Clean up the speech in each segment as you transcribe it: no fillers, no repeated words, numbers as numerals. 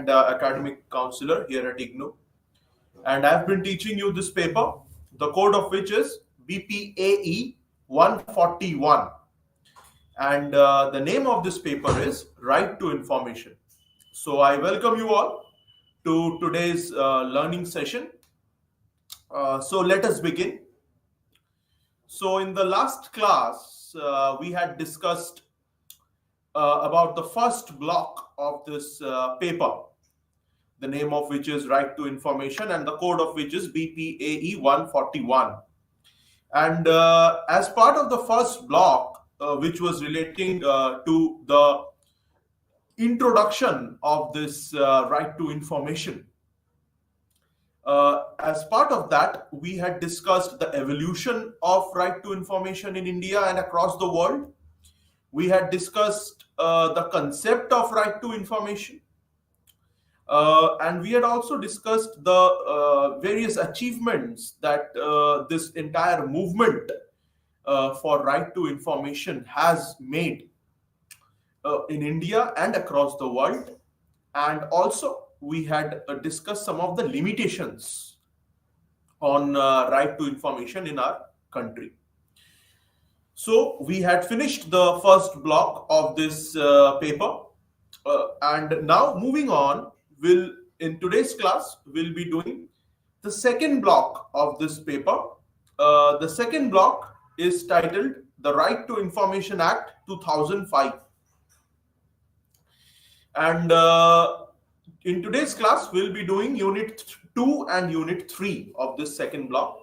academic counselor here at IGNOU. And I've been teaching you this paper, the code of which is BPAE 141. And the name of this paper is Right to Information. So I welcome you all to today's learning session. So let us begin. So in the last class, we had discussed about the first block of this paper, the name of which is Right to Information and the code of which is BPAE 141. And as part of the first block, which was relating to the introduction of this right to information, as part of that, we had discussed the evolution of right to information in India and across the world. We had discussed the concept of right to information. And we had also discussed the various achievements that this entire movement for right to information has made in India and across the world. And also, we had discussed some of the limitations on right to information in our country. So, we had finished the first block of this paper. And now, moving on, in today's class, we'll be doing the second block of this paper. The second block is titled The Right to Information Act 2005. And in today's class, we'll be doing Unit 2 and Unit 3 of this second block.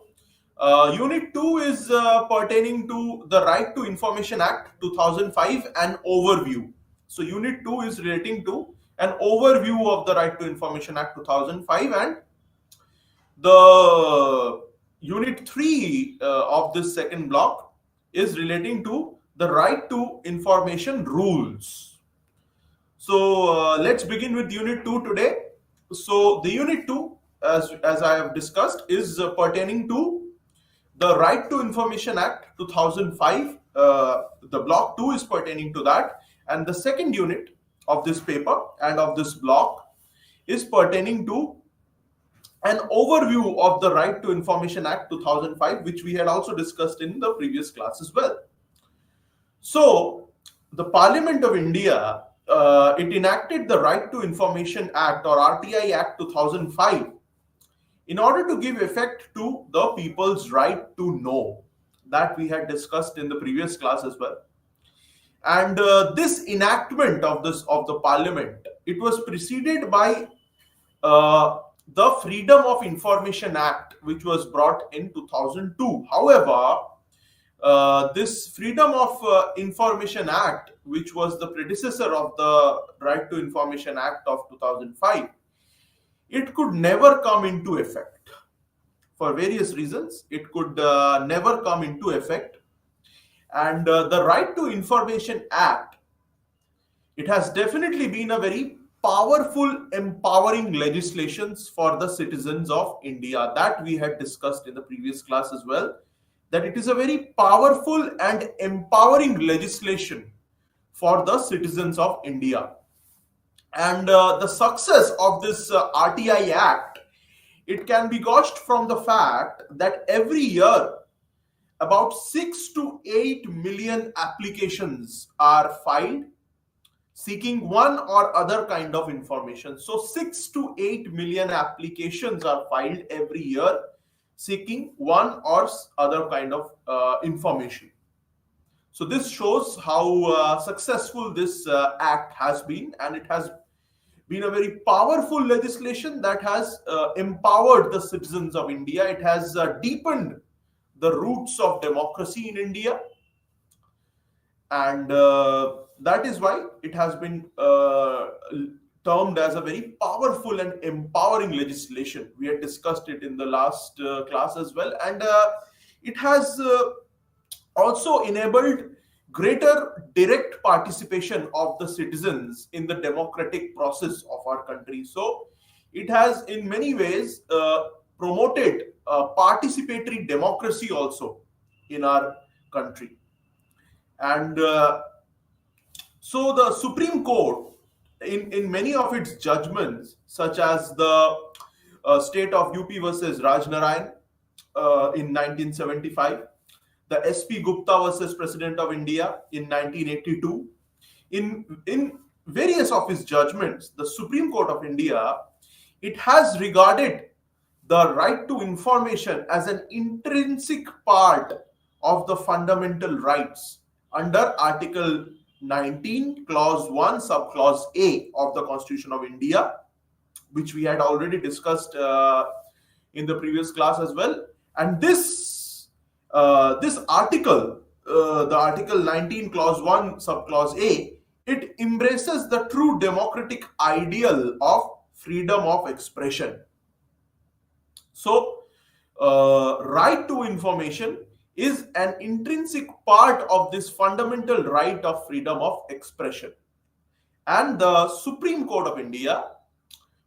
Unit 2 is pertaining to the Right to Information Act 2005 and overview. So Unit 2 is relating to an overview of the Right to Information Act 2005, and the Unit 3 of this second block is relating to the Right to Information rules. So let's begin with Unit 2 today. So the Unit 2, as I have discussed, is pertaining to the Right to Information Act 2005. The block 2 is pertaining to that, and the second unit of this paper and of this block is pertaining to an overview of the Right to Information Act 2005, which we had also discussed in the previous class as well. So the Parliament of India, it enacted the Right to Information Act, or RTI Act 2005, in order to give effect to the people's right to know, that we had discussed in the previous class as well. And this enactment of the Parliament, it was preceded by the Freedom of Information Act, which was brought in 2002. However, this Freedom of Information Act, which was the predecessor of the Right to Information Act of 2005, it could never come into effect. For various reasons, it could never come into effect. And the Right to Information Act, it has definitely been a very powerful, empowering legislations for the citizens of India, that we had discussed in the previous class as well, that it is a very powerful and empowering legislation for the citizens of India. And the success of this RTI Act, it can be gauged from the fact that every year about 6 to 8 million applications are filed seeking one or other kind of information. So 6 to 8 million applications are filed every year seeking one or other kind of information. So this shows how successful this act has been, and it has been a very powerful legislation that has empowered the citizens of India. It has deepened the roots of democracy in India, and that is why it has been termed as a very powerful and empowering legislation. We had discussed it in the last class as well, and it has also enabled greater direct participation of the citizens in the democratic process of our country. So it has in many ways promoted participatory democracy also in our country. And so the Supreme Court in many of its judgments, such as the state of UP versus Rajnarayan in 1975, the SP Gupta versus President of India in 1982. In various of his judgments, the Supreme Court of India, it has regarded the right to information as an intrinsic part of the fundamental rights under Article 19, Clause 1, Subclause A of the Constitution of India, which we had already discussed in the previous class as well. And this article, the Article 19, Clause 1, Subclause A, it embraces the true democratic ideal of freedom of expression. So, right to information is an intrinsic part of this fundamental right of freedom of expression. And the Supreme Court of India,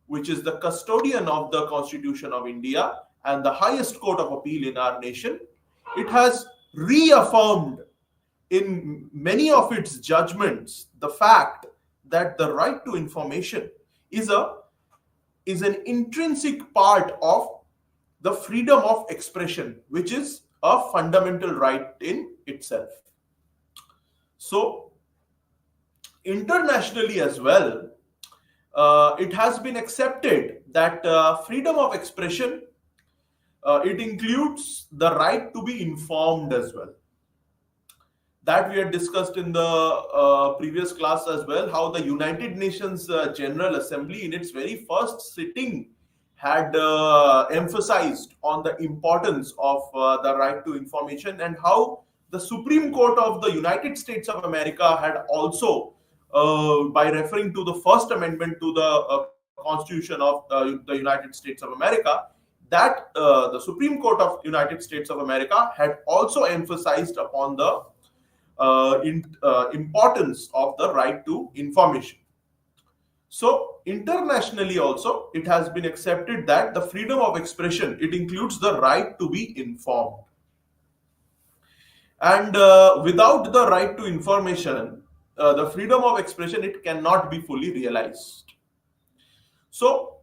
which is the custodian of the Constitution of India and the highest court of appeal in our nation, it has reaffirmed in many of its judgments the fact that the right to information is an intrinsic part of the freedom of expression, which is a fundamental right in itself. So, internationally as well, it has been accepted that freedom of expression, it includes the right to be informed as well. That we had discussed in the previous class as well, how the United Nations General Assembly in its very first sitting had emphasized on the importance of the right to information, and how the Supreme Court of the United States of America had also, by referring to the First Amendment to the Constitution of the United States of America, that the Supreme Court of United States of America had also emphasized upon the importance of the right to information. So, internationally also, it has been accepted that the freedom of expression, it includes the right to be informed. And without the right to information, the freedom of expression, it cannot be fully realized. So,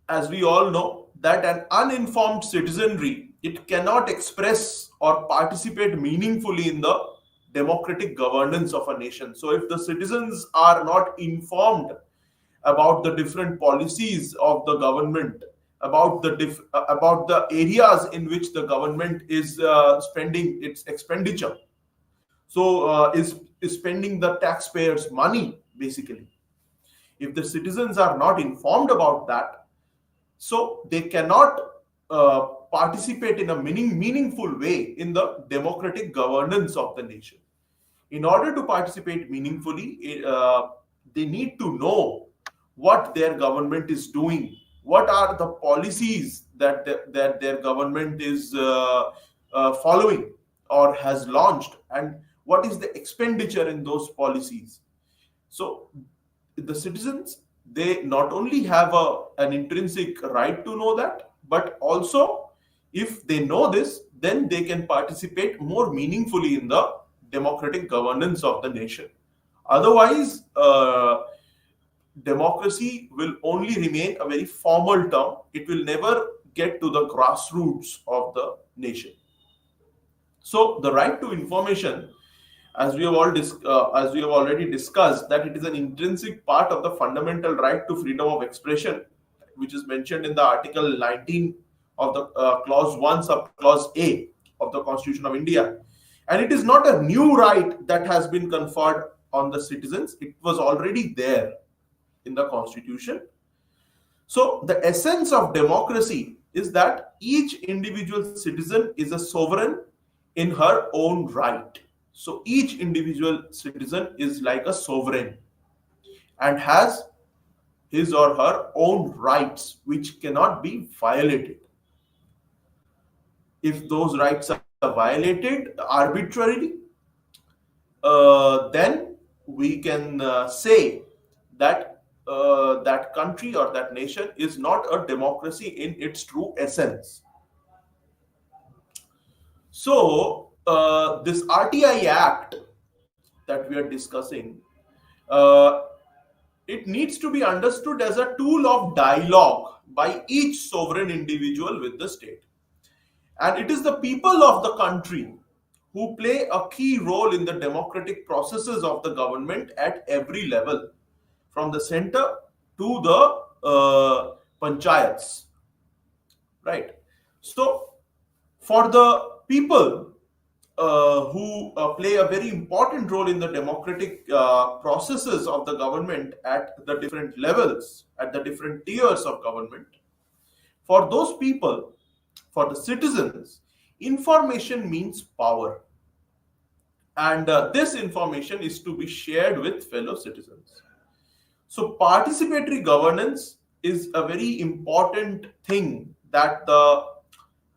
as we all know, that an uninformed citizenry, it cannot express or participate meaningfully in the democratic governance of a nation. So, if the citizens are not informed about the different policies of the government, about the areas in which the government is spending its expenditure, so is spending the taxpayers' money basically. If the citizens are not informed about that, so they cannot participate in a meaningful way in the democratic governance of the nation. In order to participate meaningfully, they need to know what their government is doing, what are the policies that their government is following or has launched, and what is the expenditure in those policies. So the citizens, they not only have an intrinsic right to know that, but also if they know this, then they can participate more meaningfully in the democratic governance of the nation. Otherwise, democracy will only remain a very formal term. It will never get to the grassroots of the nation. So, the right to information, as we have already discussed, that it is an intrinsic part of the fundamental right to freedom of expression, which is mentioned in the Article 19 of the Clause 1, Subclause A of the Constitution of India. And it is not a new right that has been conferred on the citizens. It was already there in the Constitution. So, the essence of democracy is that each individual citizen is a sovereign in her own right. So, each individual citizen is like a sovereign and has his or her own rights, which cannot be violated. If those rights are violated arbitrarily, then we can say that that country or that nation is not a democracy in its true essence. So, this RTI Act that we are discussing, uh, it needs to be understood as a tool of dialogue by each sovereign individual with the state. And it is the people of the country who play a key role in the democratic processes of the government at every level, from the center to the panchayats. Right. So, for the people who play a very important role in the democratic processes of the government at the different levels, at the different tiers of government, for those people, for the citizens, information means power. And this information is to be shared with fellow citizens. So, participatory governance is a very important thing that the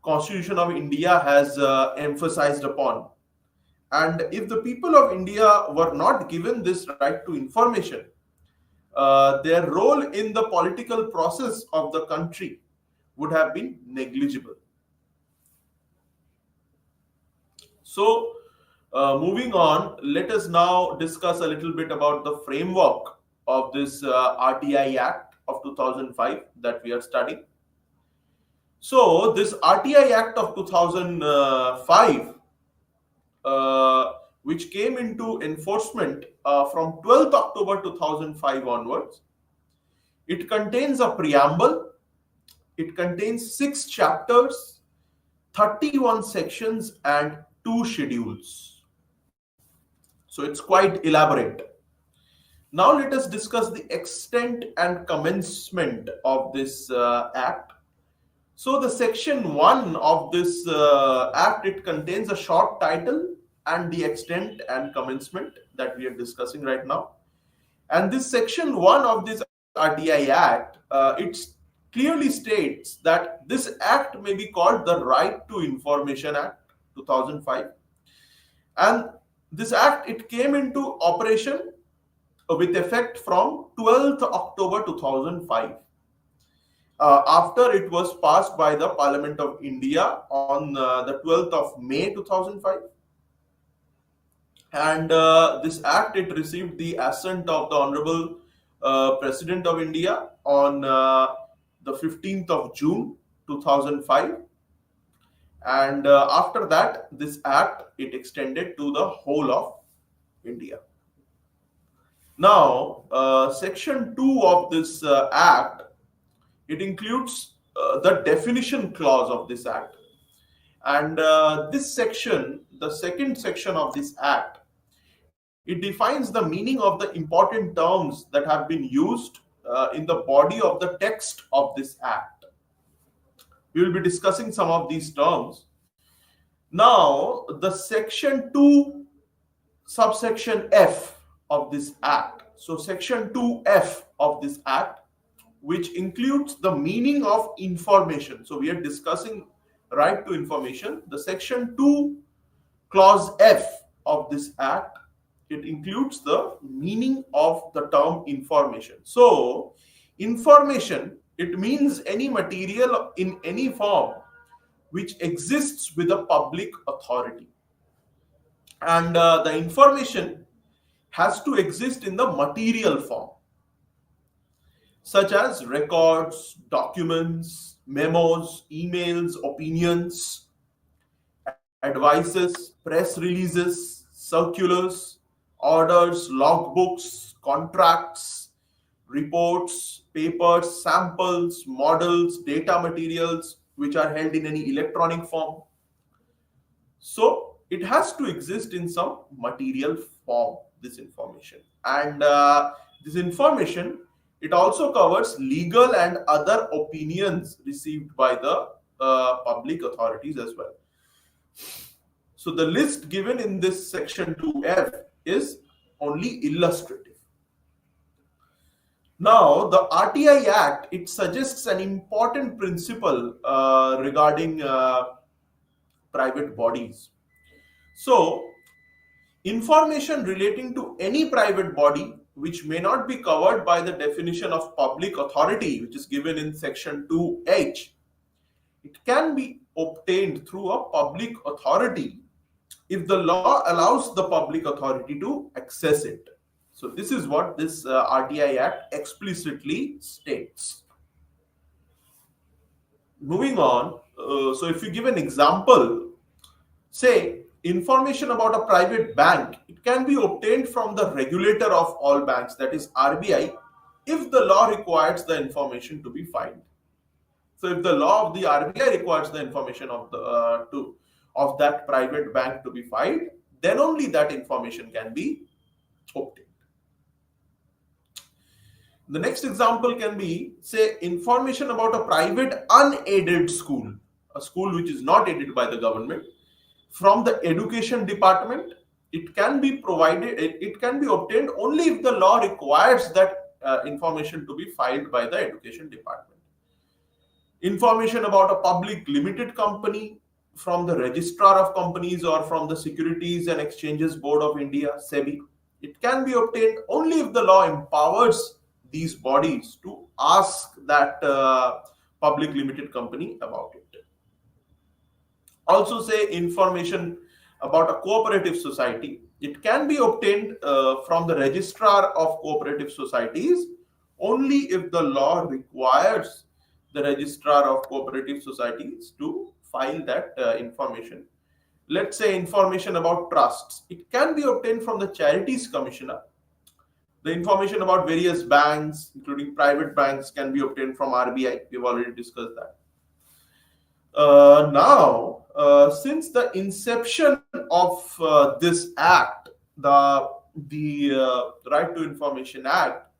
Constitution of India has emphasized upon. And if the people of India were not given this right to information, their role in the political process of the country would have been negligible. So, moving on, let us now discuss a little bit about the framework of this RTI Act of 2005 that we are studying. So, this RTI Act of 2005, which came into enforcement from 12th October 2005 onwards, it contains a preamble, it contains 6 chapters, 31 sections, and 2 schedules. So, it's quite elaborate. Now, let us discuss the extent and commencement of this act. So the section 1 of this act, it contains a short title and the extent and commencement that we are discussing right now. And this section 1 of this RTI Act, it clearly states that this act may be called the Right to Information Act 2005. And this act, it came into operation with effect from 12th October 2005. After it was passed by the Parliament of India on the 12th of May 2005. And this act, it received the assent of the Honorable President of India on the 15th of June 2005. And after that, this act, it extended to the whole of India. Now, section 2 of this act, it includes the definition clause of this act. And this section, the second section of this act, it defines the meaning of the important terms that have been used in the body of the text of this act. We will be discussing some of these terms. Now, the section 2, subsection F of this act. So, section 2F of this act, which includes the meaning of information. So we are discussing right to information. The section 2 clause F of this act, it includes the meaning of the term information. So information, it means any material in any form which exists with a public authority. And the information has to exist in the material form, such as records, documents, memos, emails, opinions, advices, press releases, circulars, orders, logbooks, contracts, reports, papers, samples, models, data materials, which are held in any electronic form. So it has to exist in some material form, this information. And this information, it also covers legal and other opinions received by the public authorities as well. So the list given in this section 2F is only illustrative. Now, the RTI Act, it suggests an important principle regarding private bodies. So, information relating to any private body which may not be covered by the definition of public authority, which is given in section 2H, it can be obtained through a public authority if the law allows the public authority to access it. So this is what this RTI Act explicitly states. Moving on, so if you give an example, say information about a private bank, it can be obtained from the regulator of all banks, that is RBI, if the law requires the information to be filed. So if the law of the RBI requires the information of the of that private bank to be filed, then only that information can be obtained. The next example can be, say, information about a private unaided school, a school which is not aided by the government, from the education department. It can be provided, it can be obtained only if the law requires that information to be filed by the education department. Information about a public limited company from the registrar of companies or from the Securities and Exchanges Board of India, SEBI. It can be obtained only if the law empowers these bodies to ask that public limited company about it. Also, say information about a cooperative society. It can be obtained from the registrar of cooperative societies only if the law requires the registrar of cooperative societies to file that information. Let's say information about trusts. It can be obtained from the charities commissioner. The information about various banks, including private banks, can be obtained from RBI. We've already discussed that. Now, since the inception of this act, the Right to Information Act,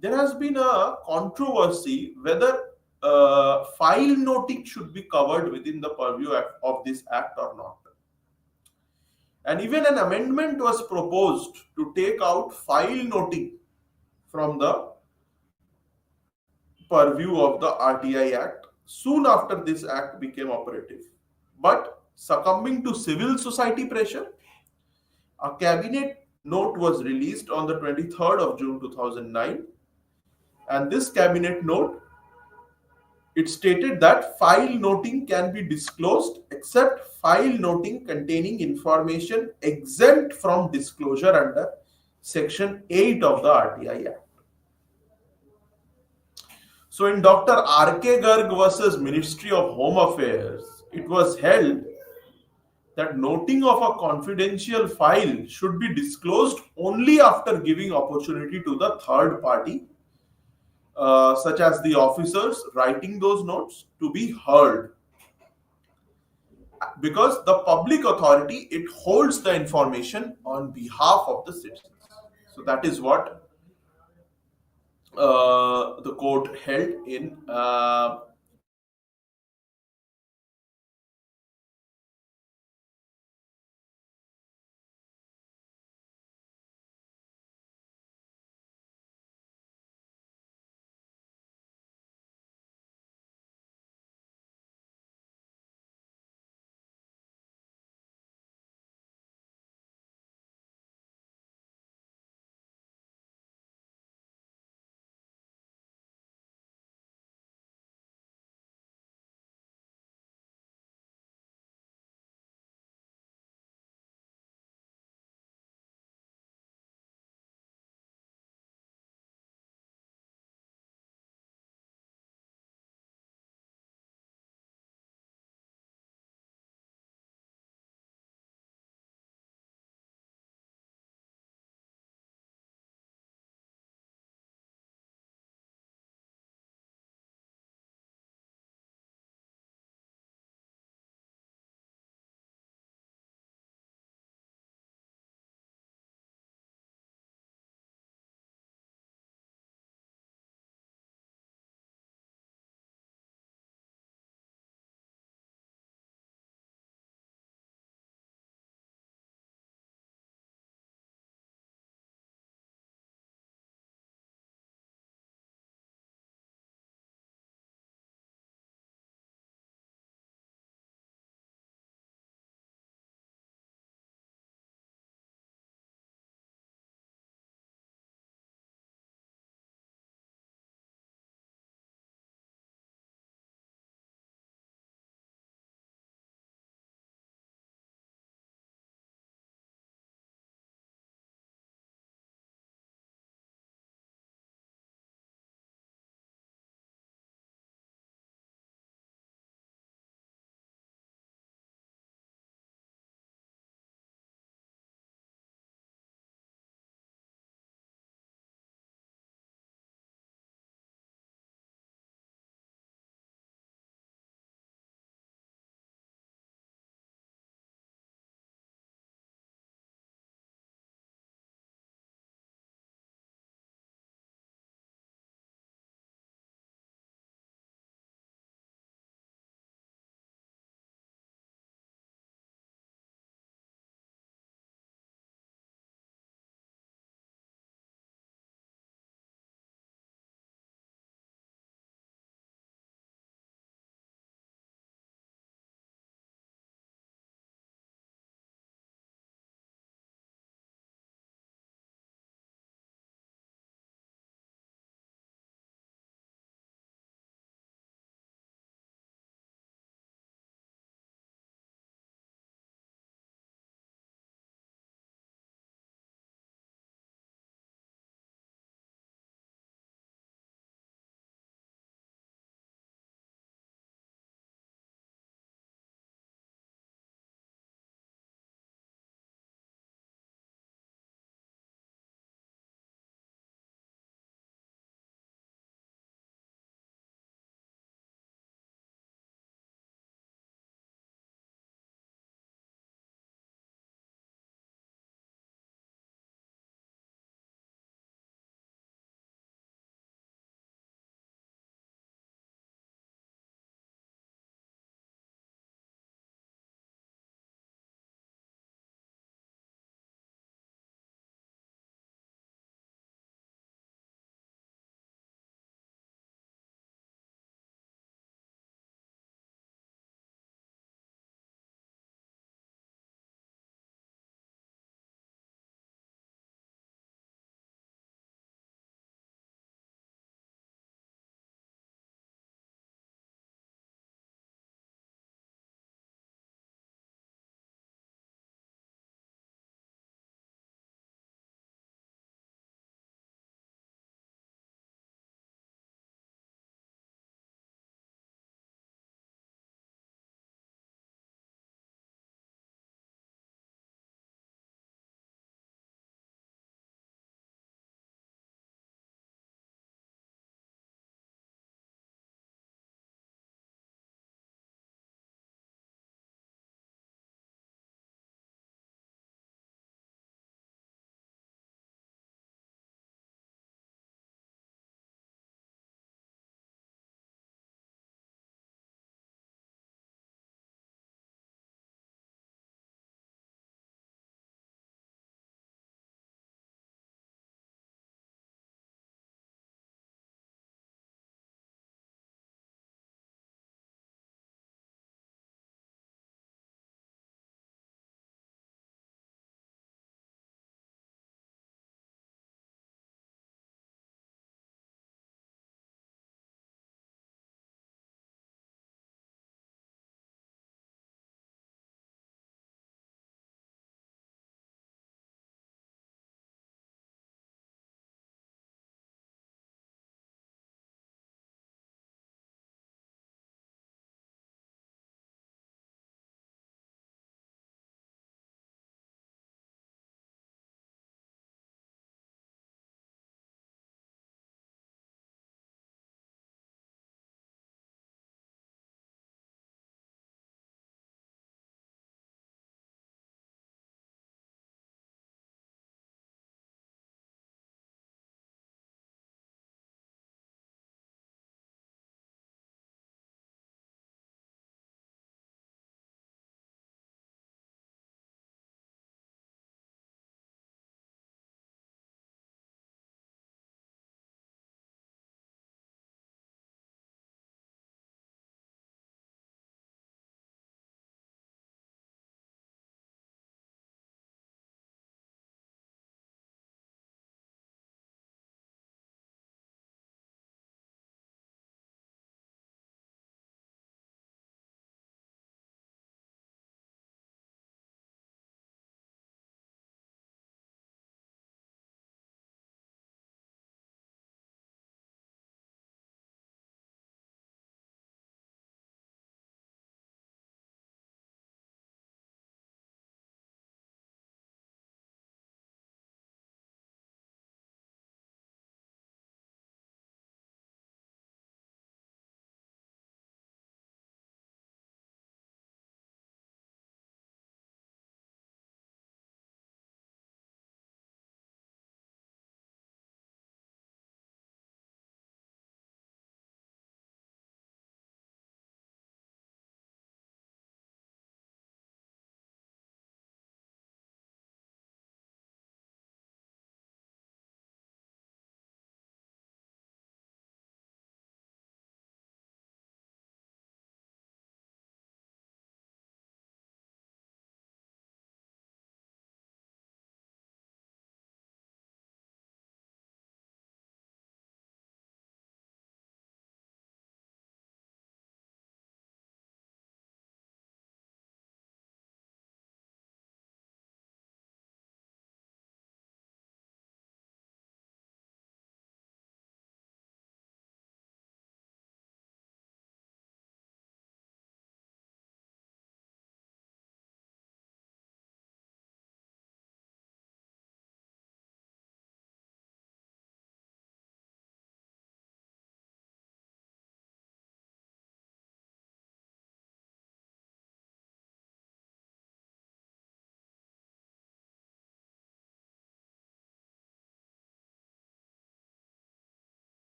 there has been a controversy whether file noting should be covered within the purview of this act or not. And even an amendment was proposed to take out file noting from the purview of the RTI Act soon after this act became operative. But succumbing to civil society pressure, a cabinet note was released on the 23rd of June 2009. And this cabinet note, it stated that file noting can be disclosed except file noting containing information exempt from disclosure under Section 8 of the RTI Act. So in Dr. R.K. Garg versus Ministry of Home Affairs, it was held that noting of a confidential file should be disclosed only after giving opportunity to the third party, such as the officers writing those notes, to be heard. Because the public authority, it holds the information on behalf of the citizens. So that is what the court held in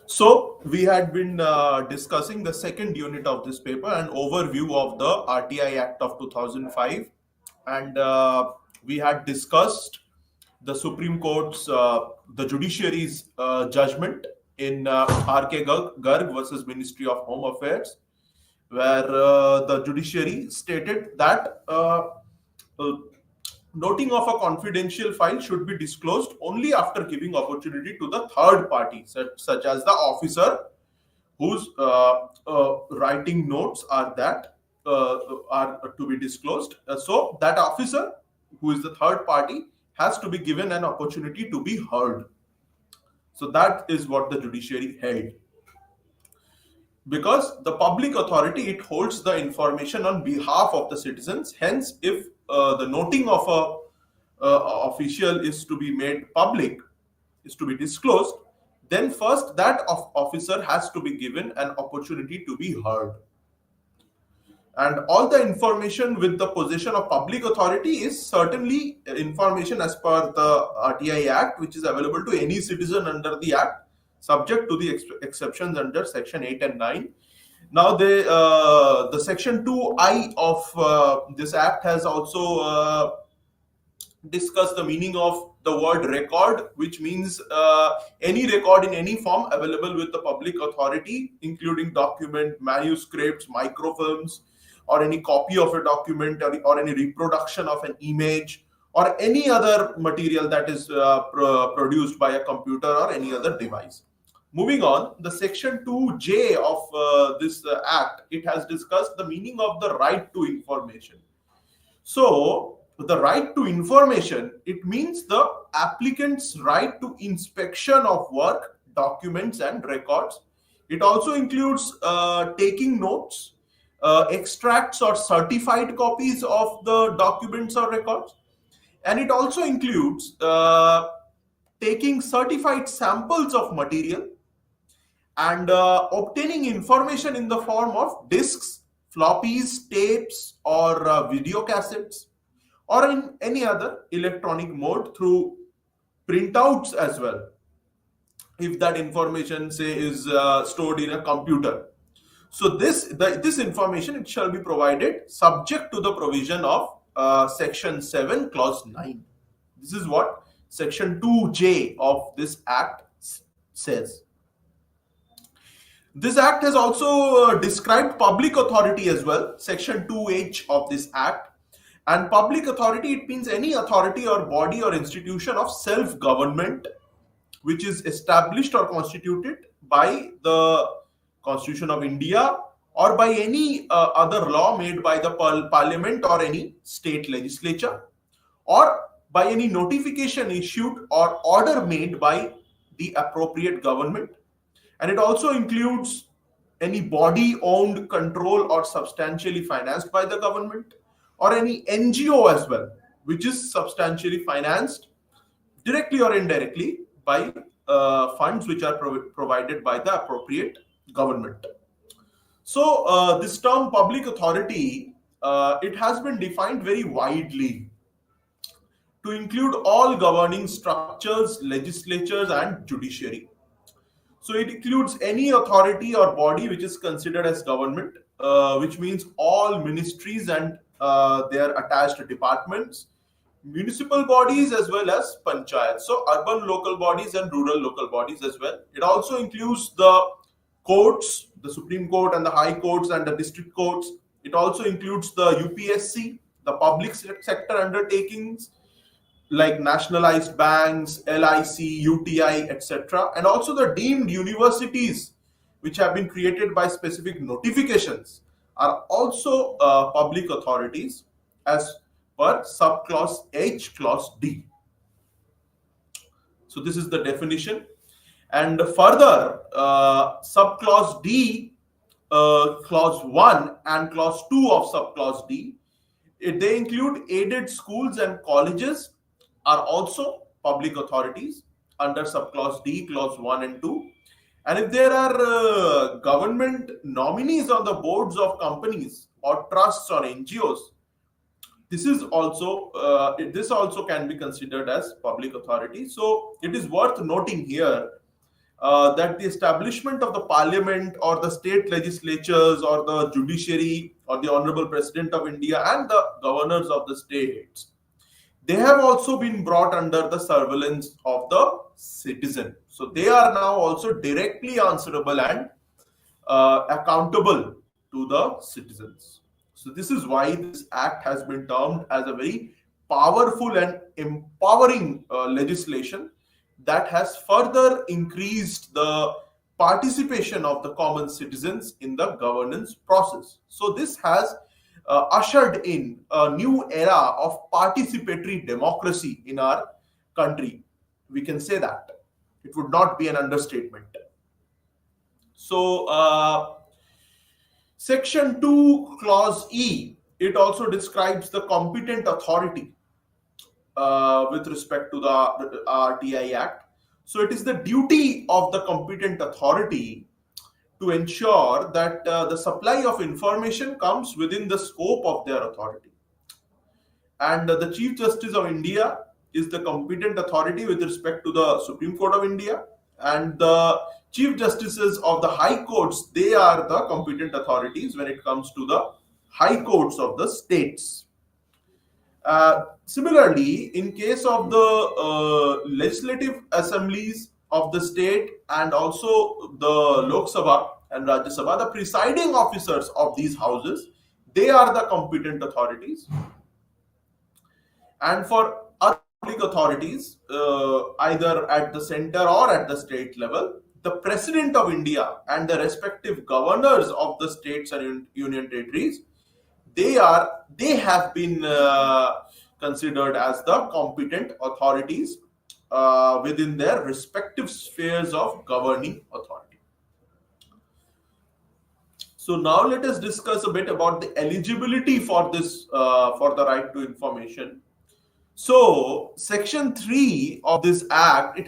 So we had been discussing the second unit of this paper, an overview of the RTI Act of 2005, and we had discussed the Supreme Court's, the judiciary's judgment in R.K. Garg versus Ministry of Home Affairs, where the judiciary stated that uh, noting of a confidential file should be disclosed only after giving opportunity to the third party, such as the officer whose writing notes are to be disclosed. So that officer, who is the third party, has to be given an opportunity to be heard. So that is what the judiciary held, because the public authority, it holds the information on behalf of the citizens. Hence, if the noting of official is to be made public, is to be disclosed, then first that officer has to be given an opportunity to be heard. And all the information with the possession of public authority is certainly information as per the RTI Act, which is available to any citizen under the Act, subject to the exceptions under Section 8 and 9. Now, the Section 2I of this Act has also discussed the meaning of the word record, which means any record in any form available with the public authority, including document, manuscripts, microfilms, or any copy of a document, or any reproduction of an image, or any other material that is produced by a computer or any other device. Moving on, the Section 2J of this Act, it has discussed the meaning of the right to information. So, the right to information, it means the applicant's right to inspection of work, documents, and records. It also includes taking notes, extracts or certified copies of the documents or records. And it also includes taking certified samples of material and obtaining information in the form of discs, floppies, tapes, or video cassettes, or in any other electronic mode through printouts as well, if that information, say, is stored in a computer. So this information, it shall be provided subject to the provision of Section 7, Clause 9. This is what Section 2J of this Act says. This Act has also described public authority as well, Section 2H of this Act. And public authority, it means any authority or body or institution of self-government which is established or constituted by the Constitution of India or by any other law made by the Parliament or any state legislature, or by any notification issued or order made by the appropriate government. And it also includes any body owned, controlled, or substantially financed by the government, or any NGO as well, which is substantially financed directly or indirectly by funds which are provided by the appropriate government. So this term public authority, it has been defined very widely to include all governing structures, legislatures, and judiciary. So it includes any authority or body which is considered as government, which means all ministries and their attached departments, municipal bodies as well as panchayats, so urban local bodies and rural local bodies as well. It also includes the courts, the Supreme Court and the High Courts and the district courts. It also includes the UPSC, the public sector undertakings like nationalized banks, LIC, UTI, etc., and also the deemed universities which have been created by specific notifications are also public authorities as per subclause H, clause D. So this is the definition. And further, subclause D, clause 1 and clause 2 of subclause D, they include aided schools and colleges are also public authorities under subclause D, clause 1 and 2. And if there are government nominees on the boards of companies or trusts or NGOs, this also can be considered as public authority. So it is worth noting here that the establishment of the parliament or the state legislatures or the judiciary or the honorable president of India and the governors of the states, they have also been brought under the surveillance of the citizen. So they are now also directly answerable and accountable to the citizens. So this is why this act has been termed as a very powerful and empowering legislation that has further increased the participation of the common citizens in the governance process. So this has ushered in a new era of participatory democracy in our country. We can say that. It would not be an understatement. So, Section 2, Clause E, it also describes the competent authority with respect to the RTI Act. So, it is the duty of the competent authority to ensure that the supply of information comes within the scope of their authority. And the Chief Justice of India is the competent authority with respect to the Supreme Court of India, and the Chief Justices of the High Courts, they are the competent authorities when it comes to the High Courts of the states. Similarly, in case of the legislative assemblies of the state and also the Lok Sabha and Rajya Sabha, the presiding officers of these houses, they are the competent authorities. And for other public authorities, either at the center or at the state level, the President of India and the respective governors of the states and union territories, they have been considered as the competent authorities within their respective spheres of governing authority. So now let us discuss a bit about the eligibility for this for the right to information. So Section 3 of this Act,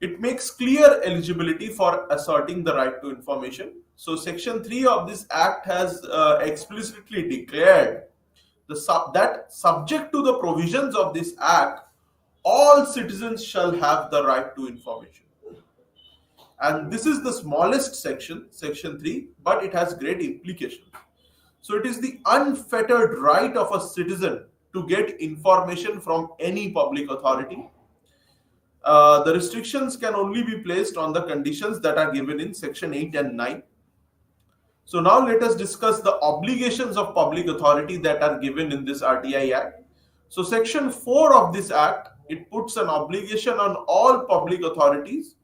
it makes clear eligibility for asserting the right to information. So Section 3 of this Act has explicitly declared that subject to the provisions of this Act, all citizens shall have the right to information. And this is the smallest section, Section 3, but it has great implications. So it is the unfettered right of a citizen to get information from any public authority. The restrictions can only be placed on the conditions that are given in Section 8 and 9. So now let us discuss the obligations of public authority that are given in this RTI Act. So Section 4 of this Act, it puts an obligation on all public authorities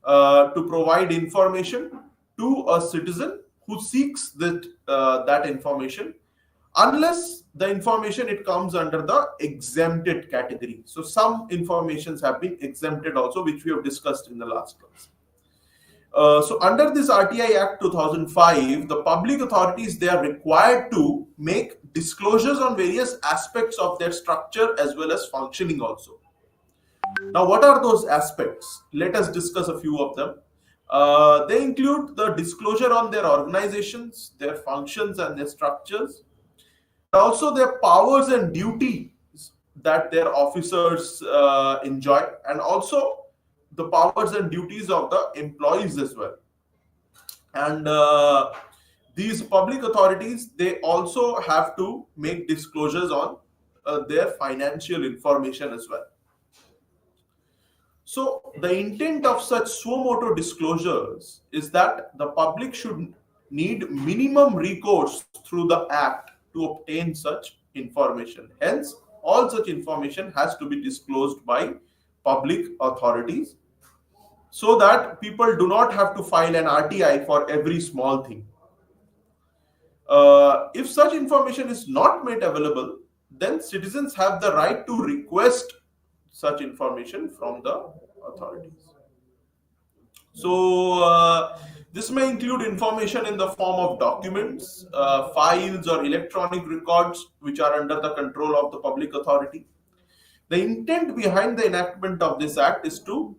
to provide information to a citizen who seeks that information, unless the information it comes under the exempted category. So some informations have been exempted also, which we have discussed in the last class. So under this RTI Act 2005, the public authorities, they are required to make disclosures on various aspects of their structure as well as functioning also. Now, what are those aspects? Let us discuss a few of them. They include the disclosure on their organizations, their functions and their structures, also their powers and duties that their officers enjoy, and also the powers and duties of the employees as well. And these public authorities, they also have to make disclosures on their financial information as well. So the intent of such suo motu disclosures is that the public should need minimum recourse through the Act to obtain such information. Hence, all such information has to be disclosed by public authorities so that people do not have to file an RTI for every small thing. If such information is not made available, then citizens have the right to request such information from the authorities. So this may include information in the form of documents, files, or electronic records which are under the control of the public authority. The intent behind the enactment of this act is to,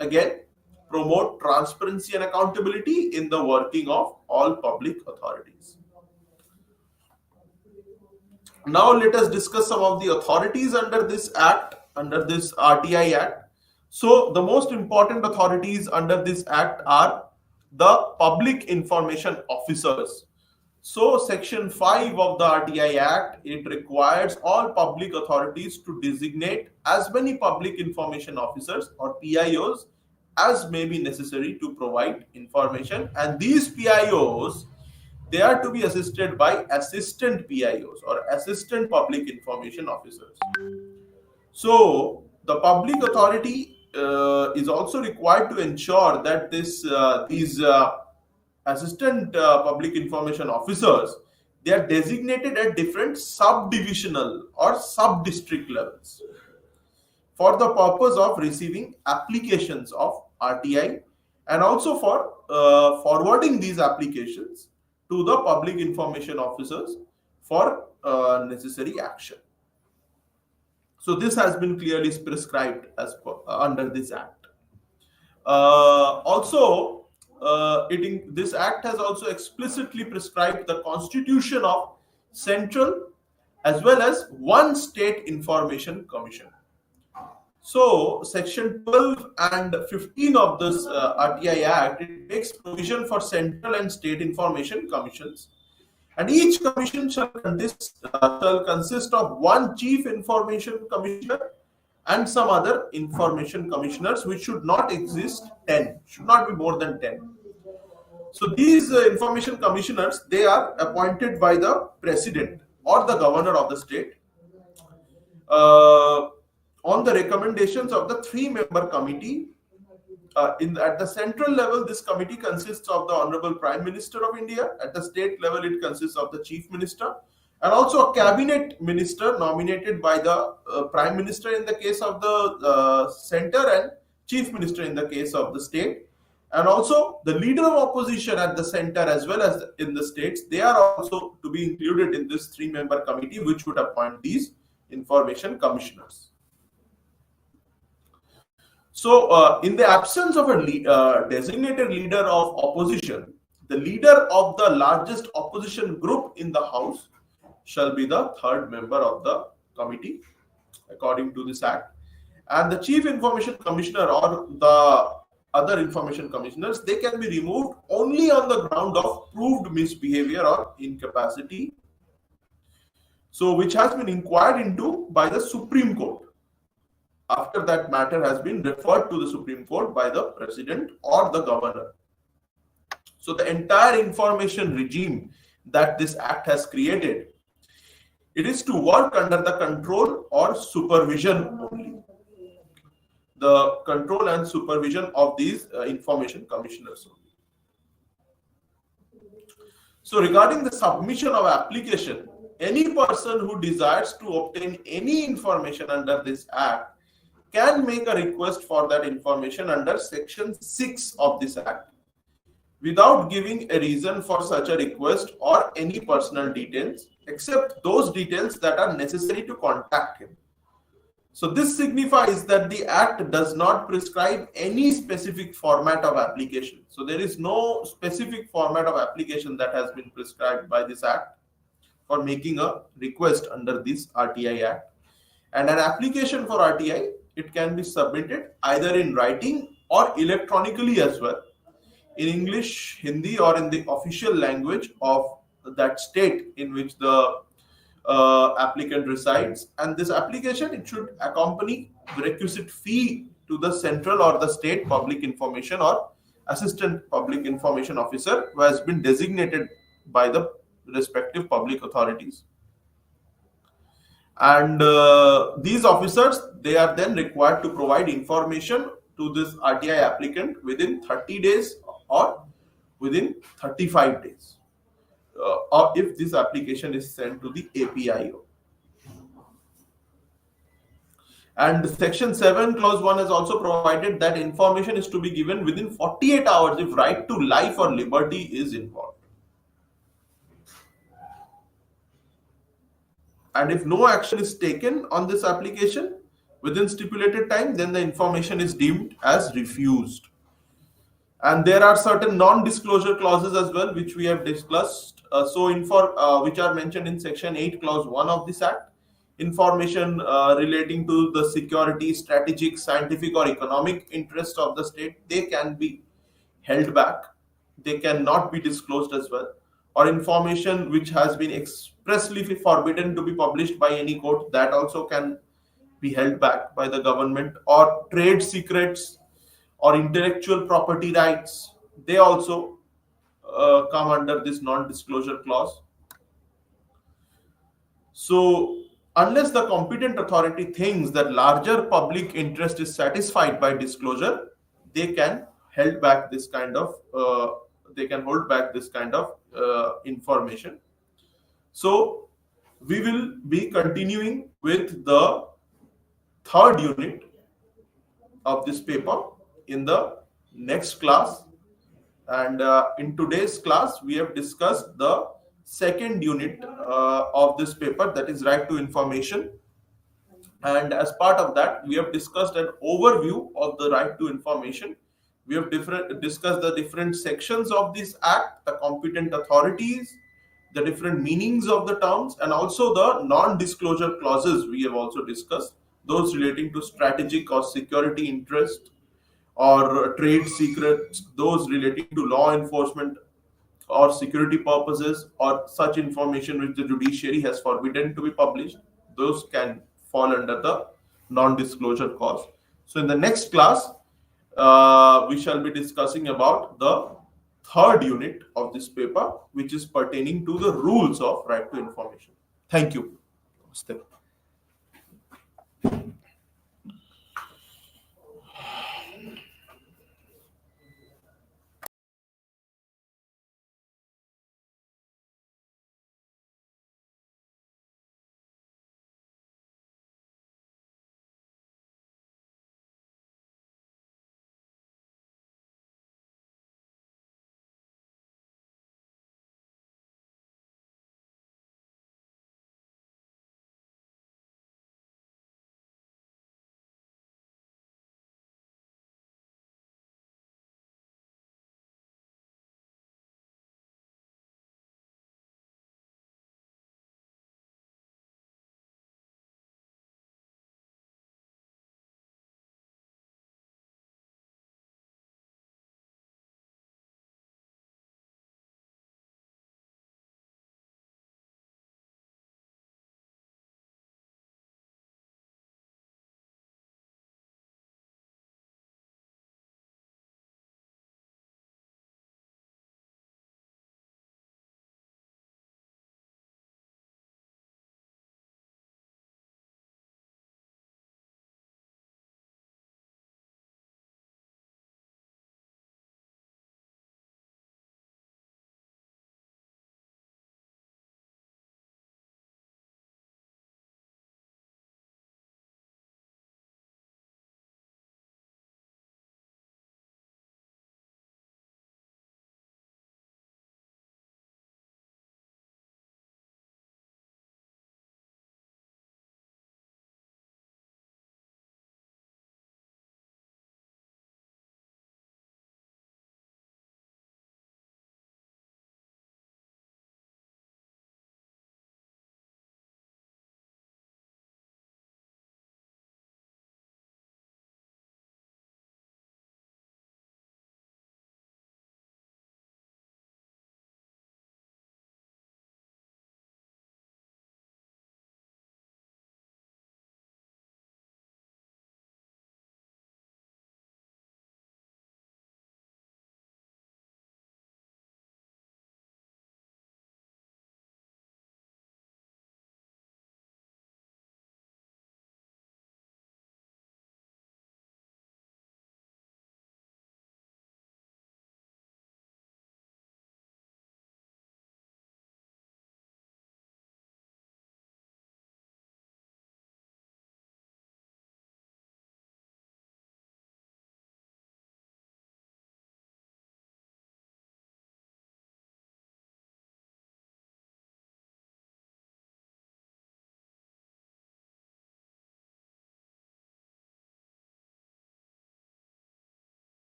again, promote transparency and accountability in the working of all public authorities. Now let us discuss some of the authorities under this act, under this RTI Act. So the most important authorities under this act are the public information officers. So section 5 of the RTI Act, it requires all public authorities to designate as many public information officers or PIOs as may be necessary to provide information, and these PIOs, they are to be assisted by assistant PIOs or assistant public information officers. So the public authority is also required to ensure that these assistant public information officers, they are designated at different subdivisional or sub-district levels for the purpose of receiving applications of RTI, and also for forwarding these applications to the public information officers for necessary action. So this has been clearly prescribed as under this act. This act has also explicitly prescribed the constitution of central as well as one state information commission. So section 12 and 15 of this RTI Act, it makes provision for central and state information commissions, and each commission shall consist of one chief information commissioner and some other information commissioners, which should not exist 10, should not be more than 10. So these information commissioners, they are appointed by the president or the governor of the state on the recommendations of the 3-member committee. At the central level, this committee consists of the Honorable Prime Minister of India. At the state level, it consists of the Chief Minister and also a cabinet minister nominated by the Prime Minister in the case of the center, and Chief Minister in the case of the state. And also the leader of opposition at the center as well as in the states, they are also to be included in this 3-member committee, which would appoint these information commissioners. So, in the absence of a designated leader of opposition, the leader of the largest opposition group in the House shall be the 3rd member of the committee, according to this act. And the Chief Information Commissioner or the other information commissioners, they can be removed only on the ground of proved misbehavior or incapacity, so which has been inquired into by the Supreme Court, after that matter has been referred to the Supreme Court by the president or the governor. So the entire information regime that this act has created, it is to work under the control or supervision only. The control and supervision of these information commissioners only. So regarding the submission of application, any person who desires to obtain any information under this act can make a request for that information under section 6 of this act without giving a reason for such a request or any personal details except those details that are necessary to contact him. So this signifies that the act does not prescribe any specific format of application. So there is no specific format of application that has been prescribed by this act for making a request under this RTI Act. And an application for RTI, it can be submitted either in writing or electronically as well, in English, Hindi, or in the official language of that state in which the applicant resides. And this application, it should accompany the requisite fee to the central or the state public information or assistant public information officer who has been designated by the respective public authorities. And these officers, they are then required to provide information to this RTI applicant within 30 days or within 35 days, or if this application is sent to the APIO. And section 7 clause 1 has also provided that information is to be given within 48 hours if right to life or liberty is involved. And if no action is taken on this application within stipulated time, then the information is deemed as refused. And there are certain non-disclosure clauses as well, which we have discussed. Which are mentioned in section 8 clause 1 of this act. information relating to the security, strategic, scientific, or economic interest of the state, they can be held back. They cannot be disclosed as well. Or information which has been expressly forbidden to be published by any court, that also can be held back by the government. Or trade secrets or intellectual property rights, they also come under this non disclosure clause. So, unless the competent authority thinks that larger public interest is satisfied by disclosure, they can held back this kind of they can hold back this kind of information. So, we will be continuing with the third unit of this paper in the next class. And in today's class, we have discussed the second unit of this paper, that is right to information. And as part of that, we have discussed an overview of the right to information. We have discussed the different sections of this act, the competent authorities, the different meanings of the terms, and also the non-disclosure clauses we have also discussed, those relating to strategic or security interest or trade secrets, those relating to law enforcement or security purposes, or such information which the judiciary has forbidden to be published, those can fall under the non disclosure clause. So, in the next class, we shall be discussing about the third unit of this paper, which is pertaining to the rules of right to information. Thank you. Namaste.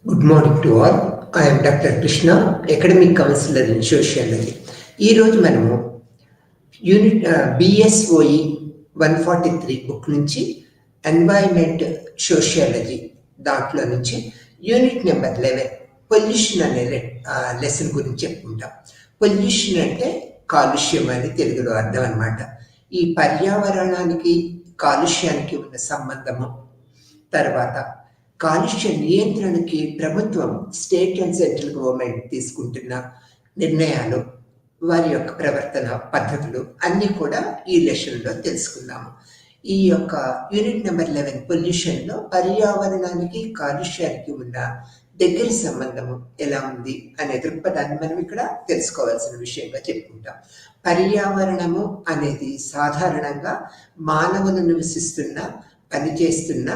Good morning to all. I am doctor Krishna, academic counsellor in sociology. ఈరోజు మనము unit BSOE 143 book నుంచి environment sociology దాంట్లో నుంచి unit number 11 pollution అనే lesson గురించి చెప్పుకుంటాం. Pollution అంటే కాలుష్యం అని తెలుగులో అర్థం అనమాట. ఈ పర్యావరణానికి కాలుష్యానికి ఉన్న సంబంధము, తర్వాత కాలుష్య నియంత్రణకి ప్రభుత్వం, స్టేట్ అండ్ సెంట్రల్ గవర్నమెంట్ తీసుకుంటున్న నిర్ణయాలు, వారి యొక్క ప్రవర్తన పద్ధతులు అన్నీ కూడా ఈ లెసన్లో తెలుసుకుందాము. ఈ యొక్క యూనిట్ నెంబర్ 11 పొల్యూషన్లో పర్యావరణానికి కాలుష్యానికి ఉన్న దగ్గర సంబంధము ఎలా ఉంది అనే దృక్పథాన్ని మనం ఇక్కడ తెలుసుకోవాల్సిన విషయంగా చెప్పుకుంటాం. పర్యావరణము అనేది సాధారణంగా మానవులు నివసిస్తున్న, పనిచేస్తున్న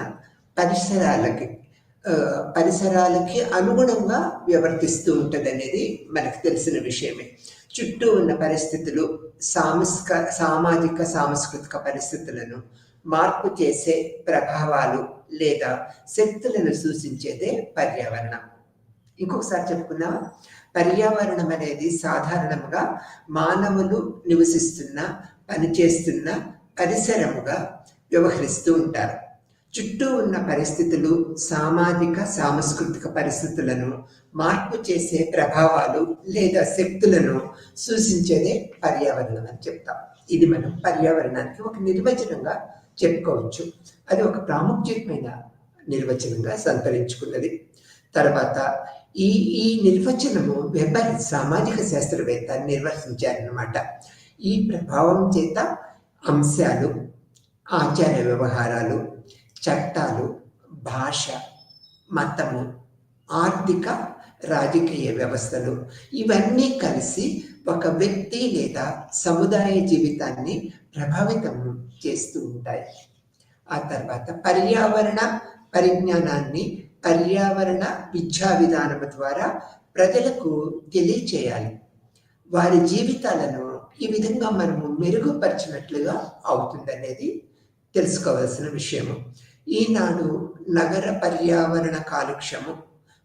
పరిసరాలకి అనుగుణంగా వ్యవర్తిస్తూ ఉంటుంది అనేది మనకు తెలిసిన విషయమే. చుట్టూ ఉన్న పరిస్థితులు, సామాజిక సాంస్కృతిక పరిస్థితులను మార్పు చేసే ప్రభావాలు లేదా శక్తులను సూచించేదే పర్యావరణం. ఇంకొకసారి చెప్పుకున్నా, పర్యావరణం అనేది సాధారణంగా మానవులు నివసిస్తున్న, పనిచేస్తున్న పరిసరముగా వ్యవహరిస్తూ ఉంటారు. చుట్టూ ఉన్న పరిస్థితులు, సామాజిక సాంస్కృతిక పరిస్థితులను మార్పు చేసే ప్రభావాలు లేదా శక్తులను సూచించేదే పర్యావరణం అని చెప్తాం. ఇది మనం పర్యావరణానికి ఒక నిర్వచనంగా చెప్పుకోవచ్చు. అది ఒక ప్రాముఖ్యమైన నిర్వచనంగా సంతరించుకున్నది. తర్వాత ఈ నిర్వచనము వెబర్ సామాజిక శాస్త్రవేత్త నిర్వచించారన్నమాట. ఈ ప్రభావం చేత అంశాలు, ఆచార వ్యవహారాలు, చట్టాలు, భాష, మతము, ఆర్థిక రాజకీయ వ్యవస్థలు ఇవన్నీ కలిసి ఒక వ్యక్తి లేదా సముదాయ జీవితాన్ని ప్రభావితం చేస్తూ ఉంటాయి. ఆ తర్వాత పర్యావరణ పరిజ్ఞానాన్ని పర్యావరణ విద్యా విధానం ద్వారా ప్రజలకు తెలియచేయాలి. వారి జీవితాలను ఈ విధంగా మనము మెరుగుపరిచినట్లుగా అవుతుందనేది తెలుసుకోవాల్సిన విషయము. ఈనాడు నగర పర్యావరణ కాలుష్యము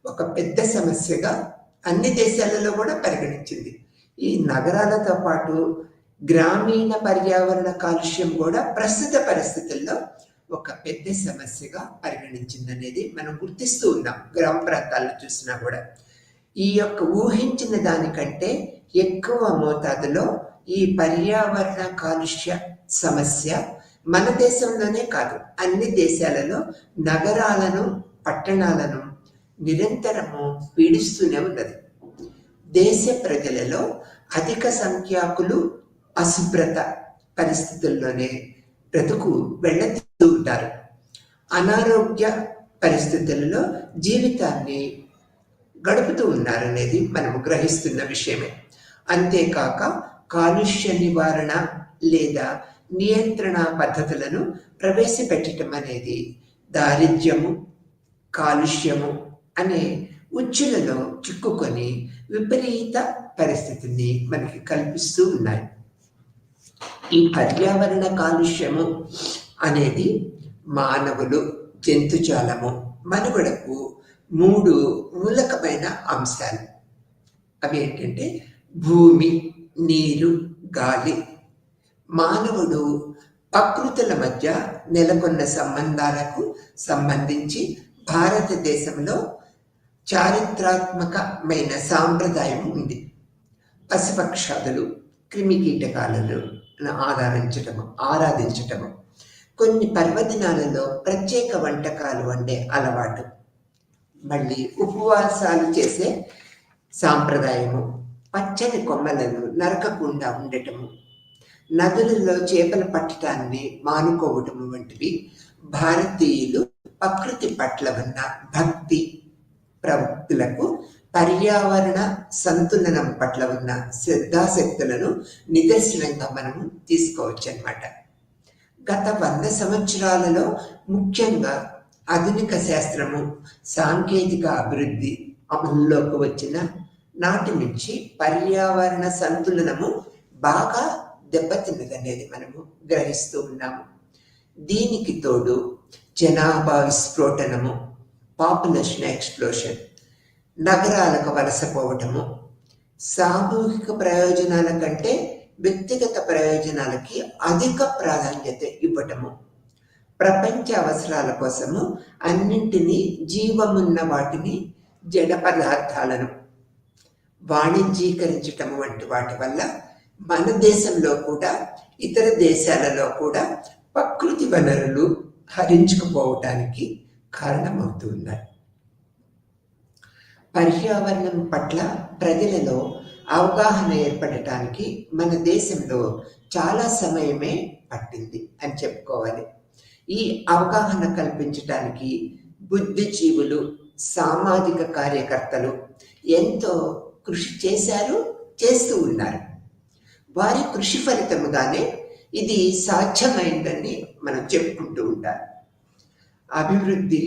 ఒక పెద్ద సమస్యగా అన్ని దేశాలలో కూడా పరిగణించింది. ఈ నగరాలతో పాటు గ్రామీణ పర్యావరణ కాలుష్యం కూడా ప్రస్తుత పరిస్థితుల్లో ఒక పెద్ద సమస్యగా పరిగణించింది అనేది మనం గుర్తిస్తూ ఉన్నాం. గ్రామ ప్రాంతాల్లో చూసినా కూడా ఈ యొక్క ఊహించిన దానికంటే ఎక్కువ మోతాదులో ఈ పర్యావరణ కాలుష్య సమస్య మన దేశంలోనే కాదు, అన్ని దేశాలలో నగరాలను, పట్టణాలను నిరంతరము పీడిస్తూనే ఉన్నది. దేశ ప్రజలలో అధిక సంఖ్యాకులు అశుభ్రత పరిస్థితుల్లోనే బ్రతుకు వెళ్ళతీస్తూ ఉంటారు. అనారోగ్య పరిస్థితులలో జీవితాన్ని గడుపుతూ ఉన్నారనేది మనము గ్రహిస్తున్న విషయమే. అంతేకాక కాలుష్య నివారణ లేదా నియంత్రణ పద్ధతులను ప్రవేశపెట్టడం అనేది దారిద్ర్యము, కాలుష్యము అనే ఉచ్చులలో చిక్కుకొని విపరీత పరిస్థితిని మనకి కల్పిస్తూ ఉన్నాయి. ఈ పర్యావరణ కాలుష్యము అనేది మానవులు, జంతుజాలము మనుగడకు 3 మూలకమైన అంశాలు. అవి ఏంటంటే భూమి, నీరు, గాలి. మానవుడు ప్రకృతుల మధ్య నెలకొన్న సంబంధాలకు సంబంధించి భారతదేశంలో చారిత్రాత్మకమైన సాంప్రదాయం ఉంది. పశుపక్షాదులు, క్రిమి కీటకాలను ఆరాధించటము, కొన్ని పర్వదినాలలో ప్రత్యేక వంటకాలు వండే అలవాటు, మళ్ళీ ఉపవాసాలు చేసే సాంప్రదాయము, పచ్చని కొమ్మలను నరకకుండా ఉండటము, నదులలో చేపలు పట్టడాన్ని మానుకోవటము వంటివి భారతీయులు ప్రకృతి పట్ల ఉన్న భక్తి ప్రవృత్తులకు, పర్యావరణ సంతులనం పట్ల ఉన్న శ్రద్ధాశక్తులను నిదర్శనంగా మనము తీసుకోవచ్చు అన్నమాట. గత 100 సంవత్సరాలలో ముఖ్యంగా ఆధునిక శాస్త్రము, సాంకేతిక అభివృద్ధి అమలులోకి వచ్చిన నాటి నుంచి పర్యావరణ సంతులనము బాగా దెబ్బతిన్నదనేది మనము గ్రహిస్తూ ఉన్నాము. దీనికి తోడు జనాభా విస్ఫోటనము, పాపులేషన్ ఎక్స్ప్లోషన్ నగరాలకు వలసపోవటము, సామూహిక ప్రయోజనాల కంటే వ్యక్తిగత ప్రయోజనాలకి అధిక ప్రాధాన్యత ఇవ్వటము, ప్రపంచ అవసరాల కోసము అన్నింటినీ జీవమున్న వాటిని జడ పదార్థాలను వాణిజ్యీకరించటం వంటి వాటి వల్ల మన దేశంలో కూడా ఇతర దేశాలలో కూడా ప్రకృతి వనరులు హరించుకుపోవటానికి కారణమవుతూ ఉన్నాయి. పర్యావరణం పట్ల ప్రజలలో అవగాహన ఏర్పడటానికి మన దేశంలో చాలా సమయమే పట్టింది అని చెప్పుకోవాలి. ఈ అవగాహన కల్పించడానికి బుద్ధిజీవులు, సామాజిక కార్యకర్తలు ఎంతో కృషి చేశారు, చేస్తూ ఉన్నారు. వారి కృషి ఫలితముగానే ఇది సాధ్యమైందని మనం చెప్పుకుంటూ ఉంటారు. అభివృద్ధి,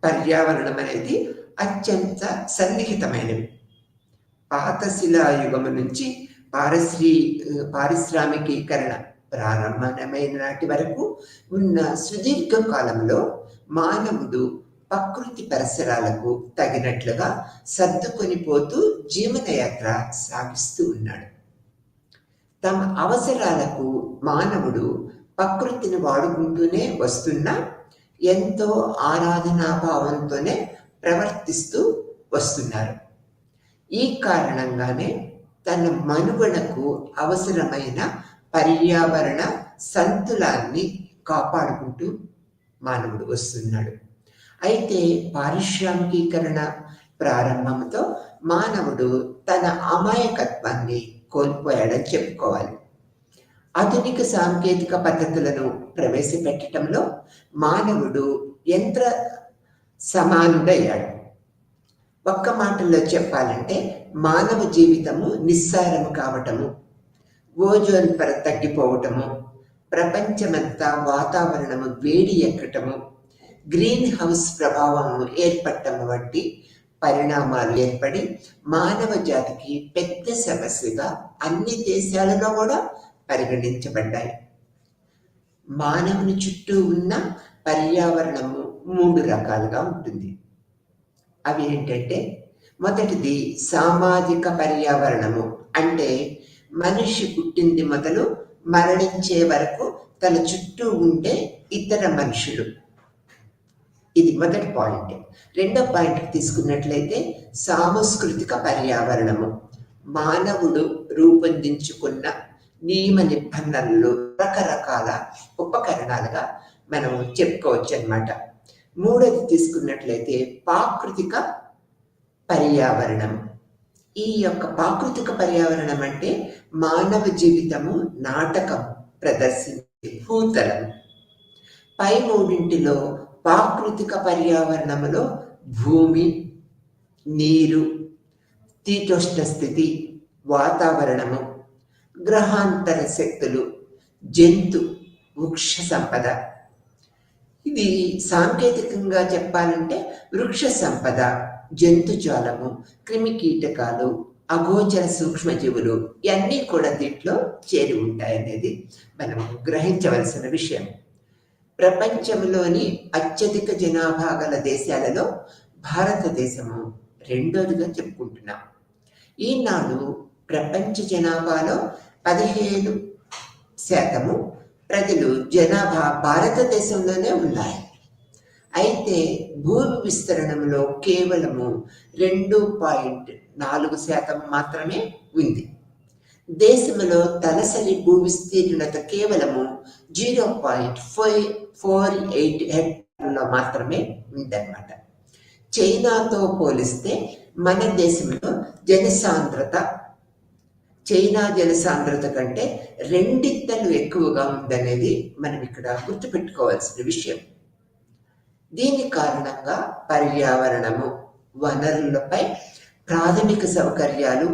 పర్యావరణం అనేది అత్యంత సన్నిహితమైనవి. పాత శిలాయుగము నుంచి పారిశ్రామికీకరణ ప్రారంభమైన నాటి వరకు ఉన్న సుదీర్ఘ కాలంలో మానవుడు ప్రకృతి పరిసరాలకు తగినట్లుగా సర్దుకొని పోతూ జీవనయాత్ర సాగిస్తూ ఉన్నాడు. తమ అవసరాలకు మానవుడు ప్రకృతిని వాడుకుంటూనే వస్తున్నా ఎంతో ఆరాధనాభావంతోనే ప్రవర్తిస్తూ వస్తున్నారు. ఈ కారణంగానే తన మనుగడకు అవసరమైన పర్యావరణ సంతులాన్ని కాపాడుకుంటూ మానవుడు వస్తున్నాడు. అయితే పారిశ్రామికీకరణ ప్రారంభంతో మానవుడు తన అమాయకత్వాన్ని కోల్పోయాడని చెప్పుకోవాలి. ఆధునిక సాంకేతిక పద్ధతులను ప్రవేశపెట్టడంలో మానవుడు యంత్ర సమానుడయ్యాడు. ఒక్క మాటల్లో చెప్పాలంటే మానవ జీవితము నిస్సారము కావటము, ఓజోన్ పొర తగ్గిపోవటము, ప్రపంచమంతా వాతావరణము వేడి ఎక్కటము, గ్రీన్ హౌస్ ప్రభావము ఏర్పడటం వంటి పరిణామాలు ఏర్పడి మానవ జాతికి పెద్ద సమస్యగా అన్ని దేశాలలో కూడా పరిగణించబడ్డాయి. మానవుని చుట్టూ ఉన్న పర్యావరణము 3 రకాలుగా ఉంటుంది. అవి ఏంటంటే, మొదటిది సామాజిక పర్యావరణము, అంటే మనిషి పుట్టింది మొదలు మరణించే వరకు తన చుట్టూ ఉండే ఇతర మనుషులు. ఇది మొదటి పాయింట్. రెండో పాయింట్ తీసుకున్నట్లయితే సాంస్కృతిక పర్యావరణము, మానవుడు రూపొందించుకున్న నియమ నిబంధనలు రకరకాల ఉపకరణాలుగా మనం చెప్పుకోవచ్చు అన్నమాట. మూడోది తీసుకున్నట్లయితే ప్రాకృతిక పర్యావరణం. ఈ యొక్క ప్రాకృతిక పర్యావరణం అంటే మానవ జీవితము నాటకం ప్రదర్శించే భూతలం. పై మూడింటిలో ప్రాకృతిక పర్యావరణములో భూమి, నీరు, శీతోష్ణ స్థితి, వాతావరణము, గ్రహాంతర శక్తులు, జంతు వృక్ష సంపద. ఇది సాంకేతికంగా చెప్పాలంటే వృక్ష సంపద, జంతుజాలము, క్రిమి కీటకాలు, అగోచర సూక్ష్మజీవులు ఇవన్నీ కూడా దీంట్లో చేరి ఉంటాయనేది మనం గ్రహించవలసిన విషయం. ప్రపంచంలోని అత్యధిక జనాభా గల దేశాలలో భారతదేశము రెండోదిగా చెప్పుకుంటున్నాం. ఈనాడు ప్రపంచ జనాభాలో 15% ప్రజలు జనాభా భారతదేశంలోనే ఉన్నారు. అయితే భూమి విస్తరణలో కేవలము 2.4% మాత్రమే ఉంది. దేశంలో తలసరి భూ విస్తీర్ణత కేవలము 0.48 హెక్టార్లో మాత్రమే ఉందన్నమాట. చైనాతో పోలిస్తే మన దేశంలో చైనా జనసాంద్రత కంటే 2 ఎక్కువగా ఉందనేది మనం ఇక్కడ గుర్తుపెట్టుకోవాల్సిన విషయం. దీని కారణంగా పర్యావరణము, వనరులపై ప్రాథమిక సౌకర్యాలు,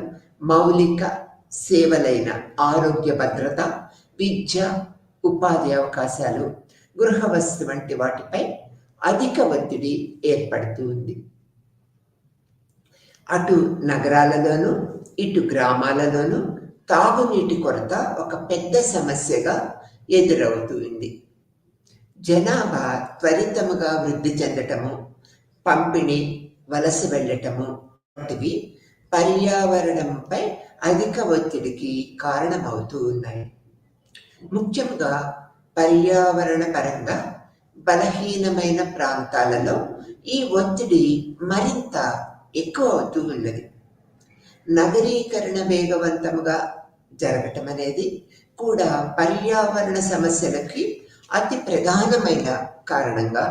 మౌలిక సేవలైన ఆరోగ్య భద్రత, విద్య, ఉపాధి అవకాశాలు, గృహ వస్తు వంటి వాటిపై అధిక ఒత్తిడి ఏర్పడుతూ ఉంది. అటు నగరాలలోనూ ఇటు గ్రామాలలోనూ తాగునీటి కొరత ఒక పెద్ద సమస్యగా ఎదురవుతుంది. జనాభా త్వరితముగా వృద్ధి చెందటము, పంపిణీ, వలస వెళ్ళటము, వంటివి పర్యావరణంపై అధిక ఒత్తిడికి కారణమవుతూ ఉన్నాయి. ముఖ్యంగా పర్యావరణ పరంగా బలహీనమైన ప్రాంతాలలో ఈ ఒత్తిడి మరింత ఎక్కువ అవుతూ ఉన్నది. నగరీకరణ వేగవంతంగా జరగటం అనేది కూడా పర్యావరణ సమస్యలకి అతి ప్రధానమైన కారణంగా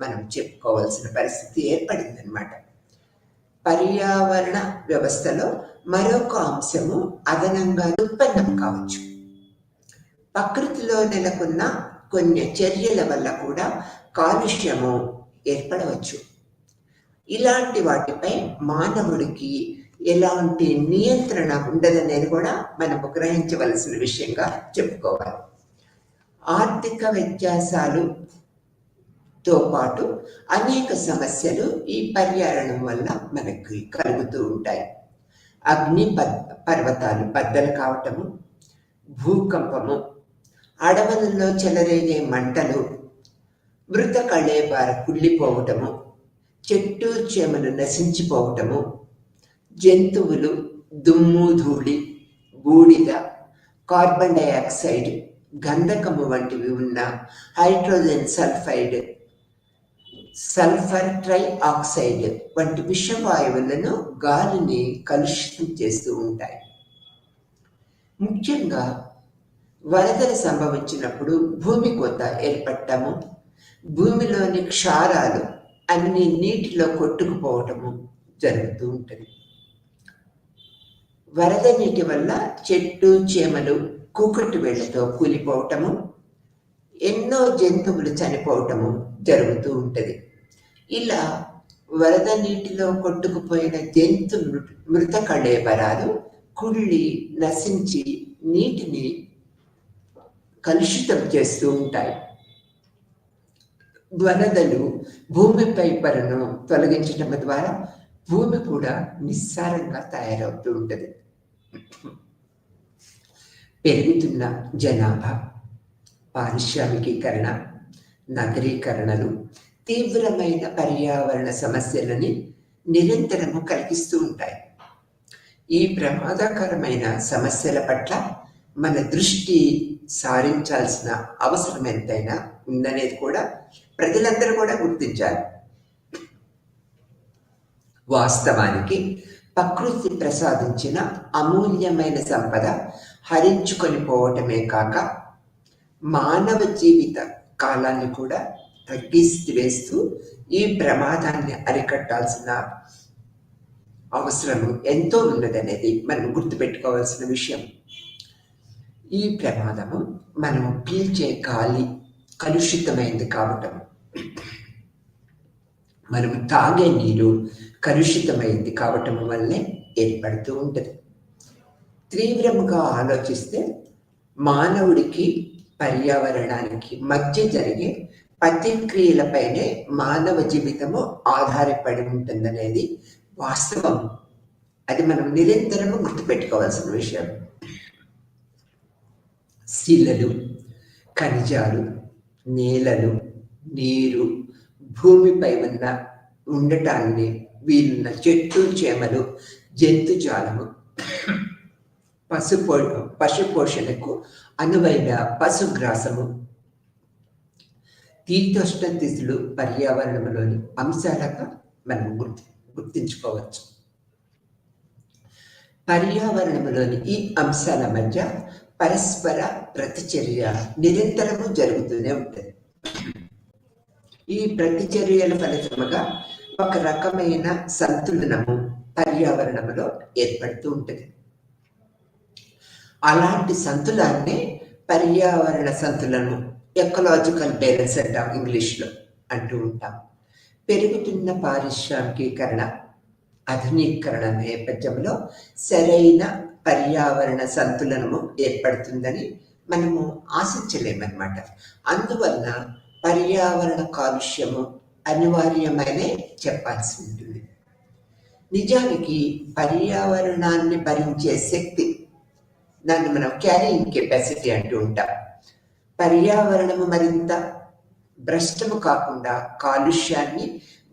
మనం చెప్పుకోవాల్సిన పరిస్థితి ఏర్పడిందనమాట. పర్యావరణ వ్యవస్థలో మరొక అంశము అదనంగా ఉత్పన్నం కావచ్చు. ప్రకృతిలో నెలకొన్న కొన్ని చర్యల వల్ల కూడా కాలుష్యము ఏర్పడవచ్చు. ఇలాంటి వాటిపై మానవుడికి ఎలాంటి నియంత్రణ ఉండదనేది కూడా మనము గ్రహించవలసిన విషయంగా చెప్పుకోవాలి. ఆర్థిక వ్యత్యాసాలతో పాటు అనేక సమస్యలు ఈ పర్యావరణం వల్ల మనకి కలుగుతూ ఉంటాయి. అగ్ని పర్వతాలు బద్దలు కావటము, భూకంపము, అడవులలో చెలరేగే మంటలు, మృత కళేబార కుళ్ళిపోవటము, చెట్టు చేమలు నశించిపోవటము, జంతువులు, దుమ్ము ధూళి, బూడిద, కార్బన్ డైఆక్సైడ్, గంధకము వంటివి ఉన్న hydrogen sulphide, sulphur try oxide వంటి విషవాయువులను గాలిని కలుషితం చేస్తూ ఉంటాయి. ముఖ్యంగా వరదలు సంభవించినప్పుడు భూమి కోత ఏర్పడటము, భూమిలోని క్షారాలు అన్ని నీటిలో కొట్టుకుపోవటము జరుగుతూ ఉంటుంది. వరద నీటి వల్ల చెట్టు చేమలు కూకటి వేళ్లతో కూలిపోవటము, ఎన్నో జంతువులు చనిపోవటము జరుగుతూ ఉంటుంది. ఇలా వరద నీటిలో కొట్టుకుపోయిన జంతు మృత కళేబరాలు కుళ్ళి నశించి నీటిని కలుషితం చేస్తూ ఉంటాయి. వరదలు భూమిపై పొరను తొలగించడం ద్వారా భూమి కూడా నిస్సారంగా తయారవుతూ ఉంటుంది. పెరుగుతున్న జనాభా, పారిశ్రామికీకరణ, నగరీకరణలు తీవ్రమైన పర్యావరణ సమస్యలని నిరంతరము కలిగిస్తూ ఉంటాయి. ఈ ప్రమాదకరమైన సమస్యల పట్ల మన దృష్టి సారించాల్సిన అవసరం ఎంతైనా ఉందనేది కూడా ప్రజలందరూ కూడా గుర్తించాలి. వాస్తవానికి ప్రకృతి ప్రసాదించిన అమూల్యమైన సంపద హరించుకొని పోవటమే కాక మానవ జీవిత కాలాన్ని కూడా తగ్గిస్తూ ఈ ప్రమాదాన్ని అరికట్టాల్సిన అవసరం ఎంతో ఉన్నదనేది మనం గుర్తుపెట్టుకోవాల్సిన విషయం. ఈ ప్రమాదము మనము పీల్చే గాలి కలుషితమైంది కావటం, మనము తాగే నీరు కలుషితమైంది కావటం వల్లే ఏర్పడుతూ ఉంటుంది. తీవ్రముగా ఆలోచిస్తే మానవుడికి పర్యావరణానికి మధ్య జరిగే ప్రతిక్రియలపైనే మానవ జీవితము ఆధారపడి ఉంటుందనేది వాస్తవం. అది మనం నిరంతరము గుర్తుపెట్టుకోవాల్సిన విషయం. శిలలు, ఖనిజాలు, నేలలు, నీరు, భూమిపై ఉండటాన్ని వీలున్న చెట్టు చేమలు, జంతుజాలము, పశుపోషణకు అనువైన పశుగ్రాసము, తీర్థోష్ణ దిశలు పర్యావరణంలోని అంశాలుగా మనం గుర్తించుకోవచ్చు. పర్యావరణంలోని ఈ అంశాల మధ్య పరస్పర ప్రతిచర్య నిరంతరము జరుగుతూనే ఉంటుంది. ఈ ప్రతిచర్యల ఫలితముగా ఒక రకమైన సంతులనము పర్యావరణంలో ఏర్పడుతూ ఉంటుంది. అలాంటి సంతులనాన్ని పర్యావరణ సంతులనం, ఎకలాజికల్ బ్యాలెన్స్ అంటాం ఇంగ్లీష్లో అంటూ ఉంటాం. పెరుగుతున్న పారిశ్రామికీకరణ, ఆధునీకరణ నేపథ్యంలో సరైన పర్యావరణ సంతులనము ఏర్పడుతుందని మనము ఆశించలేమన్నమాట. అందువల్ల పర్యావరణ కాలుష్యము అనివార్యమనే చెప్పాల్సి ఉంటుంది. నిజానికి పర్యావరణాన్ని భరించే శక్తి, దాన్ని మనం క్యారింగ్ కెపాసిటీ అంటూ ఉంటాం. పర్యావరణము మరింత భ్రష్టము కాకుండా కాలుష్యాన్ని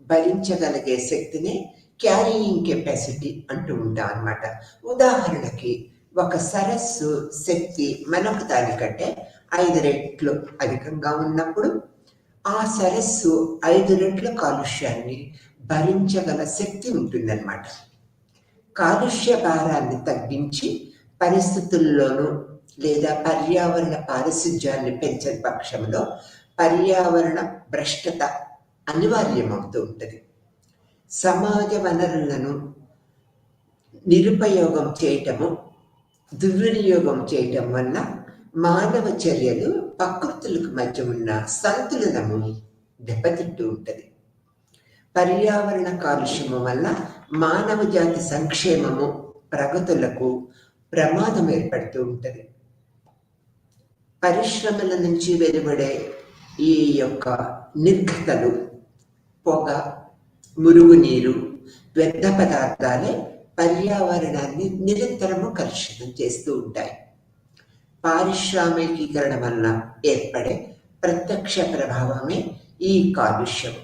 భరించగలిగే శక్తిని క్యారీయింగ్ కెపాసిటీ అంటూ ఉంటాం అన్నమాట. ఉదాహరణకి ఒక సరస్సు శక్తి మరొక దానికంటే 5 రెట్లు అధికంగా ఉన్నప్పుడు ఆ సరస్సు 5 రెట్ల కాలుష్యాన్ని భరించగల శక్తి ఉంటుందన్నమాట. కాలుష్య భారాన్ని తగ్గించి పరిస్థితుల్లోనూ లేదా పర్యావరణ పారిశుధ్యాన్ని పెంచని పక్షంలో పర్యావరణ భ్రష్టత అనివార్యమవుతూ ఉంటుంది. సమాజ వనరులను నిరుపయోగం చేయటము, దుర్వినియోగం చేయటం వల్ల మానవ చర్యలు ప్రకృతులకు మధ్య ఉన్న సంతులనము దెబ్బతింటూ ఉంటుంది. పర్యావరణ కాలుష్యము వల్ల మానవ జాతి సంక్షేమము, ప్రగతులకు ప్రమాదం ఏర్పడుతూ ఉంటుంది. పరిశ్రమల నుంచి వెలువడే ఈ యొక్క నిర్గతలు, పొగ, మురుగునీరు, వ్యర్థ పదార్థాలే పర్యావరణాన్ని నిరంతరము కలుషితం చేస్తూ ఉంటాయి. పారిశ్రామికీకరణ వల్ల ఏర్పడే ప్రత్యక్ష ప్రభావమే ఈ కాలుష్యం.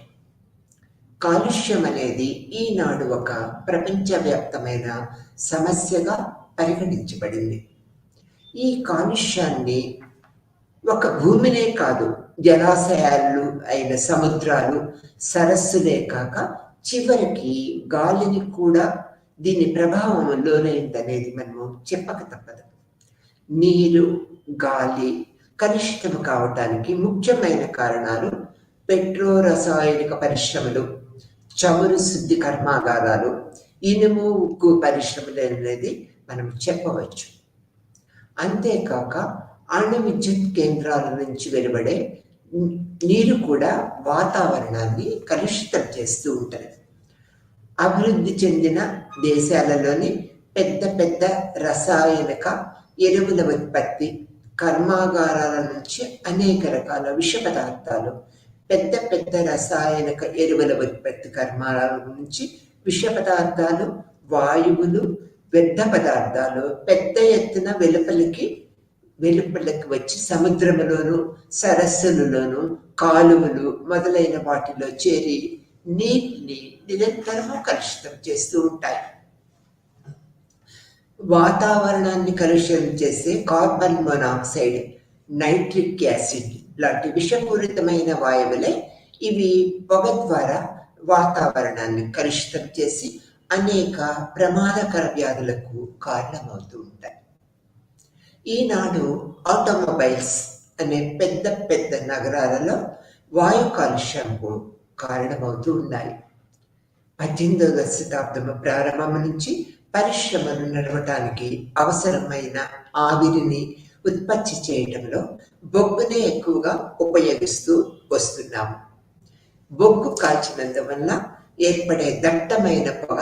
కాలుష్యం అనేది ఈనాడు ఒక ప్రపంచవ్యాప్తమైన సమస్యగా పరిగణించబడింది. ఈ కాలుష్యాన్ని ఒక భూమినే కాదు, జలాశయాలు అయిన సముద్రాలు, సరస్సులే కాక చివరికి గాలిని కూడా దీని ప్రభావం లోనైందనేది మనము చెప్పక తప్పదు. నీరు, గాలి కలుషితం కావటానికి ముఖ్యమైన కారణాలు పెట్రో రసాయనిక పరిశ్రమలు, చమురు శుద్ధి కర్మాగారాలు, ఇనుము, ఉక్కు పరిశ్రమలు అనేది మనం చెప్పవచ్చు. అంతేకాక అణు విద్యుత్ కేంద్రాల నుంచి వెలువడే నీరు కూడా వాతావరణాన్ని కలుషితం చేస్తూ ఉంటుంది. అభివృద్ధి చెందిన దేశాలలోని పెద్ద పెద్ద రసాయనిక ఎరువుల ఉత్పత్తి కర్మాగారాల నుంచి అనేక రకాల విష పదార్థాలు, పెద్ద పెద్ద రసాయనిక ఎరువుల ఉత్పత్తి కర్మాగారాల నుంచి విష పదార్థాలు, వాయువులు, వ్యర్థ పదార్థాలు పెద్ద ఎత్తున వెలుపలికి వచ్చి సముద్రములోను, సరస్సులలోను, కాలువలు మొదలైన వాటిలో చేరి నీటిని నిరంతరము కలుషితం చేస్తూ ఉంటాయి. వాతావరణాన్ని కలుషితం చేసే కార్బన్ మోనాక్సైడ్, నైట్రిక్ యాసిడ్ లాంటి విషపూరితమైన వాయువులే ఇవి పొగ ద్వారా వాతావరణాన్ని కలుషితం చేసి అనేక ప్రమాదకర వ్యాధులకు కారణమవుతూ ఉంటాయి. ఈనాడు ఆటోమొబైల్స్ అనే పెద్ద పెద్ద నగరాలలో వాయు కాలుష్యంకు కారణమవుతూ ఉన్నాయి. 18వ శతాబ్దం ప్రారంభం నుంచి పరిశ్రమలు నడవటానికి అవసరమైన ఆవిరిని ఉత్పత్తి చేయడంలో బొగ్గునే ఎక్కువగా ఉపయోగిస్తూ వస్తున్నాము. బొగ్గు కాల్చినందువల్ల ఏర్పడే దట్టమైన పొగ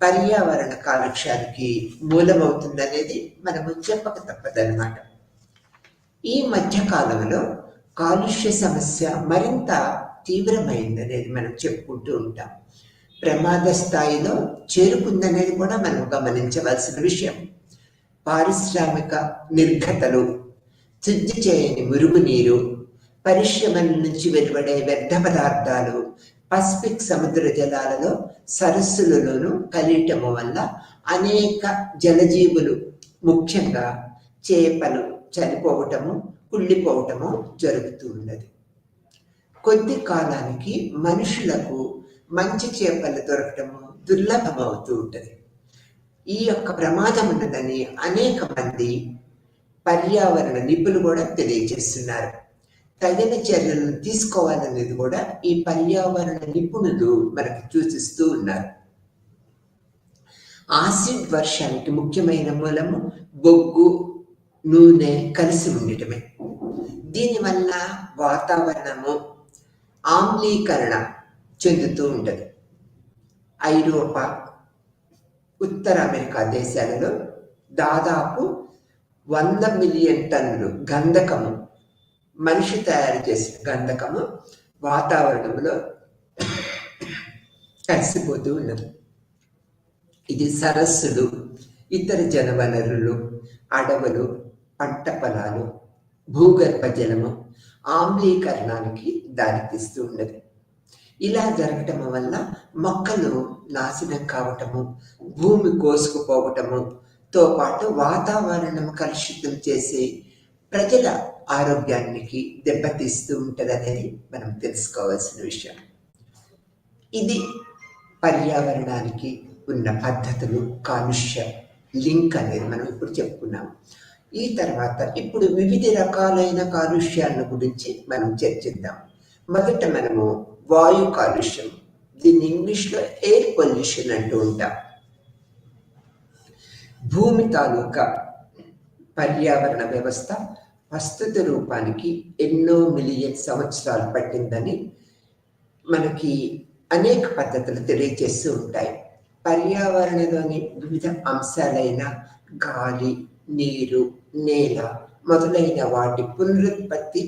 పర్యావరణ కాలుష్యానికి మూలమవుతుందనేది మనము చెప్పక తప్పదన్నమాట. ఈ మధ్య కాలంలో కాలుష్య సమస్య మరింత తీవ్రమైందనేది మనం చెప్పుకుంటూ ఉంటాం. ప్రమాద స్థాయిలో చేరుకుందనేది కూడా మనం గమనించవలసిన విషయం. పారిశ్రామిక నిర్గతలు, శుద్ధి చేయని మురుగునీరు, పరిశ్రమల నుంచి వెలువడే వ్యర్థ పదార్థాలు పసిఫిక్ సముద్ర జలాలలో, సరస్సులలోనూ కలియటము వల్ల అనేక జలజీవులు, ముఖ్యంగా చేపలు చనిపోవటము, కుళ్ళిపోవటము జరుగుతూ ఉన్నది. కొద్ది కాలానికి మనుషులకు మంచి చేపలు దొరకటము దుర్లభమవుతూ ఉంటుంది. ఈ యొక్క ప్రమాదం ఉన్నదని అనేక మంది పర్యావరణ నిపుణులు కూడా తెలియజేస్తున్నారు. తగిన చర్యలను తీసుకోవాలనేది కూడా ఈ పర్యావరణ నిపుణులు మనకు సూచిస్తూ ఉన్నారు. ఆసిడ్ వర్షానికి ముఖ్యమైన మూలము బొగ్గు, నూనె కలిసి ఉండటమే. దీనివల్ల వాతావరణము ఆమ్లీకరణ చెందుతూ ఉంటుంది. ఐరోపా, ఉత్తర అమెరికా దేశాలలో దాదాపు 100 మిలియన్ టన్నులు గంధకము, మనిషి తయారు చేసిన గంధకము వాతావరణంలో కలిసిపోతూ ఉన్నది. ఇది సరస్సులు, ఇతర జలవనరులు, అడవులు, పంట పొలాలు, భూగర్భ జలము ఆమ్లీకరణానికి దారితీస్తూ ఉన్నది. ఇలా జరగటం వల్ల మొక్కలు నాశనం కావటము, భూమి కోసుకుపోవటముతో పాటు వాతావరణం కలుషితం చేసి ప్రజల ఆరోగ్యానికి దెబ్బతీస్తూ ఉంటుంది అనేది మనం తెలుసుకోవాల్సిన విషయం. ఇది పర్యావరణానికి ఉన్న పద్ధతులు, కాలుష్య లింక్ అనేది మనం ఇప్పుడు చెప్పుకున్నాం. ఈ తర్వాత ఇప్పుడు వివిధ రకాలైన కాలుష్యాల గురించి మనం చర్చిద్దాం. మొదట మనము వాయు కాలుష్యం, దీన్ని ఇంగ్లీష్లో ఎయిర్ పొల్యూషన్ అంటూ ఉంటాం. భూమి తాలూకా పర్యావరణ వ్యవస్థ ప్రస్తుత రూపానికి ఎన్నో మిలియన్ సంవత్సరాలు పట్టిందని మనకి అనేక పద్ధతులు తెలియజేస్తూ ఉంటాయి. పర్యావరణంలోని వివిధ అంశాలైన గాలి, నీరు, నేల మొదలైన వాటి పునరుత్పత్తి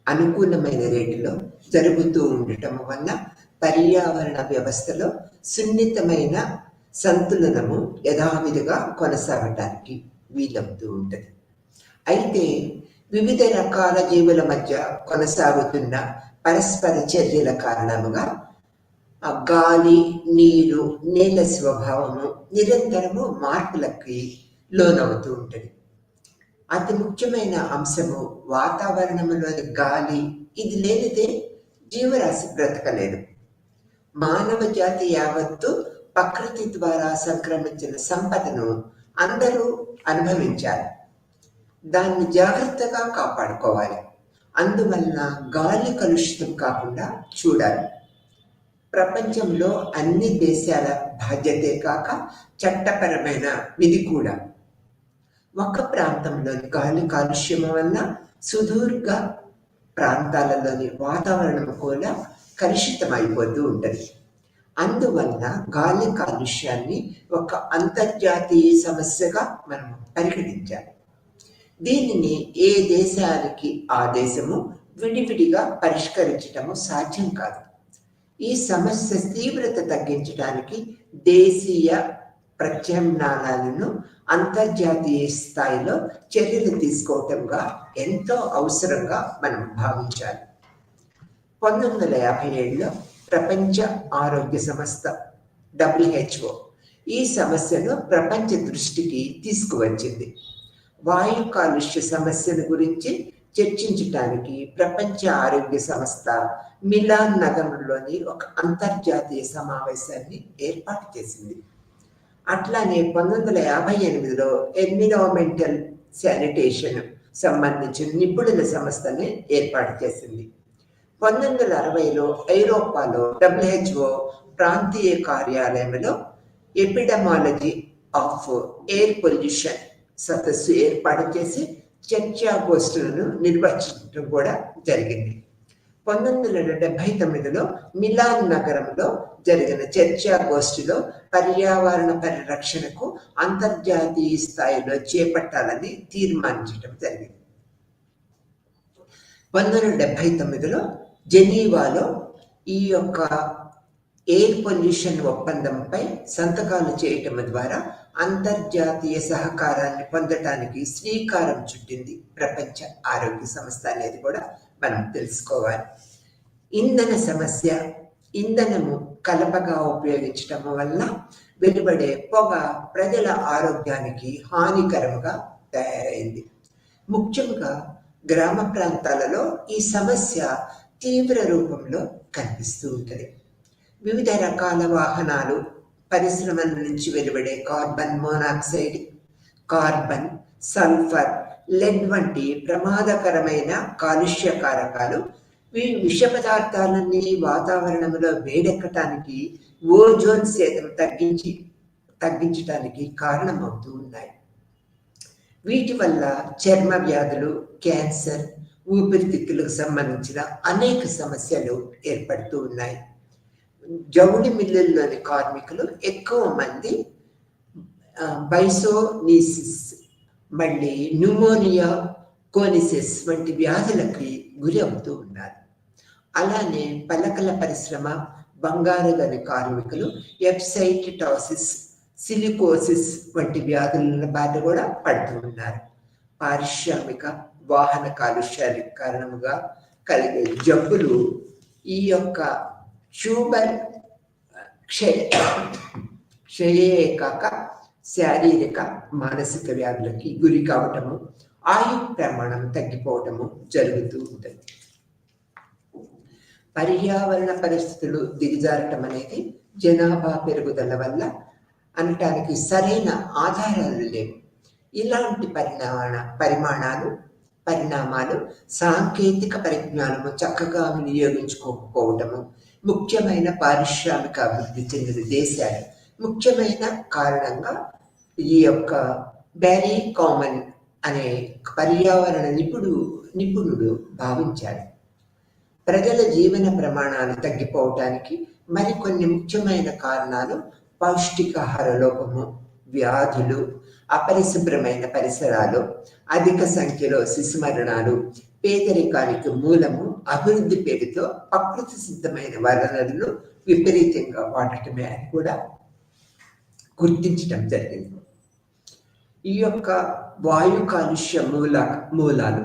అనుకూలమైన రేటులో జరుగుతూ ఉండటం వల్ల పర్యావరణ వ్యవస్థలో సున్నితమైన సంతులనము యథావిధిగా కొనసాగటానికి వీలవుతూ ఉంటుంది. అయితే వివిధ రకాల జీవుల మధ్య కొనసాగుతున్న పరస్పర చర్యల కారణముగా ఆ గాలి, నీరు, నేల స్వభావము నిరంతరము మార్పులకి లోనవుతూ ఉంటుంది. అతి ముఖ్యమైన అంశము వాతావరణంలోని గాలి. ఇది లేనిదే జీవరాశి బ్రతకలేదు. మానవ జాతి యావత్తు ప్రకృతి ద్వారా సంక్రమించిన సంపదను అందరూ అనుభవించాలి, దాన్ని జాగ్రత్తగా కాపాడుకోవాలి. అందువలన గాలి కలుషితం కాకుండా చూడాలి. ప్రపంచంలో అన్ని దేశాల బాధ్యతే కాక చట్టపరమైన విధి కూడా. ఒక ప్రాంతంలోని గాలి కాలుష్యం వల్ల సుదూర్ఘ ప్రాంతాలలోని వాతావరణం కూడా కలుషితమైపోతూ ఉంటుంది. అందువల్ల గాలి కాలుష్యాన్ని ఒక అంతర్జాతీయ సమస్యగా మనం పరిగణించాలి. దీనిని ఏ దేశానికి ఆ దేశము విడివిడిగా పరిష్కరించటము సాధ్యం కాదు. ఈ సమస్య తీవ్రత తగ్గించడానికి దేశీయ ప్రత్యామ్నాయాలను అంతర్జాతీయ స్థాయిలో చర్యలు తీసుకోవటంగా ఎంతో అవసరంగా మనం భావించాలి. 1957లో ప్రపంచ ఆరోగ్య సంస్థ WHO ఈ సమస్యను ప్రపంచ దృష్టికి తీసుకువచ్చింది. వాయు కాలుష్య సమస్యల గురించి చర్చించడానికి ప్రపంచ ఆరోగ్య సంస్థ మిలాన్ నగరంలోని ఒక అంతర్జాతీయ సమావేశాన్ని ఏర్పాటు చేసింది. అట్లానే 1958లో ఎన్విరాన్మెంటల్ శానిటేషన్ సంబంధించిన నిపుణుల సంస్థని ఏర్పాటు చేసింది. 1960లో ఐరోపాలో WHO ప్రాంతీయ కార్యాలయంలో ఎపిడమాలజీ ఆఫ్ ఎయిర్ పొల్యూషన్ సదస్సు ఏర్పాటు చేసి చర్చాగోష్ఠులను నిర్వహించడం కూడా జరిగింది. 1979లో మిలాన్ నగరంలో జరిగిన చర్చాగోష్ఠిలో పర్యావరణ పరిరక్షణకు అంతర్జాతీయ స్థాయిలో చేపట్టాలని తీర్మానించడం జరిగింది. 1979లో జెనీవాలో ఈ యొక్క ఎయిర్ పొల్యూషన్ ఒప్పందంపై సంతకాలు చేయటం ద్వారా అంతర్జాతీయ సహకారాన్ని పొందటానికి శ్రీకారం చుట్టింది ప్రపంచ ఆరోగ్య సంస్థ అనేది కూడా మనం తెలుసుకోవాలి. ఇంధన సమస్య. ఇంధనము కలపగా ఉపయోగించటం వల్ల వెలువడే పొగ ప్రజల ఆరోగ్యానికి హానికరంగా తయారైంది. ముఖ్యంగా గ్రామ ప్రాంతాలలో ఈ సమస్య తీవ్ర రూపంలో కనిపిస్తూ ఉంటుంది. వివిధ రకాల వాహనాలు, పరిశ్రమల నుంచి వెలువడే carbon monoxide, carbon, sulphur, lead వంటి ప్రమాదకరమైన కాలుష్య కారకాలు ఈ విష పదార్థాలన్నీ వాతావరణంలో వేడెక్కటానికి, ఓజోన్ శాతం తగ్గించడానికి కారణమవుతూ ఉన్నాయి. వీటి వల్ల చర్మ వ్యాధులు, క్యాన్సర్, ఊపిరితిత్తులకు సంబంధించిన అనేక సమస్యలు ఏర్పడుతూ ఉన్నాయి. జౌళి మిల్లుల్లోని కార్మికులు ఎక్కువ మంది బైసోనీసిస్, మళ్ళీ న్యూమోనియా, కోనిసిస్ వంటి వ్యాధులకి గురి అవుతూ ఉన్నారు. అలానే పలకల పరిశ్రమ, బంగారు గని కార్మికులు ఎప్సైటిటాసిస్, సిలికోసిస్ వంటి వ్యాధుల బారిన కూడా పడుతూ ఉన్నారు. పారిశ్రామిక వాహన కాలుష్యానికి కారణముగా కలిగే జబ్బులు ఈ యొక్క షుగర్ క్షయే కాక శారీరక మానసిక వ్యాధులకి గురి కావటము, ఆయు ప్రమాణం తగ్గిపోవటము జరుగుతూ ఉంటుంది. పర్యావరణ పరిస్థితులు దిగజారటం అనేది జనాభా పెరుగుదల వల్ల అనటానికి సరైన ఆధారాలు లేవు. ఇలాంటి పరిణామాలు సాంకేతిక పరిజ్ఞానము చక్కగా వినియోగించుకోకపోవటము, ముఖ్యమైన పారిశ్రామిక అభివృద్ధి చెందిన దేశాలు ముఖ్యమైన కారణంగా ఈ యొక్క బ్యారీ కామన్ అనే పర్యావరణ నిపుణుడు భావించాడు. ప్రజల జీవన ప్రమాణాలు తగ్గిపోవటానికి మరికొన్ని ముఖ్యమైన కారణాలు పౌష్టికాహార లోపము, వ్యాధులు, అపరిశుభ్రమైన పరిసరాలు, అధిక సంఖ్యలో శిశు మరణాలు, పేదరికానికి మూలము అభివృద్ధి పేరుతో ప్రకృతి సిద్ధమైన వనరులను విపరీతంగా వాడటమే అని కూడా గుర్తించడం జరిగింది. ఈ యొక్క వాయు కాలుష్య మూలాలు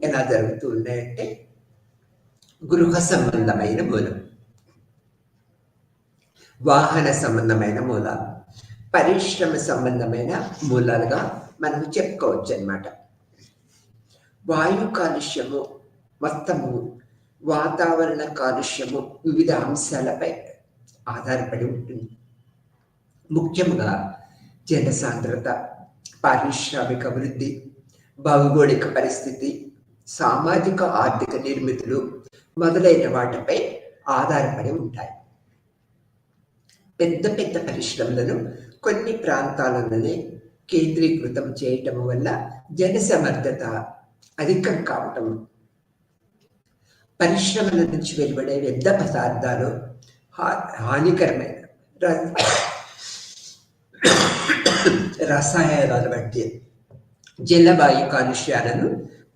ఎలా జరుగుతూ ఉన్నాయంటే, గృహ సంబంధమైన మూలం, వాహన సంబంధమైన మూలాలు, పరిశ్రమ సంబంధమైన మూలాలుగా మనం చెప్పుకోవచ్చు అన్నమాట. వాయు కాలుష్యము మొత్తము వాతావరణ కాలుష్యము వివిధ అంశాలపై ఆధారపడి ఉంటుంది. ముఖ్యంగా జనసాంద్రత, పారిశ్రామిక అభివృద్ధి, భౌగోళిక పరిస్థితి, సామాజిక ఆర్థిక నిర్మితులు మొదలైన వాటిపై ఆధారపడి ఉంటాయి. పెద్ద పెద్ద పరిశ్రమలను కొన్ని ప్రాంతాలలోనే కేంద్రీకృతం చేయటం వల్ల జనసమర్థత అధికం కావటం, పరిశ్రమల నుంచి వెలువడే వ్యర్థ పదార్థాలు హానికరమైన రసాయనాల వంటి జలవాయు కాలుష్యాలను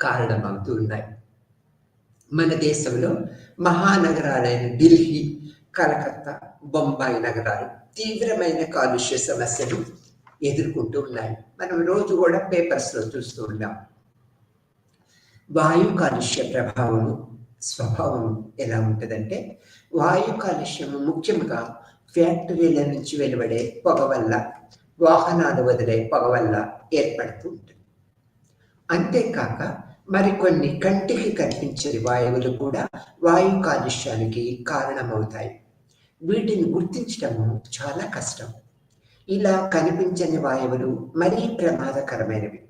కారణమవుతూ ఉన్నాయి. మన దేశంలో మహానగరాలైన ఢిల్లీ, కలకత్తా, బొంబాయి నగరాలు తీవ్రమైన కాలుష్య సమస్యలు ఎదుర్కొంటూ ఉన్నాయి. మనం రోజు కూడా పేపర్స్లో చూస్తూ ఉన్నాం. వాయు కాలుష్య స్వభావం ఎలా ఉంటుందంటే, వాయు కాలుష్యము ముఖ్యంగా ఫ్యాక్టరీల నుంచి వెలువడే పొగ వల్ల, వాహనాలు వదిలే పొగ వల్ల ఏర్పడుతూ ఉంటుంది. అంతేకాక మరికొన్ని కంటికి కనిపించని వాయువులు కూడా వాయు కాలుష్యానికి కారణమవుతాయి. వీటిని గుర్తించడము చాలా కష్టం. ఇలా కనిపించని వాయువులు మరీ ప్రమాదకరమైనవి.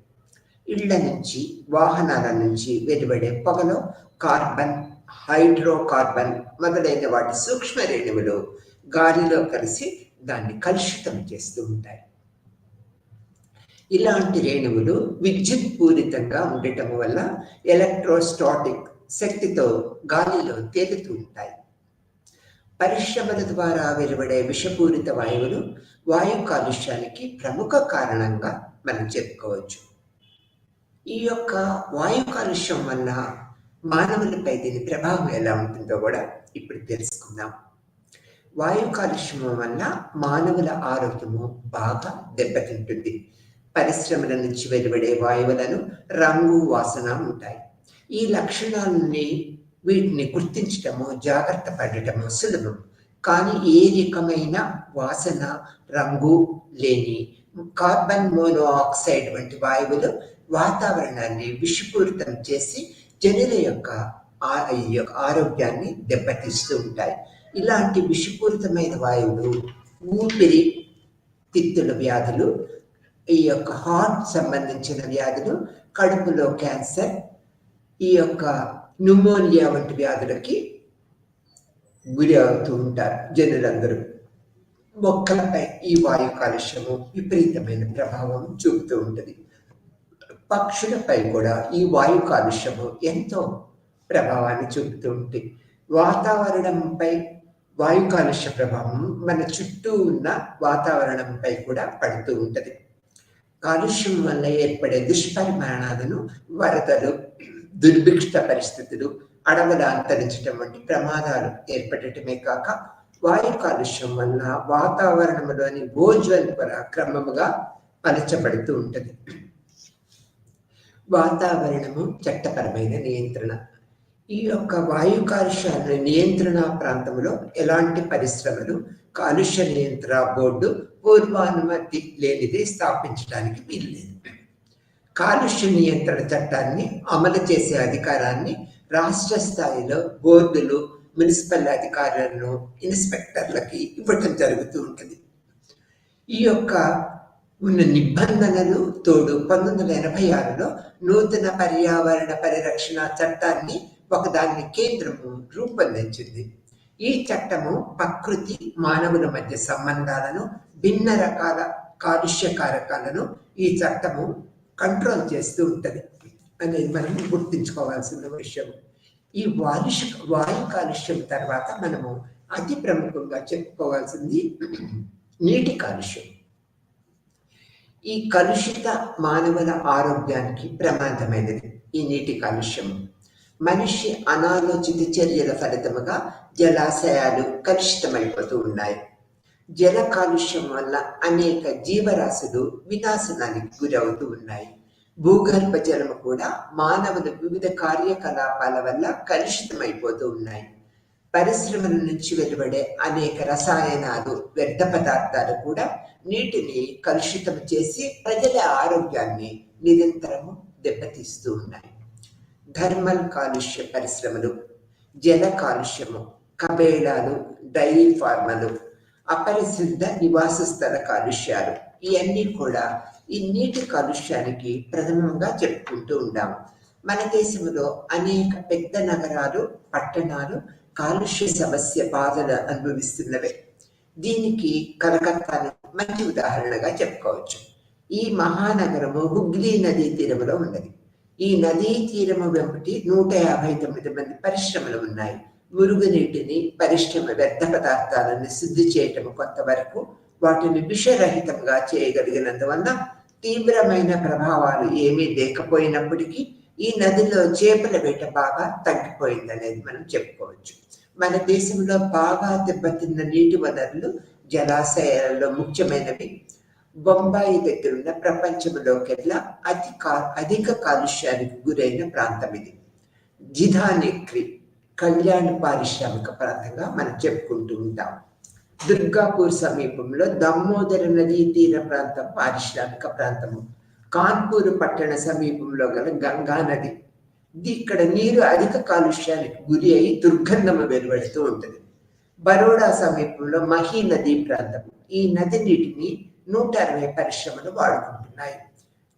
ఇళ్ల నుంచి, వాహనాల నుంచి వెలువడే పొగలో కార్బన్, హైడ్రోకార్బన్ మొదలైన వాటి సూక్ష్మ రేణువులు గాలిలో కలిసి దాన్ని కలుషితం చేస్తూ ఉంటాయి. ఇలాంటి రేణువులు విద్యుత్ పూరితంగా ఉండటం వల్ల ఎలక్ట్రోస్టాటిక్ శక్తితో గాలిలో తేలుతూ ఉంటాయి. పరిశ్రమల ద్వారా వెలువడే విషపూరిత వాయువులు వాయు కాలుష్యానికి ప్రముఖ కారణంగా మనం చెప్పుకోవచ్చు. ఈ యొక్క వాయు కాలుష్యం వల్ల మానవులపై దీని ప్రభావం ఎలా ఉంటుందో కూడా ఇప్పుడు తెలుసుకుందాం. వాయు కాలుష్యం వల్ల మానవుల ఆరోగ్యము బాగా దెబ్బతింటుంది. పరిశ్రమల నుంచి వెలువడే వాయువులను రంగు, వాసన ఉంటాయి. ఈ లక్షణాలని వీటిని గుర్తించటము, జాగ్రత్త పడటము సులభం. కానీ ఏ రకమైన వాసన, రంగు లేని కార్బన్ మోనోఆక్సైడ్ వంటి వాయువులు వాతావరణాన్ని విషపూరితం చేసి జనుల యొక్క ఆరోగ్యాన్ని దెబ్బతీస్తూ ఉంటాయి. ఇలాంటి విషపూరితమైన వాయువులు ఊపిరితిత్తుల వ్యాధులు, ఈ యొక్క హార్ట్ సంబంధించిన వ్యాధులు, కడుపులో క్యాన్సర్, ఈ యొక్క న్యూమోనియా వంటి వ్యాధులకి గురి అవుతూ ఉంటారు జనులందరూ. మొక్కలపై ఈ వాయు కాలుష్యము విపరీతమైన ప్రభావం చూపుతూ ఉంటుంది. పక్షులపై కూడా ఈ వాయు కాలుష్యము ఎంతో ప్రభావాన్ని చూపుతూ ఉంటుంది. వాతావరణంపై వాయు కాలుష్య ప్రభావం మన చుట్టూ ఉన్న వాతావరణంపై కూడా పడుతూ ఉంటుంది. కాలుష్యం వల్ల ఏర్పడే దుష్పరిమాణాలను వరదలు, దుర్భిక్ష పరిస్థితులు, అడవుల అంతరించడం వంటి ప్రమాదాలు ఏర్పడటమే కాక వాయు కాలుష్యం వల్ల వాతావరణంలోని ఓజోన్ పొర క్రమముగా పలచబడుతూ ఉంటుంది. వాతావరణము చట్టపరమైన నియంత్రణ. ఈ యొక్క వాయు కాలుష్యాల నియంత్రణ ప్రాంతంలో ఎలాంటి పరిశ్రమలు కాలుష్య నియంత్రణ బోర్డు పూర్వానుమతి లేనిది స్థాపించడానికి వీల్లేదు. కాలుష్య నియంత్రణ చట్టాన్ని అమలు చేసే అధికారాన్ని రాష్ట్ర స్థాయిలో బోర్డులు, మున్సిపల్ అధికారులను, ఇన్స్పెక్టర్లకి ఇవ్వటం జరుగుతూ ఉంటుంది. ఈ యొక్క ఉన్న నిబంధనలు తోడు 1986లో నూతన పర్యావరణ పరిరక్షణ చట్టాన్ని ఒకదాన్ని కేంద్రము రూపొందించింది. ఈ చట్టము ప్రకృతి, మానవుల మధ్య సంబంధాలను, భిన్న రకాల కాలుష్య కారకాలను ఈ చట్టము కంట్రోల్ చేస్తూ ఉంటుంది అనేది మనం గుర్తుంచుకోవాల్సిన విషయం. ఈ వాయు కాలుష్యం తర్వాత మనము అతి ప్రముఖంగా చెప్పుకోవాల్సింది నీటి కాలుష్యం. ఈ కలుషిత మానవుల ఆరోగ్యానికి ప్రమాదమైనది ఈ నీటి కాలుష్యం. మనిషి అనాలోచిత చర్యల ఫలితముగా జలాశయాలు కలుషితమైపోతూ ఉన్నాయి. జల కాలుష్యం వల్ల అనేక జీవరాశులు వినాశనానికి గురవుతూ ఉన్నాయి. భూగర్భ జలము కూడా మానవుల వివిధ కార్యకలాపాల వల్ల కలుషితమైపోతూ ఉన్నాయి. పరిశ్రమల నుంచి వెలువడే అనేక రసాయనాలు, వ్యర్థ పదార్థాలు కూడా నీటిని కలుషితం చేసి ప్రజల ఆరోగ్యాన్ని నిరంతరము దెబ్బతీస్తూ ఉన్నాయి. థర్మల్ కాలుష్య పరిశ్రమలు, జల కాలుష్యము, కబేళాలు, డైరీ ఫార్మలు, అపరిశుద్ధ నివాస స్థల కాలుష్యాలు, ఇవన్నీ కూడా ఈ నీటి కాలుష్యానికి ప్రథమంగా చెప్పుకుంటూ ఉంటాము. మన దేశంలో అనేక పెద్ద నగరాలు, పట్టణాలు కాలుష్య సమస్య బాధలు అనుభవిస్తున్నవే. దీనికి కలకత్తాను మంచి ఉదాహరణగా చెప్పుకోవచ్చు. ఈ మహానగరము హుగ్లీ నదీ తీరములో ఉన్నది. ఈ నదీ తీరము వెంబటి 159 మంది పరిశ్రమలు ఉన్నాయి. మురుగునీటిని, పరిశ్రమ వ్యర్థ పదార్థాలను శుద్ధి చేయటం కొంతవరకు, వాటిని విషరహితంగా చేయగలిగినందువల్ల తీవ్రమైన ప్రభావాలు ఏమీ లేకపోయినప్పటికీ ఈ నదిలో చేపల వేట బాగా తగ్గిపోయిందనేది మనం చెప్పుకోవచ్చు. మన దేశంలో బాగా దెబ్బతిన్న నీటి వనరులు, జలాశయాలలో ముఖ్యమైనవి. బొంబాయి దగ్గరున్న ప్రపంచంలోకెల్లా అధిక కాలుష్యానికి గురైన ప్రాంతం ఇది. జిధానిక్రి కళ్యాణ్ పారిశ్రామిక ప్రాంతంగా మనం చెప్పుకుంటూ ఉంటాం. దుర్గాపూర్ సమీపంలో దామోదర నదీ తీర ప్రాంతం పారిశ్రామిక ప్రాంతము. కాన్పూర్ పట్టణ సమీపంలో గల గంగా నది, ఇక్కడ నీరు అధిక కాలుష్యానికి గురి అయి దుర్గంధము వెలువడుతూ ఉంటుంది. బరోడా సమీపంలో మహీ నదీ ప్రాంతం, ఈ నది నీటిని 160 పరిశ్రమలు వాడుకుంటున్నాయి.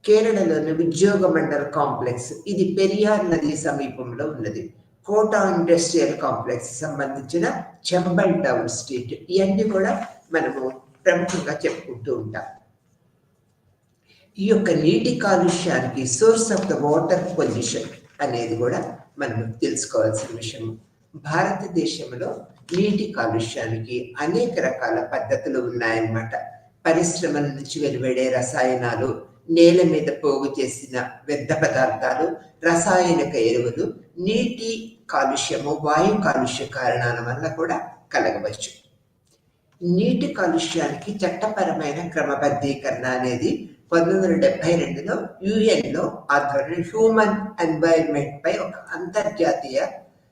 కేరళలోని ఉద్యోగ మండల కాంప్లెక్స్, ఇది పెరియార్ నది సమీపంలో ఉన్నది. కోటా ఇండస్ట్రియల్ కాంప్లెక్స్ సంబంధించిన చంబల్ టౌన్ స్ట్రీట్, ఇవన్నీ కూడా మనము ప్రముఖంగా చెప్పుకుంటూ ఉంటాం. ఈ యొక్క నీటి కాలుష్యానికి source of the water pollution అనేది కూడా మనం తెలుసుకోవాల్సిన విషయం. భారతదేశంలో నీటి కాలుష్యానికి అనేక రకాల పద్ధతులు ఉన్నాయన్నమాట. పరిశ్రమల నుంచి వెలువడే రసాయనాలు, నేల మీద పోగు చేసిన వ్యర్థ పదార్థాలు, రసాయనిక ఎరువులు నీటి కాలుష్యము, వాయు కాలుష్య కారణాల వల్ల కూడా కలగవచ్చు. నీటి కాలుష్యానికి చట్టపరమైన క్రమబద్ధీకరణ అనేది 1972లో యుఎన్లో ఆధ్వర్యంలో హ్యూమన్ ఎన్వైరన్మెంట్ పై ఒక అంతర్జాతీయ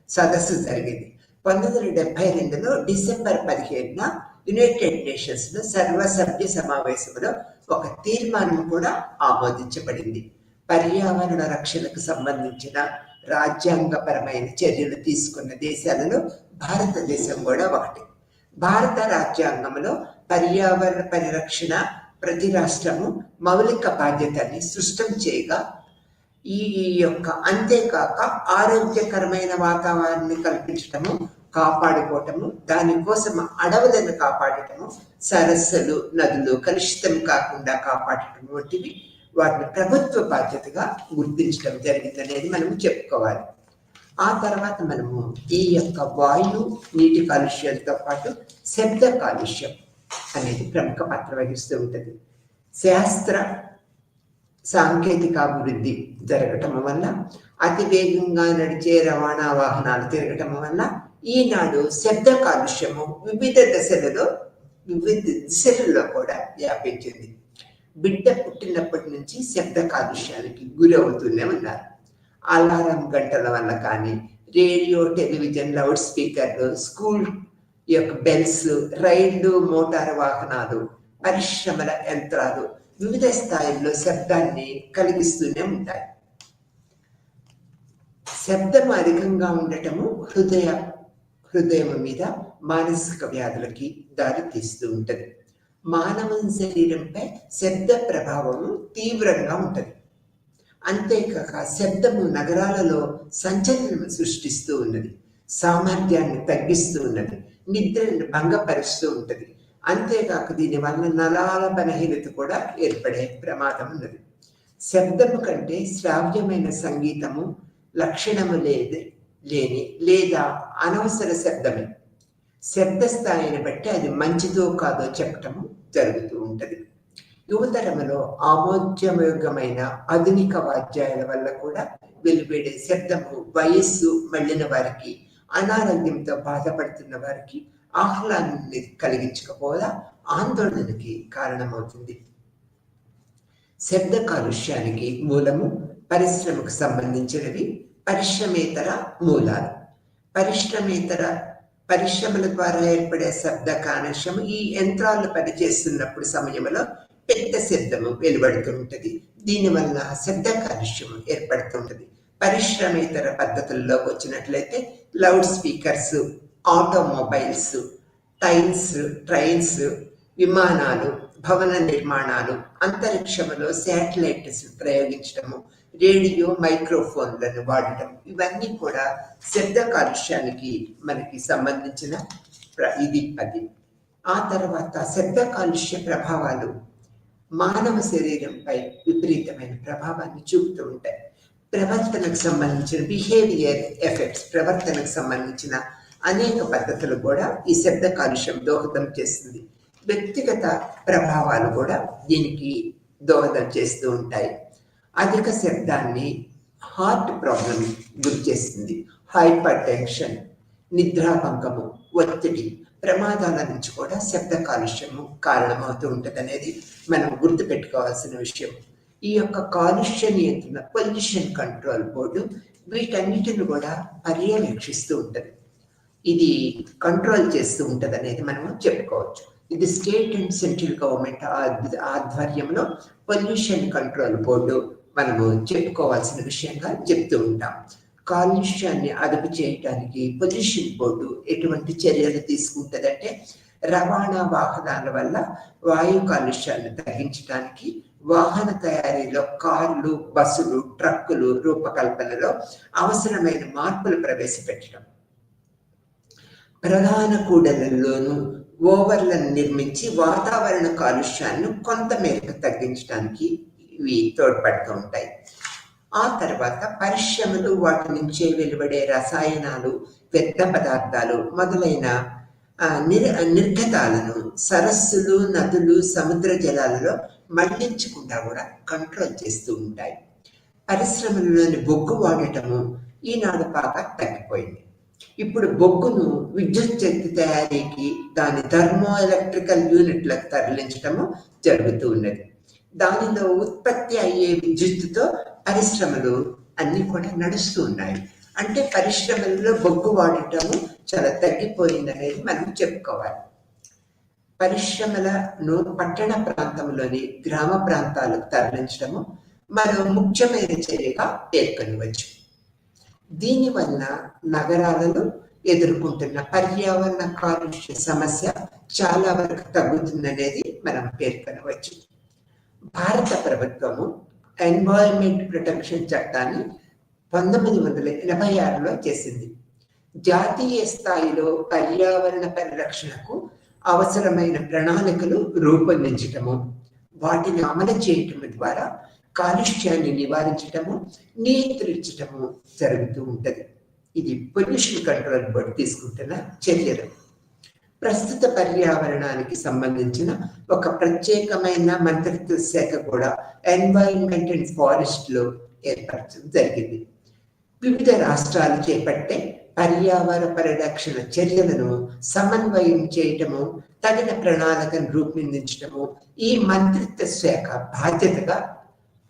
సదస్సు జరిగింది. 1972లో డిసెంబర్ 15న యునైటెడ్ నేషన్స్ లో సర్వసభ్య సమావేశంలో ఒక తీర్మానం కూడా ఆమోదించబడింది. పర్యావరణ రక్షణకు సంబంధించిన రాజ్యాంగపరమైన చర్యలు తీసుకున్న దేశాలలో భారతదేశం కూడా ఒకటి. భారత రాజ్యాంగంలో పర్యావరణ పరిరక్షణ ప్రతి రాష్ట్రము మౌలిక బాధ్యతని సృష్టం చేయగా, ఈ యొక్క అంతేకాక ఆరోగ్యకరమైన వాతావరణాన్ని కల్పించటము, కాపాడుకోవటము, దానికోసం అడవులను కాపాడటము, సరస్సులు, నదులు కలుషితం కాకుండా కాపాడటం వంటివి వాటిని ప్రభుత్వ బాధ్యతగా గుర్తించడం జరిగిందనేది మనం చెప్పుకోవాలి. ఆ తర్వాత మనము ఈ యొక్క వాయు నీటి కాలుష్యాలతో పాటు శబ్ద కాలుష్యం అనేది ప్రముఖ పాత్ర వహిస్తూ ఉంటుంది. శాస్త్ర సాంకేతిక అభివృద్ధి జరగటం వల్ల, అతి వేగంగా నడిచే రవాణా వాహనాలు తిరగటం వల్ల ఈనాడు శబ్ద కాలుష్యము వివిధ దిశలలో కూడా వ్యాపించింది. బిడ్డ పుట్టినప్పటి నుంచి శబ్ద కాలుష్యానికి గురవుతూనే ఉన్నారు. అలారం గంటల వల్ల కానీ, రేడియో, టెలివిజన్, లౌడ్ స్పీకర్లు, స్కూల్ యొక్క బెల్స్, రైళ్లు, మోటారు వాహనాలు, పరిశ్రమల యంత్రాలు వివిధ స్థాయిల్లో శబ్దాన్ని కలిగిస్తూనే ఉంటాయి. శబ్దం అధికంగా ఉండటము హృదయం మీద మానసిక వ్యాధులకి దారి తీస్తూ ఉంటది. మానవ శరీరంపై శబ్ద ప్రభావము తీవ్రంగా ఉంటది. అంతేకాక శబ్దము నగరాలలో సంచలనం సృష్టిస్తూ ఉన్నది, సామర్థ్యాన్ని తగ్గిస్తూ ఉన్నది, నిద్రను భంగపరుస్తూ ఉంటది. అంతేకాక దీనివల్ల నరాల బలహీనత కూడా ఏర్పడే ప్రమాదం ఉన్నది. శబ్దము కంటే శ్రావ్యమైన సంగీతము లక్షణము లేని లేదా అనవసర శబ్దమే. శబ్ద స్థాయిని బట్టి అది మంచిదో కాదో చెప్పటము జరుగుతూ ఉంటది. యువతరములో ఆమోద్యయోగ్యమైన ఆధునిక వాద్యాల వల్ల కూడా వెలువడే శబ్దము వయస్సు మళ్ళిన వారికి, అనారోగ్యంతో బాధపడుతున్న వారికి ఆహ్లాదాన్ని కలిగించకపోగా ఆందోళనకి కారణమవుతుంది. శబ్ద కాలుష్యానికి మూలము పరిశ్రమకు సంబంధించినవి పరిశ్రమేతర మూలాలు. పరిశ్రమల ద్వారా ఏర్పడే శబ్ద కాలుష్యం ఈ యంత్రాలు పనిచేస్తున్నప్పుడు సమయంలో పెద్ద శబ్దము వెలువడుతూ ఉంటుంది. దీనివల్ల శబ్ద కాలుష్యం ఏర్పడుతుంటది. పరిశ్రమేతర పద్ధతుల్లోకి వచ్చినట్లయితే లౌడ్ స్పీకర్స్, ఆటోమొబైల్స్, ట్రైన్స్, విమానాలు, భవన నిర్మాణాలు, అంతరిక్షంలో శాటిలైట్స్ ప్రయోగించడము, రేడియో, మైక్రోఫోన్లను వాడటం, ఇవన్నీ కూడా శబ్ద కాలుష్యానికి మనకి సంబంధించిన అది. ఆ తర్వాత శబ్ద కాలుష్య ప్రభావాలు మానవ శరీరంపై విపరీతమైన ప్రభావాన్ని చూపుతూ ఉంటాయి. ప్రవర్తనకు సంబంధించిన బిహేవియర్ ఎఫెక్ట్స్, ప్రవర్తనకు సంబంధించిన అనేక పద్ధతులు కూడా ఈ శబ్ద కాలుష్యం దోహదం చేస్తుంది. వ్యక్తిగత ప్రభావాలు కూడా దీనికి దోహదం చేస్తూ ఉంటాయి. అధిక శబ్దాన్ని హార్ట్ ప్రాబ్లం గురి చేస్తుంది. హైపర్ టెన్షన్, నిద్రాభంగము, ఒత్తిడి, ప్రమాదాల నుంచి కూడా శబ్ద కాలుష్యము కారణమవుతూ ఉంటుంది అనేది మనం గుర్తుపెట్టుకోవాల్సిన విషయం. ఈ యొక్క కాలుష్య నియంత్రణ, పొల్యూషన్ కంట్రోల్ బోర్డు వీటన్నిటిని కూడా పర్యవేక్షిస్తూ ఉంటుంది. ఇది కంట్రోల్ చేస్తూ ఉంటుంది అనేది మనం చెప్పుకోవచ్చు. ఇది స్టేట్ అండ్ సెంట్రల్ గవర్నమెంట్ ఆధ్వర్యంలో పొల్యూషన్ కంట్రోల్ బోర్డు మనము చెప్పుకోవాల్సిన విషయంగా చెప్తూ ఉంటాం. కాలుష్యాన్ని అదుపు చేయడానికి పొల్యూషన్ బోర్డు ఎటువంటి చర్యలు తీసుకుంటుందంటే, రవాణా వాహనాల వల్ల వాయు కాలుష్యాన్ని తగ్గించడానికి వాహన తయారీలో కార్లు, బస్సులు, ట్రక్కులు రూపకల్పనలో అవసరమైన మార్పులు ప్రవేశపెట్టడం, ప్రధాన కూడళ్లలోనూ ఓవర్లను నిర్మించి వాతావరణ కాలుష్యాన్ని కొంత మేరకు తగ్గించడానికి ఇవి తోడ్పడుతూ ఉంటాయి. ఆ తర్వాత పరిశ్రమలు, వాటి నుంచే వెలువడే రసాయనాలు, వ్యర్థ పదార్థాలు మొదలైన నిర్గతాలను సరస్సులు, నదులు, సముద్ర జలాలలో మళ్లించకుండా కూడా కంట్రోల్ చేస్తూ ఉంటాయి. పరిశ్రమలలోని బొగ్గు వాడటము ఈనాడు బాగా తగ్గిపోయింది. ఇప్పుడు బొగ్గును విద్యుత్ శక్తి తయారీకి దాని థర్మో ఎలక్ట్రికల్ యూనిట్లకు తరలించడము జరుగుతూ ఉన్నది. దానిలో ఉత్పత్తి అయ్యే విద్యుత్తుతో పరిశ్రమలు అన్ని కూడా నడుస్తూ ఉన్నాయి. అంటే పరిశ్రమలలో బొగ్గు వాడటము చాలా తగ్గిపోయింది అనేది మనం చెప్పుకోవాలి. పరిశ్రమలను పట్టణ ప్రాంతంలోని గ్రామ ప్రాంతాలకు తరలించడము మరో ముఖ్యమైన చర్యగా పేర్కొనవచ్చు. దీనివల్ల నగరాలలో ఎదుర్కొంటున్న పర్యావరణ కాలుష్య సమస్య చాలా వరకు తగ్గుతుందనేది మనం పేర్కొనవచ్చు. భారత ప్రభుత్వము ఎన్వైరన్మెంట్ ప్రొటెక్షన్ చట్టాన్ని 1986లో చేసింది. జాతీయ స్థాయిలో పర్యావరణ పరిరక్షణకు అవసరమైన ప్రణాళికలు రూపొందించటము, వాటిని అమలు చేయటం ద్వారా కాలుష్యాన్ని నివారించటము, నియంత్రించటము జరుగుతూ ఉంటుంది. ఇది పొల్యూషన్ కంట్రోల్ బోర్డు తీసుకుంటున్న చర్యలు. ప్రస్తుత పర్యావరణానికి సంబంధించిన ఒక ప్రత్యేకమైన మంత్రిత్వ శాఖ కూడా ఎన్వైరన్మెంట్ అండ్ ఫారెస్ట్ లో ఏర్పరచడం జరిగింది. వివిధ రాష్ట్రాలు చేపట్టే పర్యావరణ పరిరక్షణ చర్యలను సమన్వయం చేయటము, తగిన ప్రణాళికను రూపొందించటము ఈ మంత్రిత్వ శాఖ బాధ్యతగా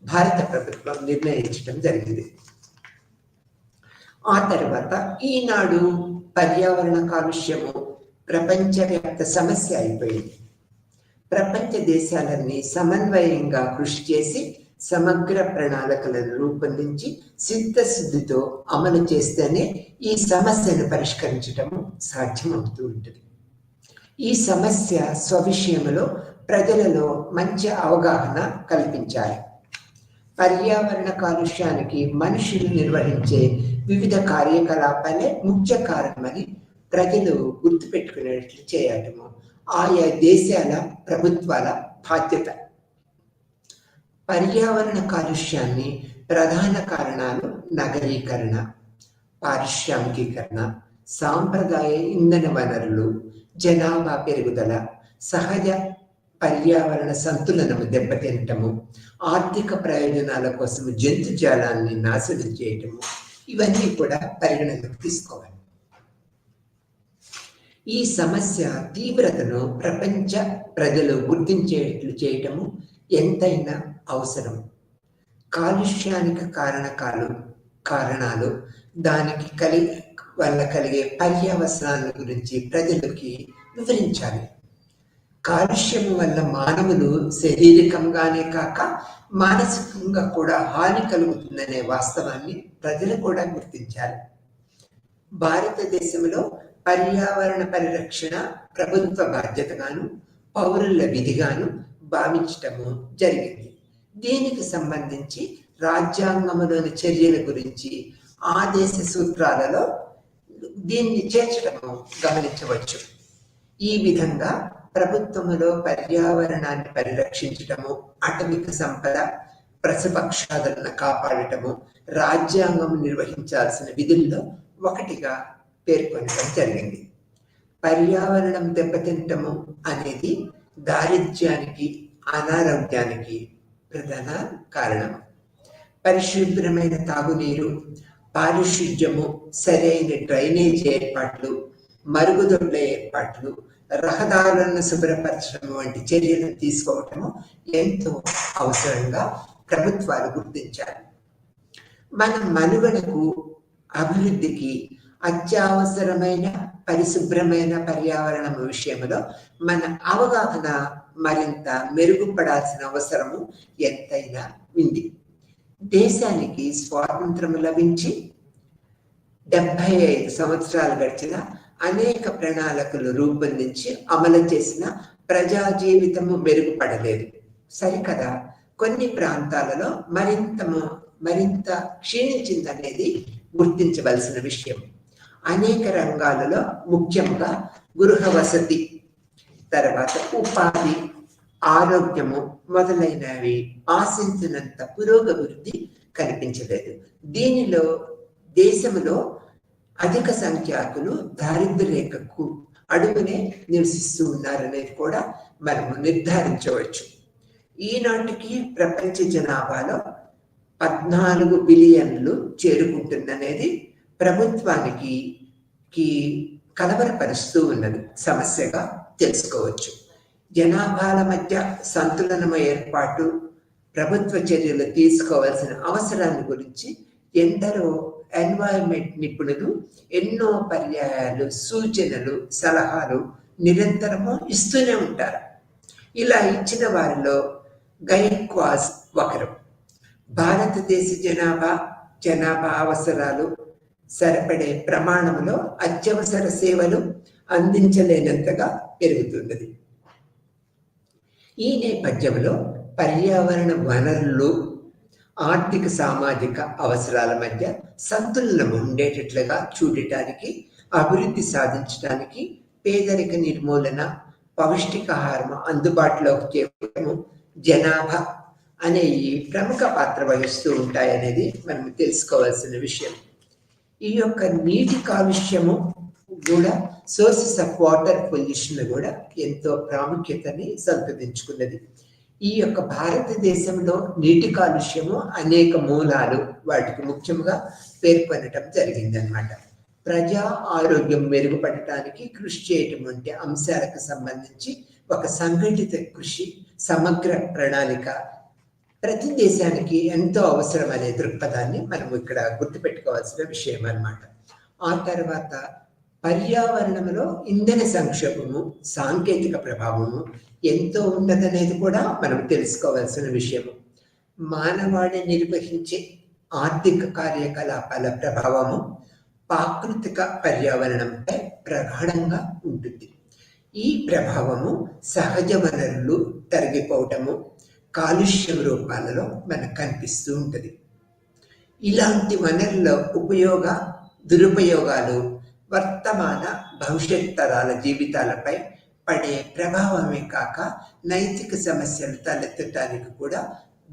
భారత ప్రభుత్వం నిర్ణయించడం జరిగింది. ఆ తర్వాత ఈనాడు పర్యావరణ కాలుష్యము ప్రపంచవ్యాప్త సమస్య అయిపోయింది. ప్రపంచ దేశాలన్నీ సమన్వయంగా కృషి చేసి సమగ్ర ప్రణాళికలను రూపొందించి సిద్ధశుద్ధితో అమలు చేస్తేనే ఈ సమస్యను పరిష్కరించడం సాధ్యమవుతూ ఉంటుంది. ఈ సమస్య స్వవిషయంలో ప్రజలలో మంచి అవగాహన కల్పించాలి. పర్యావరణ కాలుష్యానికి మనుషులు నిర్వహించే వివిధ కార్యకలాపాలే ముఖ్య కారణమని ప్రజలు గుర్తుపెట్టుకునేట్లు చేయటము ఆయా దేశాల ప్రభుత్వాల బాధ్యత. పర్యావరణ కాలుష్యాన్ని ప్రధాన కారణాలు నగరీకరణ, పారిశ్రామికీకరణ, సాంప్రదాయ ఇంధన వనరులు, జనాభా పెరుగుదల, సహజ పర్యావరణ సంతులనము దెబ్బతినటము, ఆర్థిక ప్రయోజనాల కోసం జంతుజాలాన్ని నాశనం చేయటము, ఇవన్నీ కూడా పరిగణలోకి తీసుకోవాలి. ఈ సమస్య తీవ్రతను ప్రపంచ ప్రజలు గుర్తించేట్లు చేయటము ఎంతైనా అవసరం. కాలుష్యానికి కారణాలు, దానికి వల్ల కలిగే పర్యవసానాల గురించి ప్రజలకి వివరించాలి. కాలుష్యం వల్ల మానవులు శారీరకంగానే కాక మానసికంగా కూడా హాని కలుగుతుందనే వాస్తవాన్ని ప్రజలు కూడా గుర్తించాలి. భారతదేశంలో పర్యావరణ పరిరక్షణ ప్రభుత్వ బాధ్యతగాను పౌరుల విధిగాను భావించటము జరిగింది. దీనికి సంబంధించి రాజ్యాంగంలోని చర్యల గురించి ఆదేశ సూత్రాలలో దీన్ని చేర్చడము గమనించవచ్చు. ఈ విధంగా ప్రభుత్వములో పర్యావరణాన్ని పరిరక్షించటము, అటవిక సంపద ప్రతిపక్షాలను కాపాడటము రాజ్యాంగం నిర్వహించాల్సిన విధుల్లో ఒకటిగా పేర్కొనడం జరిగింది. పర్యావరణం దెబ్బతింటము అనేది దారిద్ర్యానికి, అనారోగ్యానికి ప్రధాన కారణం. పరిశుభ్రమైన తాగునీరు, పారిశుధ్యము, సరైన డ్రైనేజ్ ఏర్పాట్లు, మరుగుదొడ్ల ఏర్పాట్లు, రహదారులను శుభ్రపరచడం వంటి చర్యలను తీసుకోవటము ఎంతో అవసరంగా ప్రభుత్వాలు గుర్తించాలి. మన మనుగడకు, అభివృద్ధికి అత్యవసరమైన పరిశుభ్రమైన పర్యావరణం విషయంలో మన అవగాహన మరింత మెరుగుపడాల్సిన అవసరము ఎంతైనా ఉంది. దేశానికి స్వాతంత్రం లభించి 75 సంవత్సరాలు గడిచిన అనేక ప్రణాళికలు రూపొందించి అమలు చేసిన ప్రజా జీవితము మెరుగుపడలేదు. సరికదా కొన్ని ప్రాంతాలలో మరింత క్షీణించిందనేది గుర్తించవలసిన విషయం. అనేక రంగాలలో, ముఖ్యంగా గృహ వసతి, తర్వాత ఉపాధి, ఆరోగ్యము మొదలైనవి ఆశించినంత పురోగతి కనిపించలేదు. దీనిలో దేశంలో అధిక సంఖ్యాకులు దారిద్ర్య రేఖకు అడుగునే నివసిస్తూ ఉన్నారనేది కూడా మనము నిర్ధారించవచ్చు. ఈనాటికి ప్రపంచ జనాభాలో 14 బిలియన్లు చేరుకుంటుందనేది ప్రభుత్వానికి కలవరపరుస్తూ ఉన్నది సమస్యగా తెలుసుకోవచ్చు. జనాభాల మధ్య సంతులనము ఏర్పాటు, ప్రభుత్వ చర్యలు తీసుకోవాల్సిన అవసరాన్ని గురించి ఎందరో ఎన్వైరన్మెంట్ నిపుణులు ఎన్నో పర్యాయాలు, సూచనలు, సలహాలు నిరంతరము ఇస్తూనే ఉంటారు. ఇలా ఇచ్చిన వారిలో గైక్వాజ్ ఒకరు. భారతదేశ జనాభా అవసరాలు సరిపడే ప్రమాణంలో అత్యవసర సేవలు అందించలేనంతగా పెరుగుతున్నది. ఈ నేపథ్యంలో పర్యావరణ వనరులు, ఆర్థిక సామాజిక అవసరాల మధ్య సంతులనం ఉండేటట్లుగా చూడటానికి, అభివృద్ధి సాధించడానికి పేదరిక నిర్మూలన, పౌష్టికాహారం అందుబాటులోకి తేవడము, జనాభా అనేవి ప్రముఖ పాత్ర వహిస్తూ ఉంటాయనేది మనం తెలుసుకోవాల్సిన విషయం. ఈ యొక్క నీటి కాలుష్యము కూడా, సోర్సెస్ ఆఫ్ వాటర్ పొల్యూషన్ కూడా ఎంతో ప్రాముఖ్యతని సంతరించుకున్నది. ఈ యొక్క భారతదేశంలో నీటి కాలుష్యము అనేక మూలాలు, వాటికి ముఖ్యంగా పేర్కొనటం జరిగిందనమాట. ప్రజా ఆరోగ్యం మెరుగుపడటానికి కృషి చేయటం వంటి అంశాలకు సంబంధించి ఒక సంఘటిత కృషి, సమగ్ర ప్రణాళిక ప్రతి దేశానికి ఎంతో అవసరం అనే దృక్పథాన్ని మనం ఇక్కడ గుర్తుపెట్టుకోవాల్సిన విషయం అన్నమాట. ఆ తర్వాత పర్యావరణంలో ఇంధన సంక్షోభము, సాంకేతిక ప్రభావము ఎంతో ఉన్నదనేది కూడా మనం తెలుసుకోవాల్సిన విషయము. మానవాళి నిర్వహించే ఆర్థిక కార్యకలాపాల ప్రభావము ప్రాకృతిక పర్యావరణంపై ప్రగాఢంగా ఉంటుంది. ఈ ప్రభావము సహజ వనరులు తరిగిపోవటము, కాలుష్యం రూపాలలో మనకు కనిపిస్తూ ఉంటుంది. ఇలాంటి వనరుల దురుపయోగాలు వర్తమాన భవిష్యత్ తరాల జీవితాలపై పడే ప్రభావమే కాక నైతిక సమస్యలు తలెత్తడానికి కూడా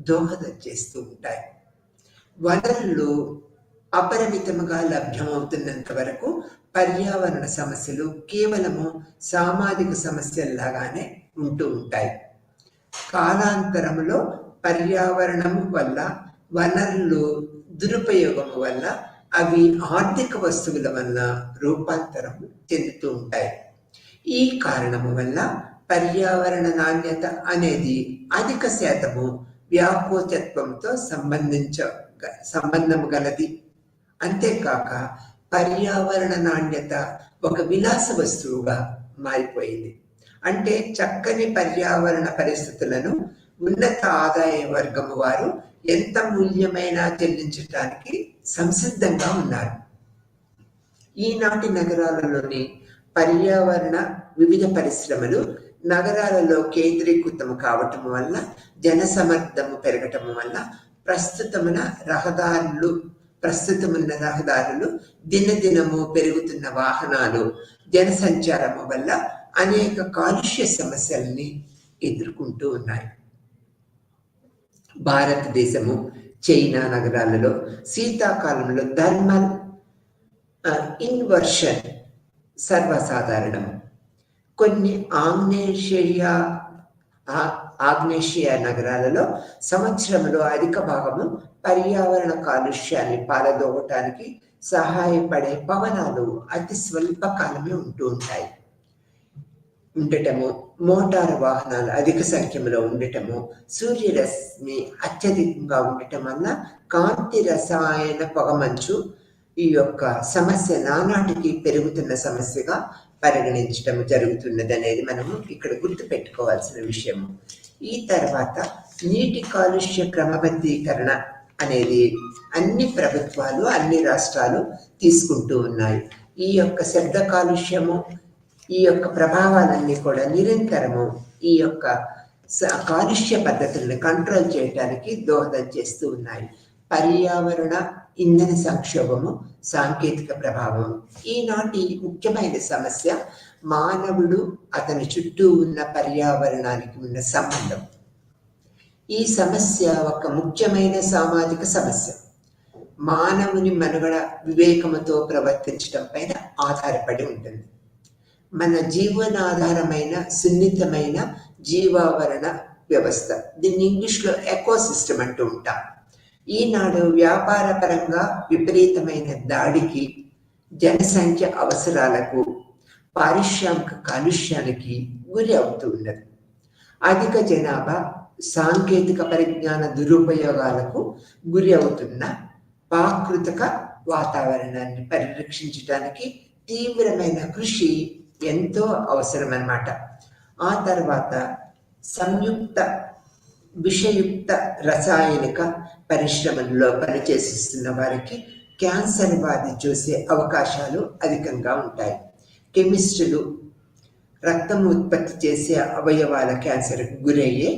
దోహదం చేస్తూ ఉంటాయి. వనరులు అపరిమితముగా లభ్యమవుతున్నంత వరకు పర్యావరణ సమస్యలు కేవలము సామాజిక సమస్యల్లాగానే ఉంటూ ఉంటాయి. కాలాంతరంలో పర్యావరణం వల్ల, వనరులు దురుపయోగం వల్ల అవి ఆర్థిక వస్తువుల వల్ల రూపాంతరం చెందుతూ ఉంటాయి. ఈ కారణము వల్ల పర్యావరణ నాణ్యత అనేది అధిక శాతము వ్యాకోచత్వంతో సంబంధం గలది. అంతేకాక పర్యావరణ నాణ్యత ఒక విలాస వస్తువుగా మారిపోయింది. అంటే చక్కని పర్యావరణ పరిస్థితులను ఉన్నత ఆదాయ వర్గము వారు ఎంత మూల్యమైనా చెల్లించడానికి సంసిద్ధంగా ఉన్నారు. ఈనాటి నగరాలలోని పర్యావరణ వివిధ పరిశ్రమలు నగరాలలో కేంద్రీకృతం కావటం వల్ల, జనసమర్థము పెరగటం వల్ల ప్రస్తుతమున్న రహదారులు, దినదినము పెరుగుతున్న వాహనాలు, జనసంచారము వల్ల అనేక కాలుష్య సమస్యల్ని ఎదుర్కొంటూ ఉన్నాయి. భారతదేశము, చైనా నగరాలలో శీతాకాలంలో థర్మల్ ఇన్వర్షన్ సర్వసాధారణం. కొన్ని ఆగ్నేషియా నగరాలలో సంవత్సరంలో అధిక భాగము పర్యావరణ కాలుష్యాన్ని పారదోగటానికి సహాయపడే పవనాలు అతి స్వల్ప కాలమే ఉండటము, మోటారు వాహనాలు అధిక సంఖ్యలో ఉండటము, సూర్యరశ్మి అత్యధికంగా ఉండటం వల్ల కాంతి రసాయన పొగమంచు ఈ యొక్క సమస్య నానాటికి పెరుగుతున్న సమస్యగా పరిగణించడం జరుగుతున్నది అనేది మనము ఇక్కడ గుర్తు పెట్టుకోవాల్సిన విషయము. ఈ తర్వాత నీటి కాలుష్య క్రమబద్ధీకరణ అనేది అన్ని ప్రభుత్వాలు, అన్ని రాష్ట్రాలు తీసుకుంటూ ఉన్నాయి. ఈ యొక్క శబ్ద కాలుష్యము, ఈ యొక్క ప్రభావాలన్నీ కూడా నిరంతరము ఈ యొక్క కాలుష్య పద్ధతులను కంట్రోల్ చేయడానికి దోహదం చేస్తూ ఉన్నాయి. పర్యావరణ ఇంధన సంక్షోభము, సాంకేతిక ప్రభావం ఈనాటి ముఖ్యమైన సమస్య మానవుడు అతని చుట్టూ ఉన్న పర్యావరణానికి ఉన్న సంబంధం. ఈ సమస్య ఒక ముఖ్యమైన సామాజిక సమస్య. మానవుని మనుగడ వివేకముతో ప్రవర్తించడం పైన ఆధారపడి ఉంటుంది. మన జీవనాధారమైన సున్నితమైన జీవావరణ వ్యవస్థ, దీన్ని ఇంగ్లీష్లో ఎకోసిస్టమ్ అంటూ ఉంటాం. ఈనాడు వ్యాపార పరంగా విపరీతమైన దాడికి, జనసంఖ్య అవసరాలకు, పారిశ్రామిక కాలుష్యానికి గురి అవుతూ ఉన్నది. అధిక జనాభా సాంకేతిక పరిజ్ఞాన దురుపయోగాలకు గురి అవుతున్న ప్రాకృతిక వాతావరణాన్ని పరిరక్షించడానికి తీవ్రమైన కృషి ఎంతో అవసరం అన్నమాట. ఆ తర్వాత విషయుక్త రసాయనిక పరిశ్రమల్లో పనిచేస్తున్న వారికి క్యాన్సర్ వ్యాధి చూసే అవకాశాలు అధికంగా ఉంటాయి. కెమిస్టులు రక్తం ఉత్పత్తి చేసే అవయవాల క్యాన్సర్కు గురయ్యే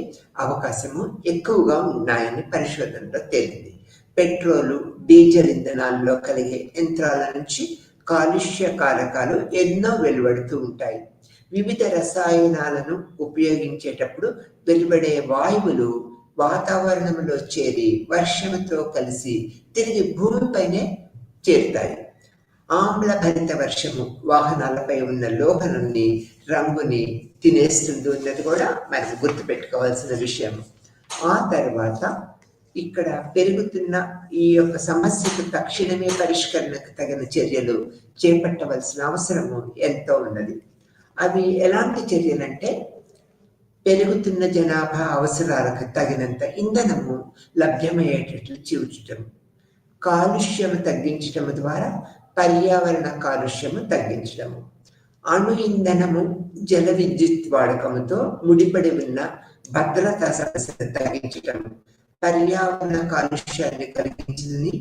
అవకాశము ఎక్కువగా ఉన్నాయని పరిశోధనలో తేలింది. పెట్రోలు, డీజిల్ ఇంధనాల్లో కలిగే యంత్రాల నుంచి కాలుష్య కారకాలు ఎన్నో వెలువడుతూ ఉంటాయి. వివిధ రసాయనాలను ఉపయోగించేటప్పుడు వెలువడే వాయువులు వాతావరణంలో చేరి వర్షంతో కలిసి తిరిగి భూమిపైనే చేరుతాయి. ఆమ్లభరిత వర్షము వాహనాలపై ఉన్న లోహనాన్ని, రంగుని తినేస్తుంది అన్నది కూడా మనం గుర్తుపెట్టుకోవాల్సిన విషయం. ఆ తర్వాత ఇక్కడ పెరుగుతున్న ఈ యొక్క సమస్యకు తక్షణమే పరిష్కరణకు తగిన చర్యలు చేపట్టవలసిన అవసరము ఎంతో ఉన్నది. అవి ఎలాంటి చర్యలంటే, పెరుగుతున్న జనాభా అవసరాలకు తగినంత ఇంధనము లభ్యమయ్యేటట్లు చూచటం, కాలుష్యము తగ్గించటం ద్వారా పర్యావరణ కాలుష్యము తగ్గించడము, అణు ఇంధనము జల విద్యుత్ వాడకముతో ముడిపడి ఉన్న భద్రతా సమస్యను తగ్గించటం, పర్యావరణ కాలుష్యాన్ని కలిగించని,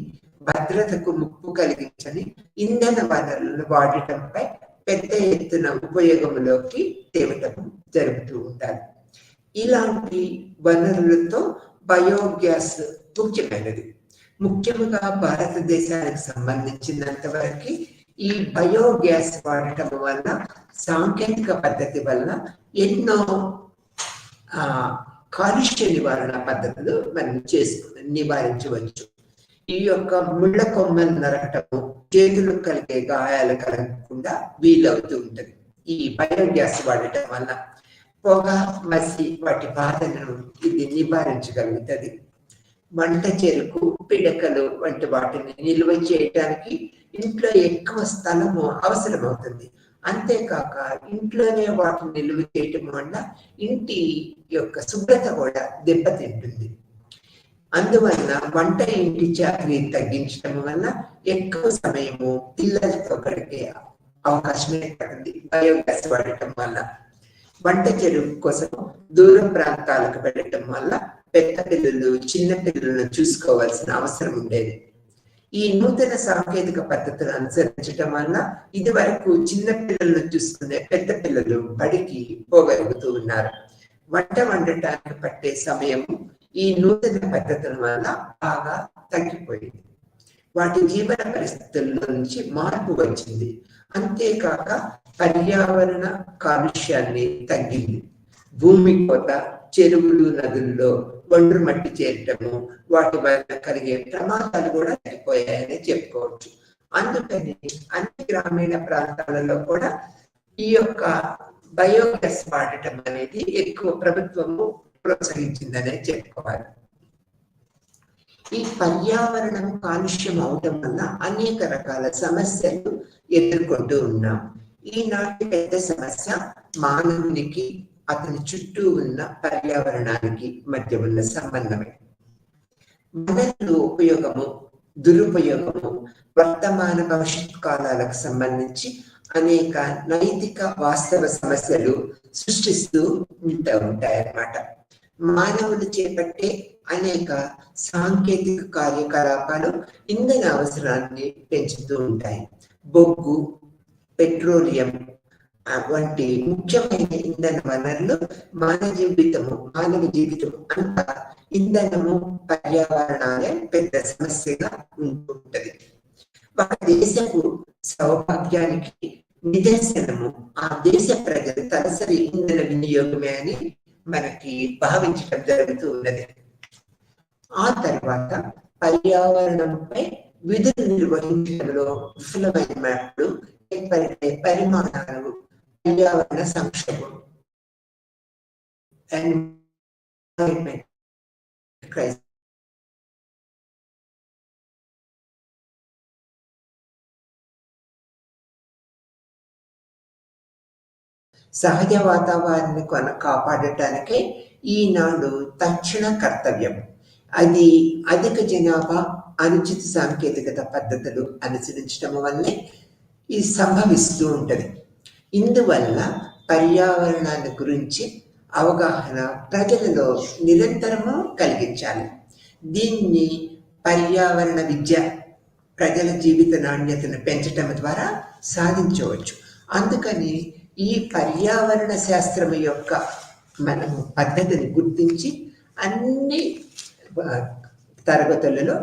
భద్రతకు ముప్పు కలిగించని ఇంధన వనరులను వాడటంపై పెద్ద ఎత్తున ఉపయోగంలోకి తేవటం జరుగుతూ ఉంటారు. ఇలాంటి వనరులతో బయోగ్యాస్ ముఖ్యమైనది. ముఖ్యంగా భారతదేశానికి సంబంధించినంత వరకు ఈ బయోగ్యాస్ వాడటం వల్ల, సాంకేతిక పద్ధతి వల్ల ఎన్నో కాలుష్య నివారణ పద్ధతులు మనం నివారించవచ్చు. ఈ యొక్క ముళ్ళ కొమ్మలు నరకటము, చేతులకు కలిగే గాయాలు కలగకుండా వీలవుతూ ఉంటుంది ఈ బయోగ్యాస్ వాడటం వల్ల. పొగ, మసి వాటి బాధలను ఇది నివారించగలుగుతుంది. వంట చెరుకు, పిడకలు వంటి వాటిని నిల్వ చేయడానికి ఇంట్లో ఎక్కువ స్థలము అవసరమవుతుంది. అంతేకాక ఇంట్లోనే వాటిని నిల్వ చేయటం వల్ల ఇంటి యొక్క శుభ్రత కూడా దెబ్బతింటుంది. అందువల్ల వంట ఇంటి చాకరీ తగ్గించడం వల్ల ఎక్కువ సమయము పిల్లలతో గడిపే అవకాశం ఏర్పడింది బయోగ్యాస్ వాడటం వల్ల. వంట చెరువు కోసం దూర ప్రాంతాలకు వెళ్ళటం వల్ల పెద్ద పిల్లలు, చిన్న పిల్లలను చూసుకోవాల్సిన అవసరం ఉండేది. ఈ నూతన సాంకేతిక పద్ధతులను అనుసరించడం వల్ల ఇది వరకు చిన్న పిల్లలను చూసుకునే పెద్ద పిల్లలు బడికి పోగలుగుతూ ఉన్నారు. వంట వండటానికి పట్టే సమయం ఈ నూతన పద్ధతుల వల్ల బాగా తగ్గిపోయింది. వాటి జీవన పరిస్థితుల్లో నుంచి మార్పు వచ్చింది. అంతేకాక పర్యావరణ కాలుష్యాన్ని తగ్గింది. భూమి కోత, చెరువులు, నదుల్లో ఒండ్రు మట్టి చేరటము, వాటి వల్ల కలిగే ప్రమాదాలు కూడా తగ్గిపోయాయని చెప్పుకోవచ్చు. అందుకని అన్ని గ్రామీణ ప్రాంతాలలో కూడా ఈ యొక్క బయోగ్యాస్ వాడటం అనేది ఎక్కువ ప్రభుత్వము ప్రోత్సహించిందనే చెప్పుకోవాలి. ఈ పర్యావరణం కాలుష్యం అవటం వల్ల అనేక రకాల సమస్యలు ఎదుర్కొంటూ ఉన్నాం. ఈనాటి పెద్ద సమస్య మానవునికి, అతని చుట్టూ ఉన్న పర్యావరణానికి మధ్య ఉన్న సంబంధమే. వనరుల ఉపయోగము, దురుపయోగము వర్తమాన భవిష్యత్ కాలాలకు సంబంధించి అనేక నైతిక వాస్తవ సమస్యలు సృష్టిస్తూ ఉంటాయన్నమాట. మానవులు చేపట్టే అనేక సాంకేతిక కార్యకలాపాలు ఇంధన అవసరాన్ని పెంచుతూ ఉంటాయి. బొగ్గు, పెట్రోలియం వంటి ముఖ్యమైన ఇంధన వనరులు మానవ జీవితం అంతా ఇంధనము, పర్యావరణాలే పెద్ద సమస్యగా ఉంటుంటది. ఒక దేశపు సౌభాగ్యానికి నిదర్శనము ఆ దేశ ప్రజలు తలసరి ఇంధన వినియోగమే అని మనకి భావించడం జరుగుతూ ఉన్నది. ఆ తర్వాత పర్యావరణంపై విధులు నిర్వహించడంలో విఫలమైనప్పుడు ఏర్పడే పరిమాణాలు పర్యావరణ సంక్షోభం, ఎన్వైరన్మెంట్ క్రైసిస్, సహజ వాతావరణాన్ని కాపాడటానికే ఈనాడు తక్షణ కర్తవ్యం. అది అధిక జనాభా, అనుచిత సాంకేతికత పద్ధతులు అనుసరించడం వల్లే ఇది సంభవిస్తూ ఉంటది. ఇందువల్ల పర్యావరణాన్ని గురించి అవగాహన ప్రజలలో నిరంతరము కలిగించాలి. దీన్ని పర్యావరణ విద్య, ప్రజల జీవిత నాణ్యతను పెంచటం ద్వారా సాధించవచ్చు. అందుకని ఈ పర్యావరణ శాస్త్రం యొక్క మనము పద్ధతిని గుర్తించి అన్ని తరగతులలో,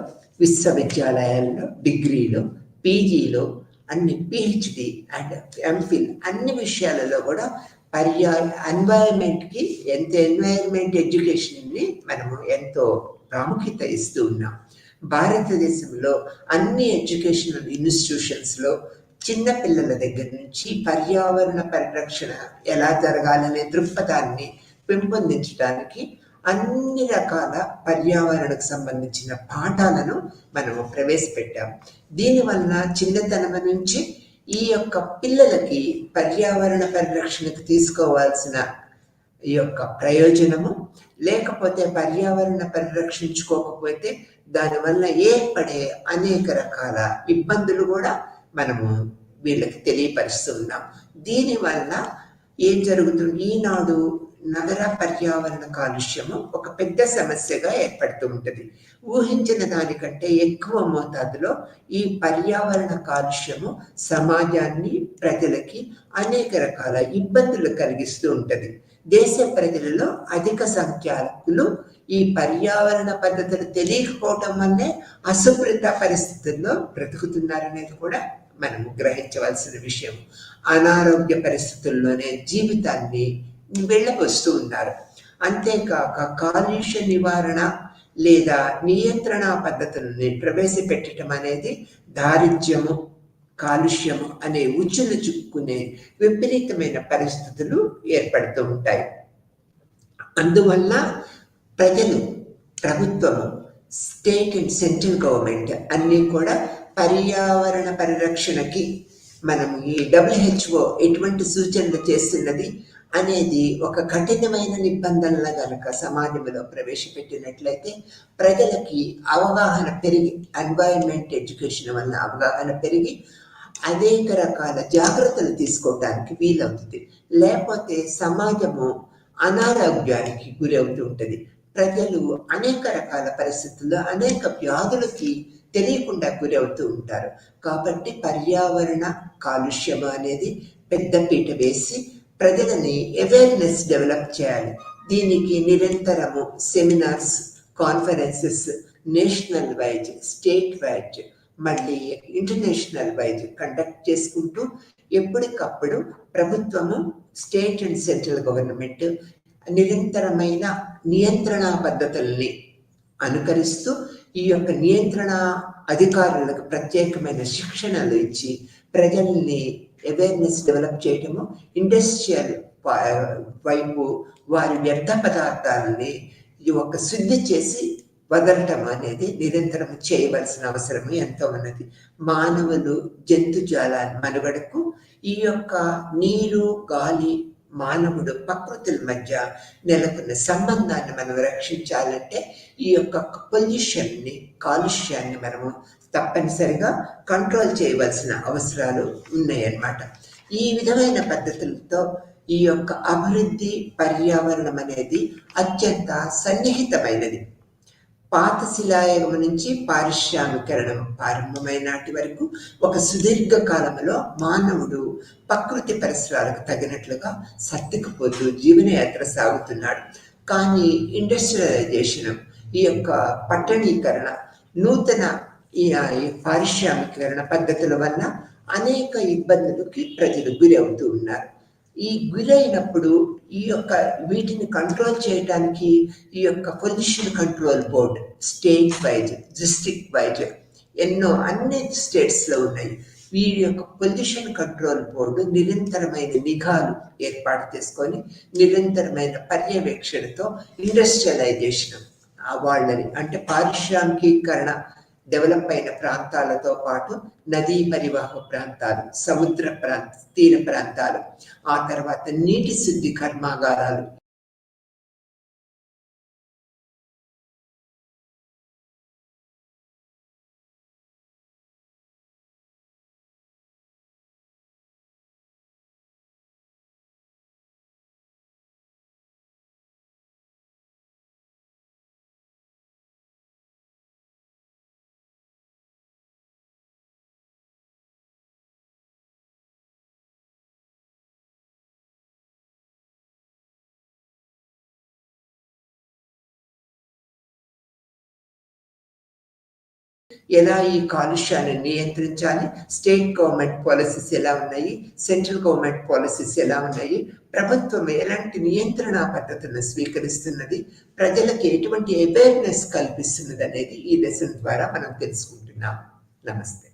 విశ్వవిద్యాలయాల్లో, డిగ్రీలో, పీజీలో, అన్ని పిహెచ్డి అండ్ ఎంఫిల్ అన్ని విషయాలలో కూడా ఎన్వైరన్మెంట్కి ఎన్వైరన్మెంట్ ఎడ్యుకేషన్ని మనము ఎంతో ప్రాముఖ్యత ఇస్తూ ఉన్నాం. భారతదేశంలో అన్ని ఎడ్యుకేషనల్ ఇన్స్టిట్యూషన్స్లో చిన్న పిల్లల దగ్గర నుంచి పర్యావరణ పరిరక్షణ ఎలా జరగాలనే దృక్పథాన్ని పెంపొందించడానికి అన్ని రకాల పర్యావరణకు సంబంధించిన పాఠాలను మనము ప్రవేశపెట్టాం. దీనివల్ల చిన్నతనం నుంచి ఈ యొక్క పిల్లలకి పర్యావరణ పరిరక్షణకు తీసుకోవాల్సిన ఈ యొక్క ప్రయోజనము, లేకపోతే పర్యావరణ పరిరక్షించుకోకపోతే దానివల్ల ఏర్పడే అనేక రకాల ఇబ్బందులు కూడా మనము వీళ్ళకి తెలియపరుస్తూ ఉన్నాం. దీనివల్ల ఏం జరుగుతుంది, ఈనాడు నగర పర్యావరణ కాలుష్యము ఒక పెద్ద సమస్యగా ఏర్పడుతూ ఉంటుంది. ఊహించిన దానికంటే ఎక్కువ మోతాదులో ఈ పర్యావరణ కాలుష్యము సమాజాన్ని, ప్రజలకి అనేక రకాల ఇబ్బందులు కలిగిస్తూ ఉంటుంది. దేశ ప్రజలలో అధిక సంఖ్యాకులు ఈ పర్యావరణ పద్ధతులు తెలియకపోవటం వల్లే అశుభ్రత పరిస్థితుల్లో బ్రతుకుతున్నారనేది కూడా మనం గ్రహించవలసిన విషయం. అనారోగ్య పరిస్థితుల్లోనే జీవితాన్ని వెళ్ళబోస్తూ ఉన్నారు. అంతేకాక కాలుష్య నివారణ లేదా నియంత్రణ పద్ధతులని ప్రవేశపెట్టడం అనేది దారిద్ర్యము, కాలుష్యము అనే ఉచ్చును చుక్కునే విపరీతమైన పరిస్థితులు ఏర్పడుతూ ఉంటాయి. అందువల్ల ప్రజలు, ప్రభుత్వము, స్టేట్ అండ్ సెంట్రల్ గవర్నమెంట్ అన్నీ కూడా పర్యావరణ పరిరక్షణకి మనం ఈ WHO ఎటువంటి సూచనలు చేస్తున్నది అనేది ఒక కఠినమైన నిబంధనల కనుక సమాజంలో ప్రవేశపెట్టినట్లయితే ప్రజలకి అవగాహన పెరిగి, ఎన్వైరన్మెంట్ ఎడ్యుకేషన్ వల్ల అవగాహన పెరిగి అనేక రకాల జాగ్రత్తలు తీసుకోవడానికి వీలవుతుంది. లేకపోతే సమాజము అనారోగ్యానికి గురవుతూ ఉంటుంది. ప్రజలు అనేక రకాల పరిస్థితుల్లో అనేక వ్యాధులకి తెలియకుండా గురవుతూ ఉంటారు. కాబట్టి పర్యావరణ కాలుష్యం అనేది పెద్దపీట వేసి ప్రజలని అవేర్నెస్ డెవలప్ చేయాలి. దీనికి నిరంతరము seminars, conferences national wise, state wise, మళ్ళీ ఇంటర్నేషనల్ వైజ్ కండక్ట్ చేసుకుంటూ ఎప్పటికప్పుడు ప్రభుత్వము, స్టేట్ అండ్ సెంట్రల్ గవర్నమెంట్ నిరంతరమైన నియంత్రణ పద్ధతుల్ని అనుకరిస్తూ ఈ యొక్క నియంత్రణ అధికారులకు ప్రత్యేకమైన శిక్షణలు ఇచ్చి ప్రజల్ని అవేర్నెస్ డెవలప్ చేయటము, ఇండస్ట్రియల్ వైపు వారి వ్యర్థ పదార్థాలని ఈ ఒక శుద్ధి చేసి వదలటం అనేది నిరంతరం చేయవలసిన అవసరం ఎంతో ఉన్నది. మానవులు, జంతుజాల మనుగడకు ఈ యొక్క నీరు, గాలి, మానవుడు, ప్రకృతుల మధ్య నెలకొన్న సంబంధాన్ని మనం రక్షించాలంటే ఈ యొక్క పొల్యూషన్ని, కాలుష్యాన్ని మనము తప్పనిసరిగా కంట్రోల్ చేయవలసిన అవసరాలు ఉన్నాయన్నమాట. ఈ విధమైన పద్ధతులతో ఈ యొక్క అభివృద్ధి, పర్యావరణం అనేది అత్యంత సన్నిహితమైనది. పాత శిలాయుగం నుంచి పారిశ్రామికరణం ప్రారంభమైన నాటి వరకు ఒక సుదీర్ఘ కాలంలో మానవుడు ప్రకృతి పరిసరాలకు తగినట్లుగా సర్దుకుపోతూ జీవనయాత్ర సాగుతున్నాడు. కానీ ఇండస్ట్రియలైజేషన్, ఈ యొక్క పట్టణీకరణ, నూతన ఈ పారిశ్రామికరణ పద్ధతుల వల్ల అనేక ఇబ్బందులకి ప్రజలు గురి అవుతూ ఉన్నారు. ఈ గురైనప్పుడు ఈ యొక్క వీటిని కంట్రోల్ చేయడానికి ఈ యొక్క pollution control board state wise, district wise ఎన్నో అన్ని స్టేట్స్లో ఉన్నాయి. వీరి యొక్క పొల్యూషన్ కంట్రోల్ బోర్డు నిరంతరమైన నిఘాలు ఏర్పాటు చేసుకొని నిరంతరమైన పర్యవేక్షణతో ఇండస్ట్రియలైజేషన్ వాళ్ళని, అంటే పారిశ్రామికీకరణ డెవలప్ అయిన ప్రాంతాలతో పాటు నదీ పరివాహ ప్రాంతాలు, సముద్ర తీర ప్రాంతాలు, ఆ తర్వాత నీటి శుద్ధి కర్మాగారాలు, ఎలా ఈ కాలుష్యాన్ని నియంత్రించాలి, స్టేట్ గవర్నమెంట్ పాలసీస్ ఎలా ఉన్నాయి, సెంట్రల్ గవర్నమెంట్ పాలసీస్ ఎలా ఉన్నాయి, ప్రభుత్వం ఎలాంటి నియంత్రణ పద్ధతులను స్వీకరిస్తున్నది, ప్రజలకు ఎటువంటి అవేర్నెస్ కల్పిస్తున్నది అనేది ఈ లెసన్ ద్వారా మనం తెలుసుకుంటున్నాం. నమస్తే.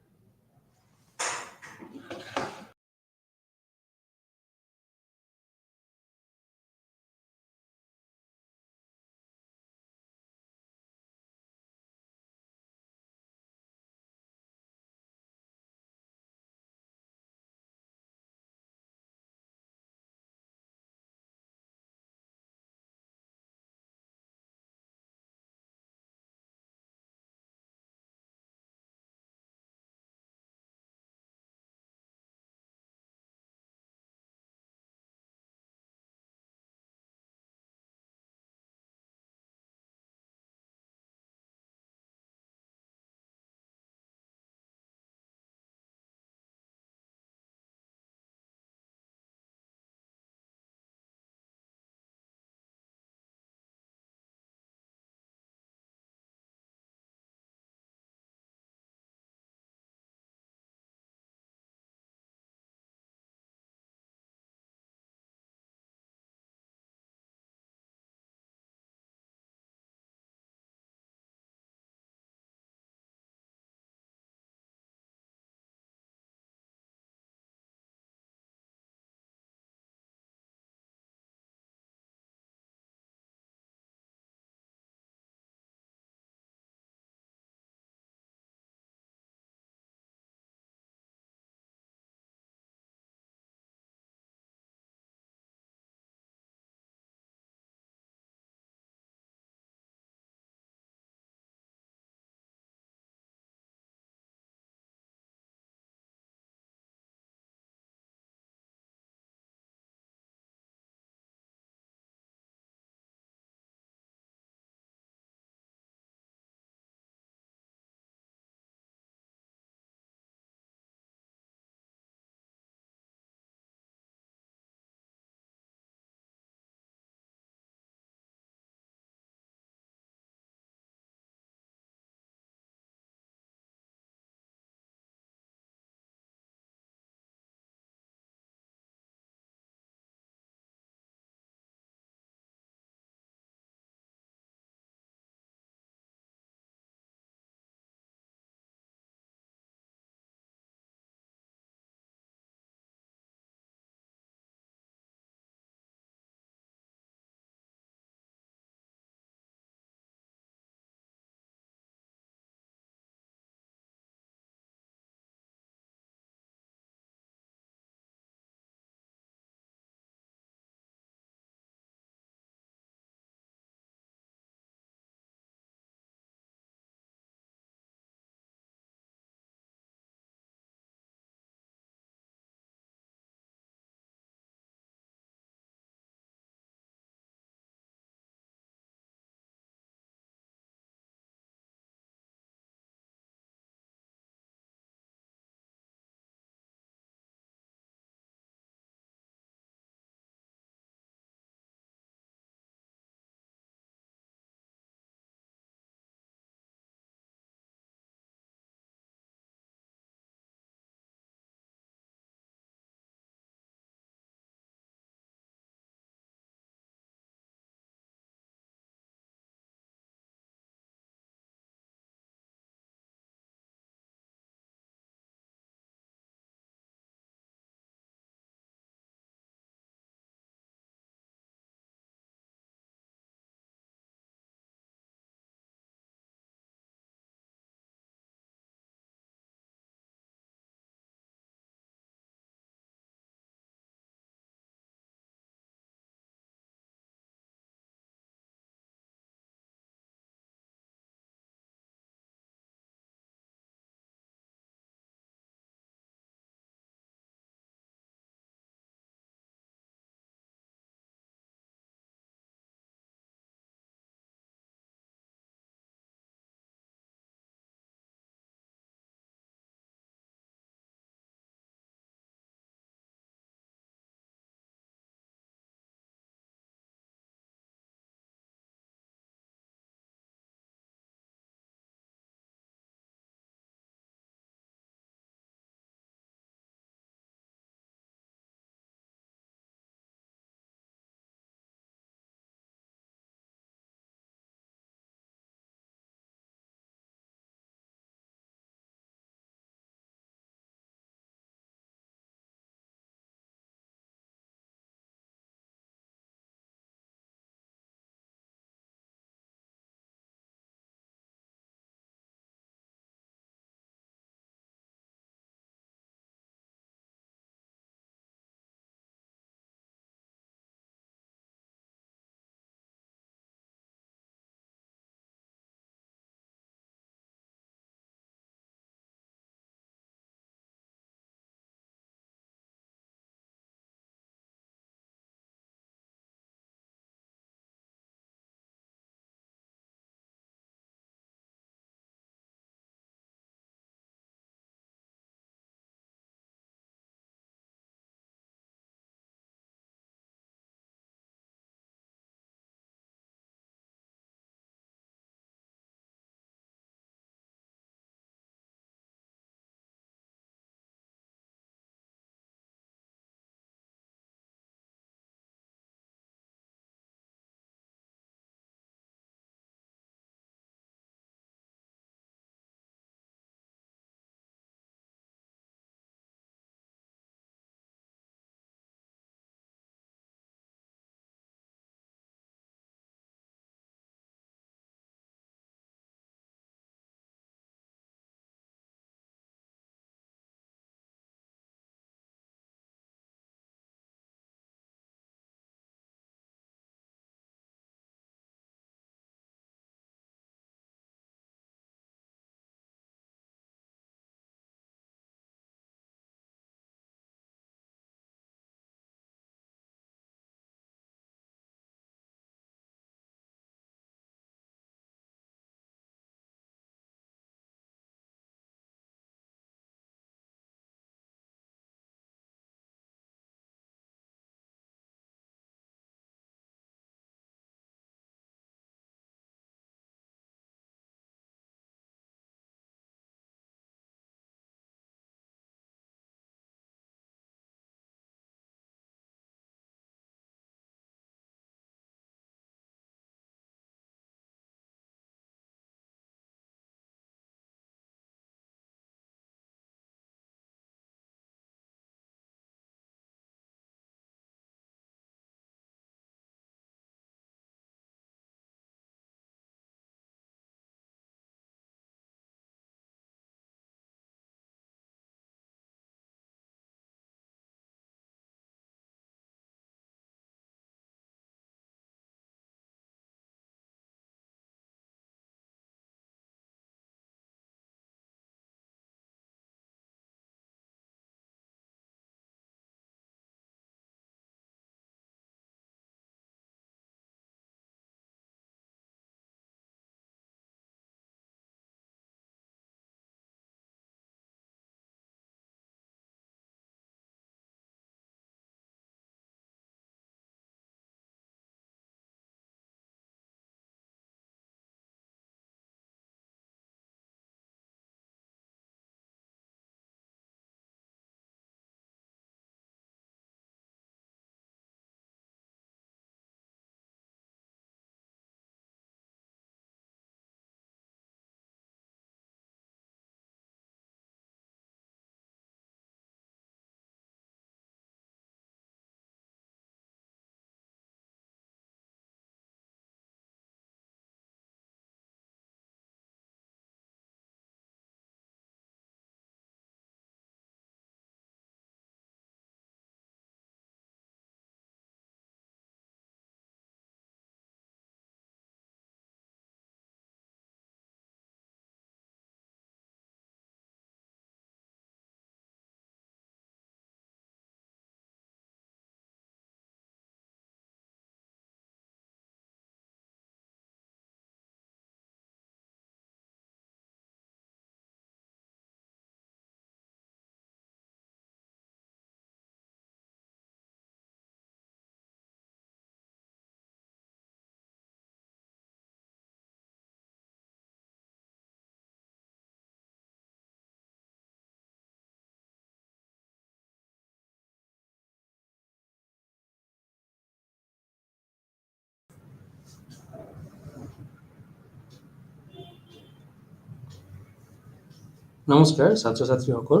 নমস্কাৰ ছাত্ৰ ছাত্ৰীসকল,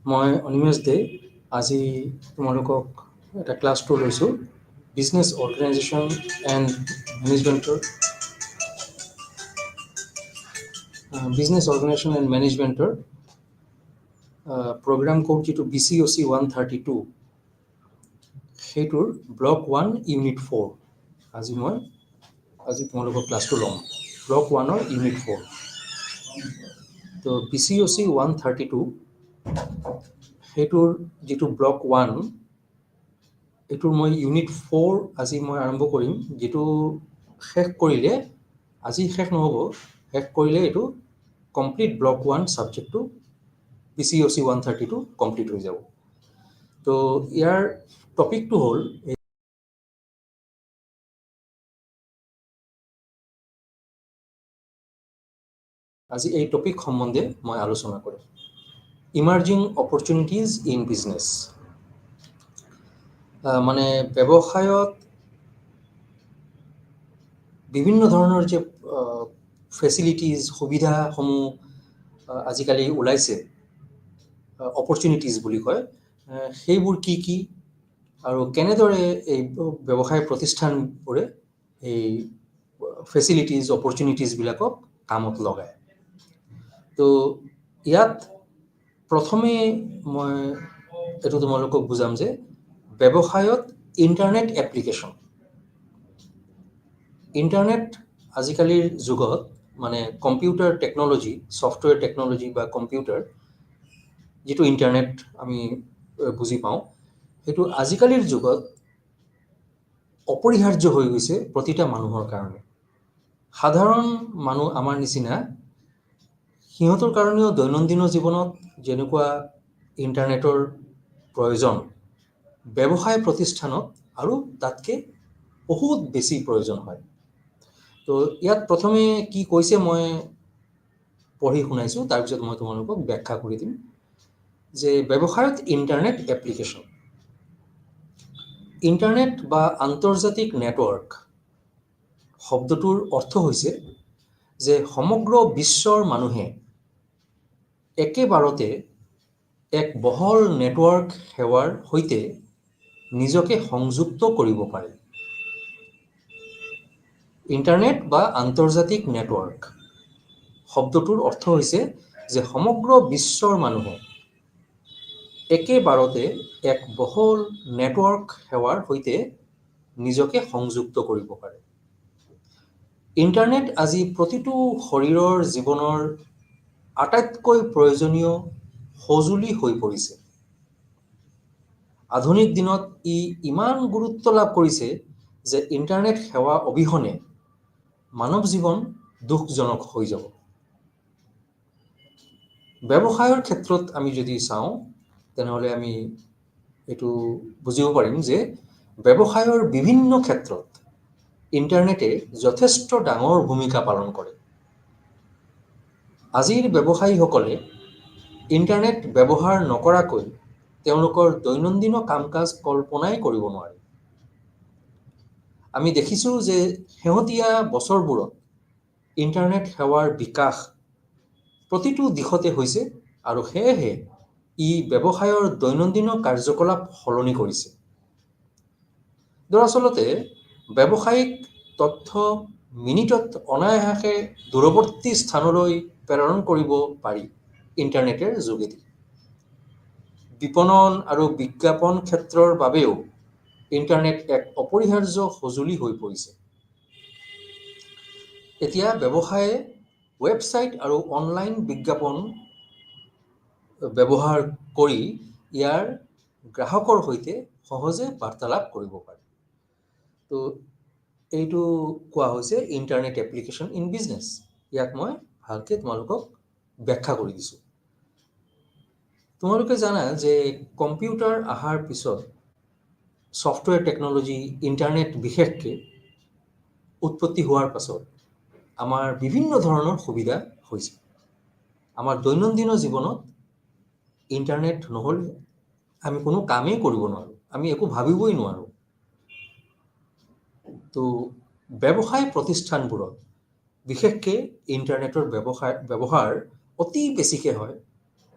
মই অনিমেষ দে। আজি তোমালোকক এটা ক্লাছটো লৈছোঁ বিজনেছ অৰ্গেনাইজেশ্যন এণ্ড মেনেজমেণ্টৰ প্ৰগ্ৰাম কোড যিটো BCOC 132 সেইটোৰ ব্লক 1 ইউনিট 4 আজি তোমালোকৰ ক্লাছটো ল'ম। ব্লক 1ৰ ইউনিট 4। তো BCOC 132 সেইটোৰ যিটো ব্লক 1 এইটোৰ মই ইউনিট 4 আজি মই আৰম্ভ কৰিম, যিটো শেষ কৰিলে আজি শেষ নহ'ব, শেষ কৰিলে এইটো কমপ্লিট ব্লক 1 ছাবজেক্টটো BCOC 132 কমপ্লিট হৈ যাব। তো ইয়াৰ টপিকটো হ'ল আজি এই টপিক সম্বন্ধে মই আলোচনা কৰিম, ইমাৰ্জিং অপৰচুনিটিজ ইন বিজনেছ। মানে ব্যৱসায়ত বিভিন্ন ধৰণৰ যে ফেচিলিটিজ সুবিধাসমূহ আজিকালি ওলাইছে, অপৰচুনিটিজ বুলি কয়, সেইবোৰ কি কি আৰু কেনেদৰে এই ব্যৱসায় প্ৰতিষ্ঠানবোৰে এই ফেচিলিটিজ অপৰচুনিটিজবিলাকক কামত লগায়। তো ইয়াত প্ৰথমে মই এইটো তোমালোকক বুজাম যে ব্যৱসায়ত ইণ্টাৰনেট এপ্লিকেশ্যন। ইণ্টাৰনেট আজিকালিৰ যুগত মানে কম্পিউটাৰ টেকন'লজি, ছফ্টৱেৰ টেকন'লজি বা কম্পিউটাৰ যিটো ইণ্টাৰনেট আমি বুজি পাওঁ, সেইটো আজিকালিৰ যুগত অপৰিহাৰ্য হৈ গৈছে প্ৰতিটা মানুহৰ কাৰণে। সাধাৰণ মানুহ আমাৰ নিচিনা সিহঁতৰ কাৰণেও দৈনন্দিন জীৱনত যেনেকুৱা ইণ্টাৰনেটৰ প্ৰয়োজন, ব্যৱসায় প্ৰতিষ্ঠানত আৰু তাতকৈ বহুত বেছি প্ৰয়োজন হয়। তো ইয়াত প্ৰথমে কি কৈছে মই পঢ়ি শুনাইছোঁ, তাৰপিছত মই তোমালোকক ব্যাখ্যা কৰি দিম যে ব্যৱসায়ত ইণ্টাৰনেট এপ্লিকেশ্যন। ইণ্টাৰনেট বা আন্তৰ্জাতিক নেটৱৰ্ক শব্দটোৰ অৰ্থ হৈছে যে সমগ্ৰ বিশ্বৰ মানুহে একেবাৰতে এক বহল নেটৱৰ্ক সেৱাৰ সৈতে নিজকে সংযুক্ত কৰিব পাৰে। ইণ্টাৰনেট বা আন্তৰ্জাতিক নেটৱৰ্ক শব্দটোৰ অৰ্থ হৈছে যে সমগ্ৰ বিশ্বৰ মানুহে একেবাৰতে এক বহল নেটৱৰ্ক সেৱাৰ সৈতে নিজকে সংযুক্ত কৰিব পাৰে। ইণ্টাৰনেট আজি প্ৰতিটো শৰীৰৰ জীৱনৰ আটাইতকৈ প্ৰয়োজনীয় সঁজুলি হৈ পৰিছে। আধুনিক দিনত ই ইমান গুৰুত্ব লাভ কৰিছে যে ইণ্টাৰনেট সেৱা অবিহনে মানৱ জীৱন দুখজনক হৈ যাব। ব্যৱসায়ৰ ক্ষেত্ৰত আমি যদি চাওঁ, তেনেহ'লে আমি এইটো বুজিব পাৰিম যে ব্যৱসায়ৰ বিভিন্ন ক্ষেত্ৰত ইণ্টাৰনেটে যথেষ্ট ডাঙৰ ভূমিকা পালন কৰে। আজিৰ ব্যৱসায়ীসকলে ইণ্টাৰনেট ব্যৱহাৰ নকৰাকৈ তেওঁলোকৰ দৈনন্দিন কাম কাজ কল্পনাই কৰিব নোৱাৰে। আমি দেখিছোঁ যে শেহতীয়া বছৰবোৰত ইণ্টাৰনেট সেৱাৰ বিকাশ প্ৰতিটো দিশতে হৈছে আৰু সেয়েহে ই ব্যৱসায়ৰ দৈনন্দিন কাৰ্যকলাপ সলনি কৰিছে। দৰাচলতে ব্যৱসায়িক তথ্য মিনিটত অনায়াসে দূৰৱৰ্তী স্থানলৈ প্ৰেৰণ কৰিব পাৰি ইণ্টাৰনেটৰ যোগেদি। বিপণন আৰু বিজ্ঞাপন ক্ষেত্ৰৰ বাবেও ইণ্টাৰনেট এক অপৰিহাৰ্য সঁজুলি হৈ পৰিছে। এতিয়া ব্যৱসায়ে ৱেবছাইট আৰু অনলাইন বিজ্ঞাপন ব্যৱহাৰ কৰি ইয়াৰ গ্ৰাহকৰ সৈতে সহজে বাৰ্তালাপ কৰিব পাৰে। তো এইটো কোৱা হৈছে ইণ্টাৰনেট এপ্লিকেশ্যন ইন বিজনেছ। ইয়াক মই ভালকৈ তোমালোকক ব্যাখ্যা কৰি দিছোঁ। তোমালোকে জানা যে কম্পিউটাৰ অহাৰ পিছত ছফ্টৱেৰ টেকন'লজি, ইণ্টাৰনেট বিশেষকৈ উৎপত্তি হোৱাৰ পাছত আমাৰ বিভিন্ন ধৰণৰ সুবিধা হৈছে। আমাৰ দৈনন্দিন জীৱনত ইণ্টাৰনেট নহ'লে আমি কোনো কামেই কৰিব নোৱাৰোঁ, আমি একো ভাবিবই নোৱাৰোঁ। তো ব্যৱসায় প্ৰতিষ্ঠানবোৰত বিশেষকৈ ইণ্টাৰনেটৰ ব্যৱহাৰ অতি বেছিকৈ হয়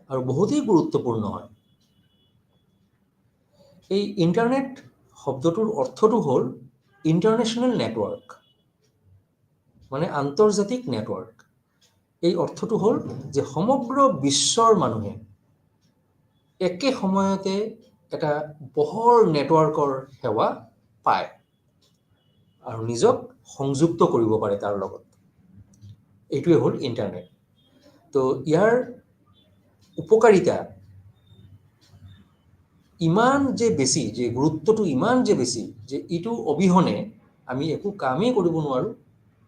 আৰু বহুতেই গুৰুত্বপূৰ্ণ হয়। এই ইণ্টাৰনেট শব্দটোৰ অৰ্থটো হ'ল ইণ্টাৰনেশ্যনেল নেটৱৰ্ক, মানে আন্তৰ্জাতিক নেটৱৰ্ক। এই অৰ্থটো হ'ল যে সমগ্ৰ বিশ্বৰ মানুহে একে সময়তে এটা বহল নেটৱৰ্কৰ সেৱা পায় আৰু নিজক সংযুক্ত কৰিব পাৰে তাৰ লগত। এইটোৱে হ'ল ইণ্টাৰনেট। তো ইয়াৰ উপকাৰিতা ইমান যে বেছি, যে গুৰুত্বটো ইমান যে বেছি, যে ইটো অবিহনে আমি একো কামেই কৰিব নোৱাৰোঁ,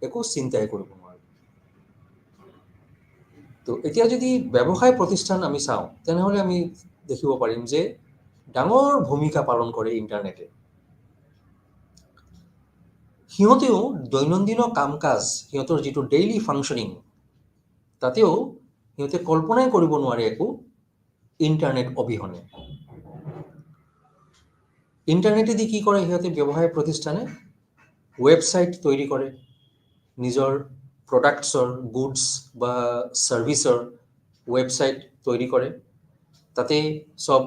একো চিন্তাই কৰিব নোৱাৰোঁ। তো এতিয়া যদি ব্যৱসায় প্ৰতিষ্ঠান আমি চাওঁ, তেনেহ'লে আমি দেখিব পাৰিম যে ডাঙৰ ভূমিকা পালন কৰে ইণ্টাৰনেটে। সিহঁতেও দৈনন্দিন কাম কাজ, সিহঁতৰ যিটো ডেইলি ফাংচনিং, তাতেও সিহঁতে কল্পনাই কৰিব নোৱাৰে একো ইণ্টাৰনেট অবিহনে। ইণ্টাৰনেটেদি কি কৰে সিহঁতে ব্যৱসায় প্ৰতিষ্ঠানে? ৱেবছাইট তৈরি কৰে, নিজৰ প্ৰডাক্টছৰ, গুডছ বা ছাৰ্ভিচৰ ৱেবছাইট তৈরি কৰে, তাতে সব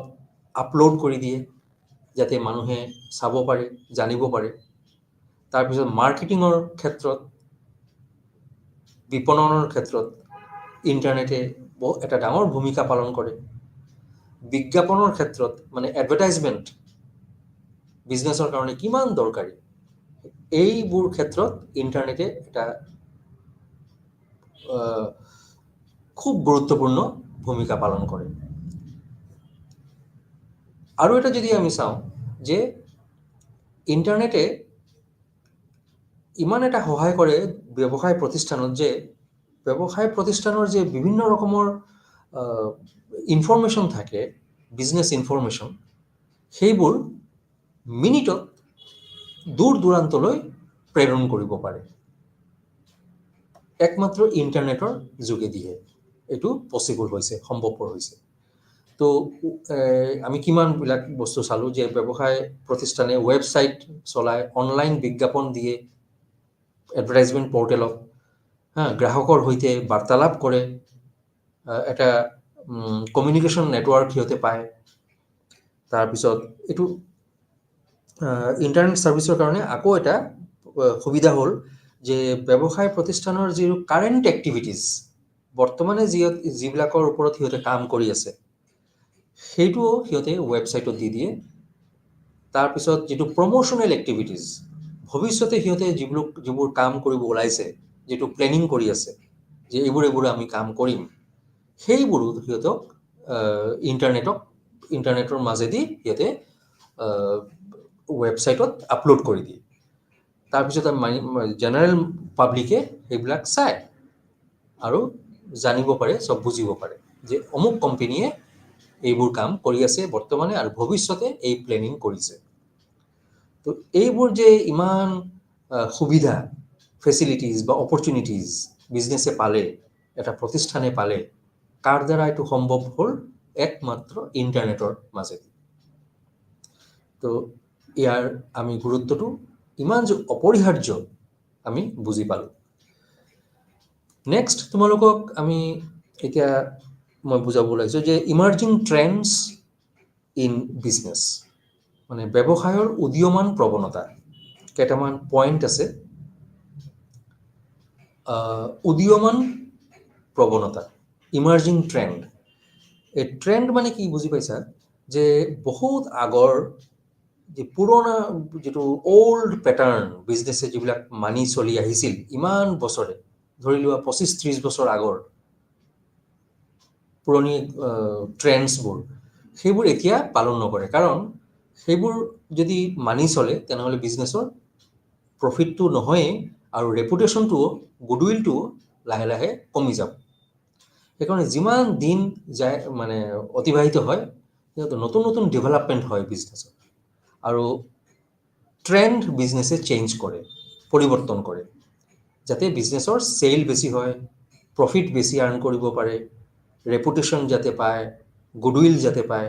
আপলোড কৰি দিয়ে যাতে মানুহে চাব পাৰে, জানিব পাৰে। তাৰপিছত মাৰ্কেটিঙৰ ক্ষেত্ৰত, বিপণনৰ ক্ষেত্ৰত ইণ্টাৰনেটে এটা ডাঙৰ ভূমিকা পালন কৰে। বিজ্ঞাপনৰ ক্ষেত্ৰত, মানে এডভাৰটাইজমেণ্ট বিজনেছৰ কাৰণে কিমান দৰকাৰী, এইবোৰ ক্ষেত্ৰত ইণ্টাৰনেটে এটা খুব গুৰুত্বপূৰ্ণ ভূমিকা পালন কৰে। আৰু এটা যদি আমি চাওঁ যে ইণ্টাৰনেটে ইমান এটা সহায় কৰে ব্যৱসায় প্ৰতিষ্ঠানত, যে ব্যৱসায় প্ৰতিষ্ঠানৰ যে বিভিন্ন ৰকমৰ ইনফৰমেশ্যন থাকে, বিজনেছ ইনফৰমেশ্যন, সেইবোৰ মিনিটত দূৰ দূৰান্তলৈ প্ৰেৰণ কৰিব পাৰে একমাত্ৰ ইণ্টাৰনেটৰ যোগেদিহে। এইটো পচিবল হৈছে, সম্ভৱপৰ হৈছে। তো আমি কিমানবিলাক বস্তু চালোঁ যে ব্যৱসায় প্ৰতিষ্ঠানে ৱেবছাইট চলায়, অনলাইন বিজ্ঞাপন দিয়ে এডভাৰটাইজমেণ্ট পৰ্টেলত, গ্ৰাহকৰ সৈতে বাৰ্তালাপ কৰে, এটা কমিউনিকেশ্যন নেটৱৰ্ক সিহঁতে পায়। তাৰপিছত এইটো ইণ্টাৰনেট ছাৰ্ভিচৰ কাৰণে আকৌ এটা সুবিধা হ'ল যে ব্যৱসায় প্ৰতিষ্ঠানৰ যি কাৰেণ্ট এক্টিভিটিজ, বৰ্তমানে যিবিলাকৰ ওপৰত সিহঁতে কাম কৰি আছে, সেইটোও সিহঁতে ৱেবছাইটত দি দিয়ে। তাৰপিছত যিটো প্ৰমোশ্যনেল এক্টিভিটিজ, ভৱিষ্যতে সিহঁতে যিবোৰ কাম কৰিব ওলাইছে, যিটো প্লেনিং কৰি আছে যে এইবোৰ আমি কাম কৰিম, সেইবোৰো সিহঁতক ইণ্টাৰনেটৰ মাজেদি সিহঁতে ৱেবছাইটত আপলোড কৰি দিয়ে। তাৰপিছত জেনেৰেল পাব্লিকে সেইবিলাক চায় আৰু জানিব পাৰে, চব বুজিব পাৰে যে অমুক কোম্পেনীয়ে এইবোৰ কাম কৰি আছে বৰ্তমানে আৰু ভৱিষ্যতে এই প্লেনিং কৰিছে। তো এইবোৰ যে ইমান সুবিধা, ফেচিলিটিজ বা অপৰচুনিটিজ বিজনেছে পালে, এটা প্ৰতিষ্ঠানে পালে, কাৰ দ্বাৰা এইটো সম্ভৱ হ'ল? একমাত্ৰ ইণ্টাৰনেটৰ মাজেদি। তো ইয়াৰ আমি গুৰুত্বটো ইমান যে অপৰিহাৰ্য আমি বুজি পালোঁ। নেক্সট তোমালোকক আমি এতিয়া মই বুজাব ওলাইছোঁ যে ইমাৰ্জিং ট্ৰেণ্ডছ ইন বিজনেছ, মানে ব্যৱসায়ৰ উদীয়মান প্ৰৱণতা। কেইটামান পইণ্ট আছে। উদীয়মান প্ৰৱণতা, ইমাৰ্জিং ট্ৰেণ্ড। এই ট্ৰেণ্ড মানে কি বুজি পাইছা? যে বহুত আগৰ যে পুৰণা যিটো অল্ড পেটাৰ্ণ বিজনেছে যিবিলাক মানি চলি আহিছিল ইমান বছৰে, ধৰি লোৱা 25-30 বছৰ আগৰ পুৰণি ট্ৰেণ্ডছবোৰ, সেইবোৰ এতিয়া পালন নকৰে। কাৰণ সেইবোৰ যদি মানি চলে তেনেহ'লে বিজনেছৰ প্ৰফিটটো নহয়েই আৰু ৰেপুটেশ্যনটোও, গুডউইলটোও লাহে লাহে কমি যাব। সেইকাৰণে যিমান দিন যায়, মানে অতিবাহিত হয়, নতুন নতুন ডেভেলপমেণ্ট হয় বিজনেছত, আৰু ট্ৰেণ্ড বিজনেছে চেঞ্জ কৰে, পৰিৱৰ্তন কৰে, যাতে বিজনেছৰ চেল বেছি হয়, প্ৰফিট বেছি আৰ্ণ কৰিব পাৰে, ৰেপুটেশ্যন যাতে পায়, গুডউইল যাতে পায়।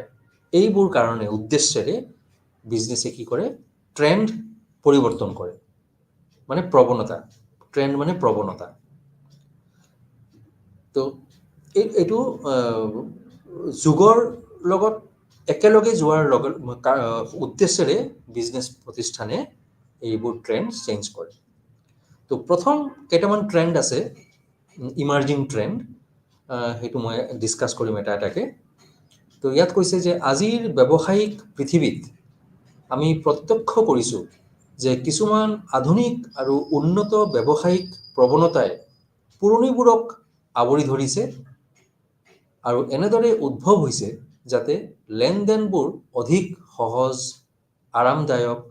এইবোৰ কাৰণে উদ্দেশ্যেৰে বিজনেছে কি কৰে? ট্ৰেণ্ড পৰিৱৰ্তন কৰে, মানে প্ৰৱণতা। ট্ৰেণ্ড মানে প্ৰৱণতা। তো এইটো যুগৰ লগত একেলগে যোৱাৰ উদ্দেশ্যেৰে বিজনেছ প্ৰতিষ্ঠানে এইবোৰ ট্ৰেণ্ড চেঞ্জ কৰে। তো প্ৰথম কেইটামান ট্ৰেণ্ড আছে, ইমাৰ্জিং ট্ৰেণ্ড, সেইটো মই ডিছকাছ কৰিম এটা এটাকে। তো ইয়াত কৈছে যে আজিৰ ব্যৱসায়িক পৃথিৱীত আমি প্ৰত্যক্ষ কৰিছোঁ যে কিছুমান আধুনিক আৰু উন্নত ব্যৱসায়িক প্ৰৱণতাই পুৰণিবোৰক আৱৰি ধৰিছে আৰু এনেদৰে উদ্ভৱ হৈছে যাতে লেনদেনবোৰ অধিক সহজ, আৰামদায়ক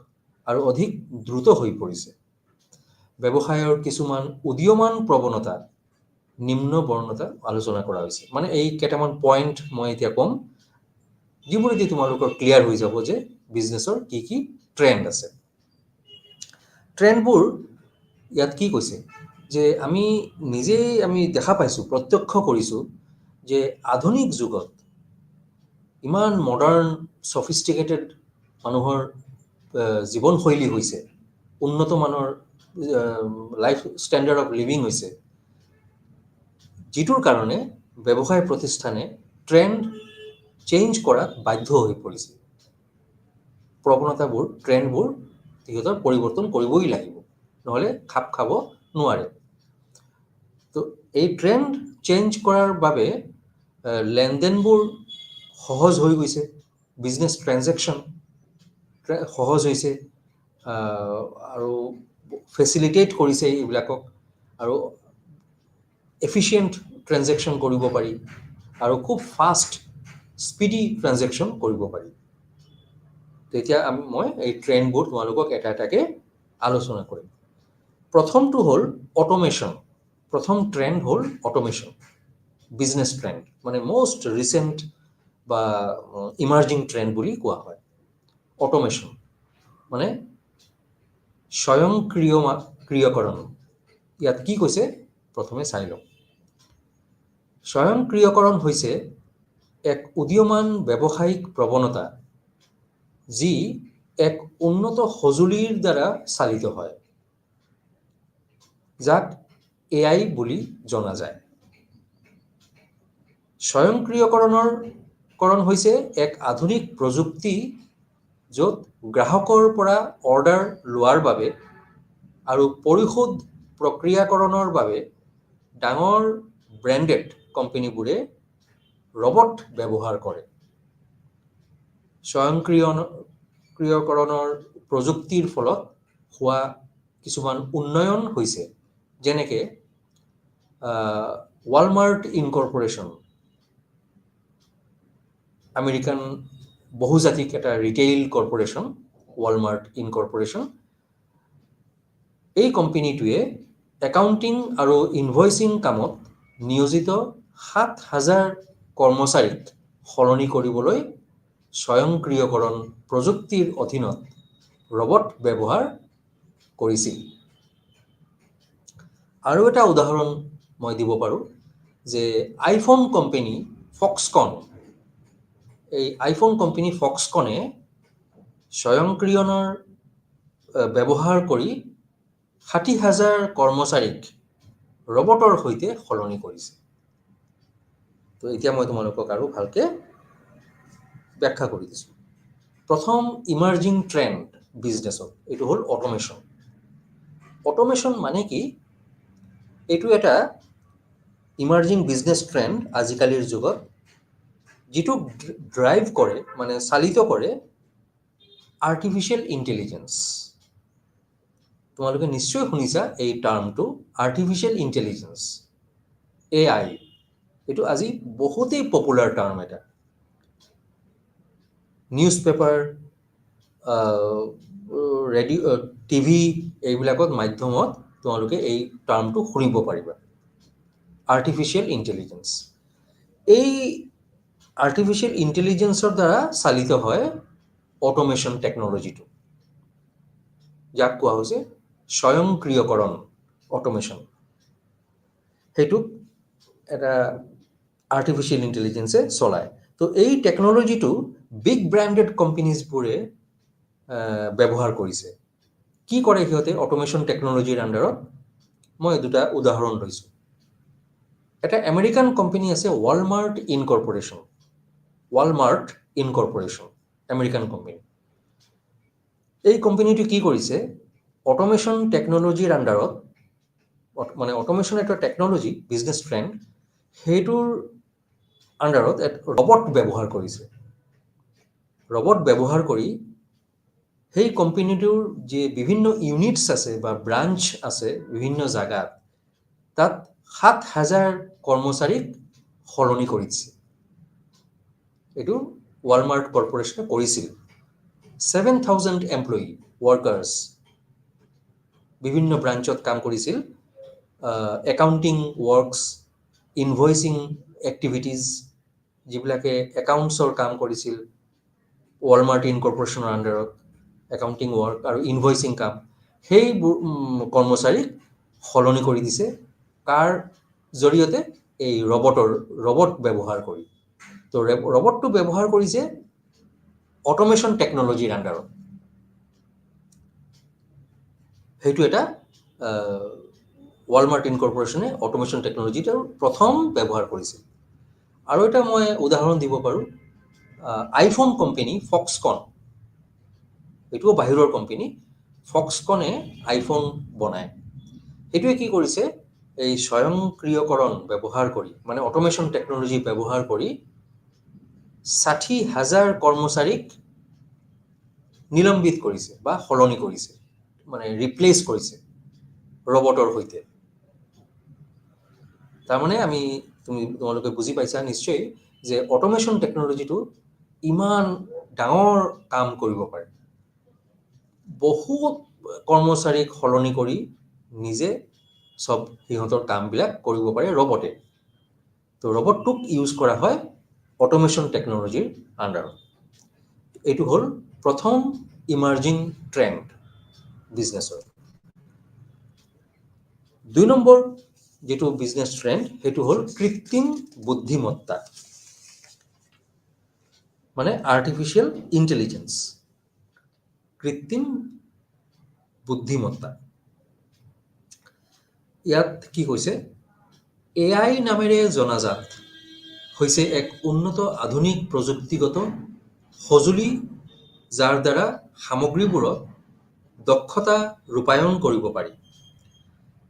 আৰু অধিক দ্ৰুত হৈ পৰিছে। ব্যৱসায়ৰ কিছুমান উদীয়মান প্ৰৱণতা নিম্ন বৰ্ণতা আলোচনা কৰা হৈছে। মানে এই কেইটামান পইণ্ট মই এতিয়া ক'ম, যিবোৰেদি তোমালোকৰ ক্লিয়াৰ হৈ যাব যে বিজনেছৰ কি কি ট্ৰেণ্ড আছে। ট্ৰেণ্ডবোৰ ইয়াত কি কৈছে যে আমি নিজেই দেখা পাইছোঁ, প্ৰত্যক্ষ কৰিছোঁ যে আধুনিক যুগত ইমান মডাৰ্ণ ছফিষ্টিকেটেড মানুহৰ জীৱনশৈলী হৈছে, উন্নত মানৰ লাইফ ষ্টেণ্ডাৰ্ড অফ লিভিং হৈছে, যিটোৰ কাৰণে ব্যৱসায় প্ৰতিষ্ঠানে ট্ৰেণ্ড চেঞ্জ কৰাত বাধ্য হৈ পৰিছে। প্ৰৱণতাবোৰ, ট্ৰেণ্ডবোৰ সিহঁতৰ পৰিৱৰ্তন কৰিবই লাগিব, নহ'লে খাপ খাব নোৱাৰে। তো এই ট্ৰেণ্ড চেঞ্জ কৰাৰ বাবে লেনদেনবোৰ সহজ হৈ গৈছে, বিজনেছ ট্ৰেনজেকশ্যন সহজ হৈছে, আৰু ফেচিলিটেট কৰিছে এইবিলাকক, আৰু এফিচিয়েণ্ট ট্ৰেনজেকশ্যন কৰিব পাৰি, আৰু খুব ফাষ্ট স্পীডি ট্ৰেনজেকশ্যন কৰিব পাৰি। তেতিয়া মই এই ট্ৰেণ্ডবোৰ তোমালোকক এটা এটাকৈ আলোচনা কৰিম। প্ৰথমটো হ'ল অট'মেশ্যন। প্ৰথম ট্ৰেণ্ড হ'ল অট'মেশ্যন, বিজনেছ ট্ৰেণ্ড, মানে মষ্ট ৰিচেণ্ট বা ইমাৰ্জিং ট্ৰেণ্ড বুলি কোৱা হয়। অট'মেশ্যন মানে স্বয়ংক্ৰিয়কৰণ। ইয়াত কি কৈছে প্ৰথমে চাই লওঁ। স্বয়ংক্ৰিয়কৰণ হৈছে এক উদীয়মান ব্যৱসায়িক প্ৰৱণতা যি এক উন্নত সঁজুলিৰ দ্বাৰা চালিত হয়, যাক AI বুলি জনা যায়। স্বয়ংক্ৰিয়কৰণ হৈছে এক আধুনিক প্ৰযুক্তি য'ত গ্ৰাহকৰ পৰা অৰ্ডাৰ লোৱাৰ বাবে আৰু পৰিশোধ প্ৰক্ৰিয়াকৰণৰ বাবে ডাঙৰ ব্ৰেণ্ডেড কোম্পানীবোৰে ৰবট ব্যৱহাৰ কৰে। স্বয়ংক্ৰিয়কৰণৰ প্ৰযুক্তিৰ ফলত হোৱা কিছুমান উন্নয়ন হৈছে, যেনেকৈ ৱালমাৰ্ট ইনকৰ্পৰেশ্যন, আমেৰিকান বহুজাতিক এটা ৰিটেইল কৰ্পৰেশ্যন, ৱালমাৰ্ট ইনকৰ্পৰেশ্যন। এই কোম্পানীটোৱে একাউণ্টিং আৰু ইনভইচিং কামত নিয়োজিত 7,000 কৰ্মচাৰীক সলনি কৰিবলৈ স্বয়ংক্ৰিয়কৰণ প্ৰযুক্তিৰ অধীনত ৰবট ব্যৱহাৰ কৰিছিল। আৰু এটা উদাহৰণ মই দিব পাৰোঁ যে আইফোন কোম্পানী ফক্সকন, এই আইফোন কোম্পানী ফক্সকনে স্বয়ংক্ৰিয়নৰ ব্যৱহাৰ কৰি 60,000 কৰ্মচাৰীক ৰবটৰ সৈতে সলনি কৰিছে। তো এতিয়া মই তোমালোকক আৰু ভালকৈ ব্যাখ্যা কৰি দিছোঁ। প্ৰথম ইমাৰ্জিং ট্ৰেণ্ড বিজনেছত এইটো হ'ল অট'মেশ্যন। অট'মেশ্যন মানে কি? এইটো এটা ইমাৰ্জিং বিজনেছ ট্ৰেণ্ড আজিকালিৰ যুগত, যিটো ড্ৰাইভ কৰে, মানে চালিত কৰে আৰ্টিফিচিয়েল ইণ্টেলিজেঞ্চ। তোমালোকে নিশ্চয় শুনিছা এই টাৰ্মটো, আৰ্টিফিচিয়েল ইণ্টেলিজেঞ্চ, AI। এইটো আজি বহুতেই পপুলাৰ টাৰ্ম এটা। নিউজ পেপাৰ, ৰেডিঅ', TV, এইবিলাকত মাধ্যমত তোমালোকে এই টাৰ্মটো শুনিব পাৰিবা, আৰ্টিফিচিয়েল ইণ্টেলিজেঞ্চ। এই আৰ্টিফিচিয়েল ইণ্টেলিজেঞ্চৰ দ্বাৰা চালিত হয় অট'মেশ্যন টেকন'লজিটো, যাক কোৱা হৈছে স্বয়ংক্ৰিয়কৰণ অট'মেশ্যন। সেইটোক এটা আৰ্টিফিচিয়েল ইণ্টেলিজেঞ্চে চলায়। তো এই টেকন'লজিটো বিগ ব্ৰেণ্ডেড কোম্পানীজবোৰে ব্যৱহাৰ কৰিছে। কি কৰে সিহঁতে অট'মেশ্যন টেকন'লজিৰ আণ্ডাৰত? মই দুটা উদাহৰণ লৈছোঁ। এটা আমেৰিকান কোম্পানী আছে Walmart incorporation. Walmart incorporation American company. এই কোম্পানীটো কি কৰিছে, অট'মেশ্যন টেকন'লজিৰ আণ্ডাৰত, মানে অট'মেশ্যন এটা টেকন'লজি বিজনেছ ট্ৰেণ্ড, সেইটোৰ আণ্ডাৰত ৰবট ব্যৱহাৰ কৰিছে। ৰবট ব্যৱহাৰ কৰি সেই কোম্পানীটোৰ যি বিভিন্ন ইউনিটছ আছে বা ব্ৰাঞ্চ আছে বিভিন্ন জাগাত, তাত 7,000 কৰ্মচাৰীক সলনি কৰিছে। এইটো ৱালমাৰ্ট কৰ্পৰেশ্যনে কৰিছিল। 7,000 এমপ্লয়ী ৱৰ্কাৰ্ছ বিভিন্ন ব্ৰাঞ্চত কাম কৰিছিল। একাউণ্টিং ৱৰ্কছ, ইনভইচিং এক্টিভিটিজ, যিবিলাকে একাউণ্টছৰ কাম কৰিছিল ৱালমাৰ্ট ইনকৰ্পৰেশ্যনৰ আণ্ডাৰত, একাউণ্টিং ৱৰ্ক আৰু ইনভইচিং কাম, সেই কৰ্মচাৰীক সলনি কৰি দিছে। কাৰ জৰিয়তে? এই ৰবট ব্যৱহাৰ কৰি। তো ৰবটটো ব্যৱহাৰ কৰিছে অট'মেশ্যন টেকন'লজিৰ আণ্ডাৰত। সেইটো এটা ৱালমাৰ্ট ইনকৰ্পৰেশ্যনে অট'মেশ্যন টেকন'লজিটো প্ৰথম ব্যৱহাৰ কৰিছিল। আৰু এটা মই উদাহৰণ দিব পাৰোঁ, আইফোন কোম্পানী ফক্সকন, এইটোও বাহিৰৰ কোম্পানী। ফক্সকনে আইফোন বনায়। সেইটোৱে কি কৰিছে, এই স্বয়ংক্ৰিয়কৰণ ব্যৱহাৰ কৰি, মানে অট'মেশ্যন টেকন'লজি ব্যৱহাৰ কৰি 60,000 কৰ্মচাৰীক নিলম্বিত কৰিছে বা সলনি কৰিছে, মানে ৰিপ্লেচ কৰিছে ৰবটৰ সৈতে। তাৰমানে তোমালোকে বুজি পাইছা নিশ্চয় যে অট'মেশ্যন টেকন'লজিটো ইমান ডাঙৰ কাম কৰিব পাৰে। বহুত কৰ্মচাৰীক সলনি কৰি নিজে চব সিহঁতৰ কামবিলাক কৰিব পাৰে ৰবটে। তো ৰবটটোক ইউজ কৰা হয় অট'মেশ্যন টেকন'লজিৰ আণ্ডাৰত। এইটো হ'ল প্ৰথম ইমাৰ্জিং ট্ৰেণ্ড বিজনেছৰ। 2 নম্বৰ যিটো বিজনেছ ট্ৰেণ্ড, সেইটো হ'ল কৃত্ৰিম বুদ্ধিমত্তা, মানে আৰ্টিফিচিয়েল ইণ্টেলিজেঞ্চ। কৃত্ৰিম বুদ্ধিমত্তা, ইয়াত কি হৈছে, AI নামেৰে জনাজাত হৈছে এক উন্নত আধুনিক প্ৰযুক্তিগত সঁজুলি, যাৰ দ্বাৰা সামগ্ৰীবোৰত দক্ষতা ৰূপায়ণ কৰিব পাৰি।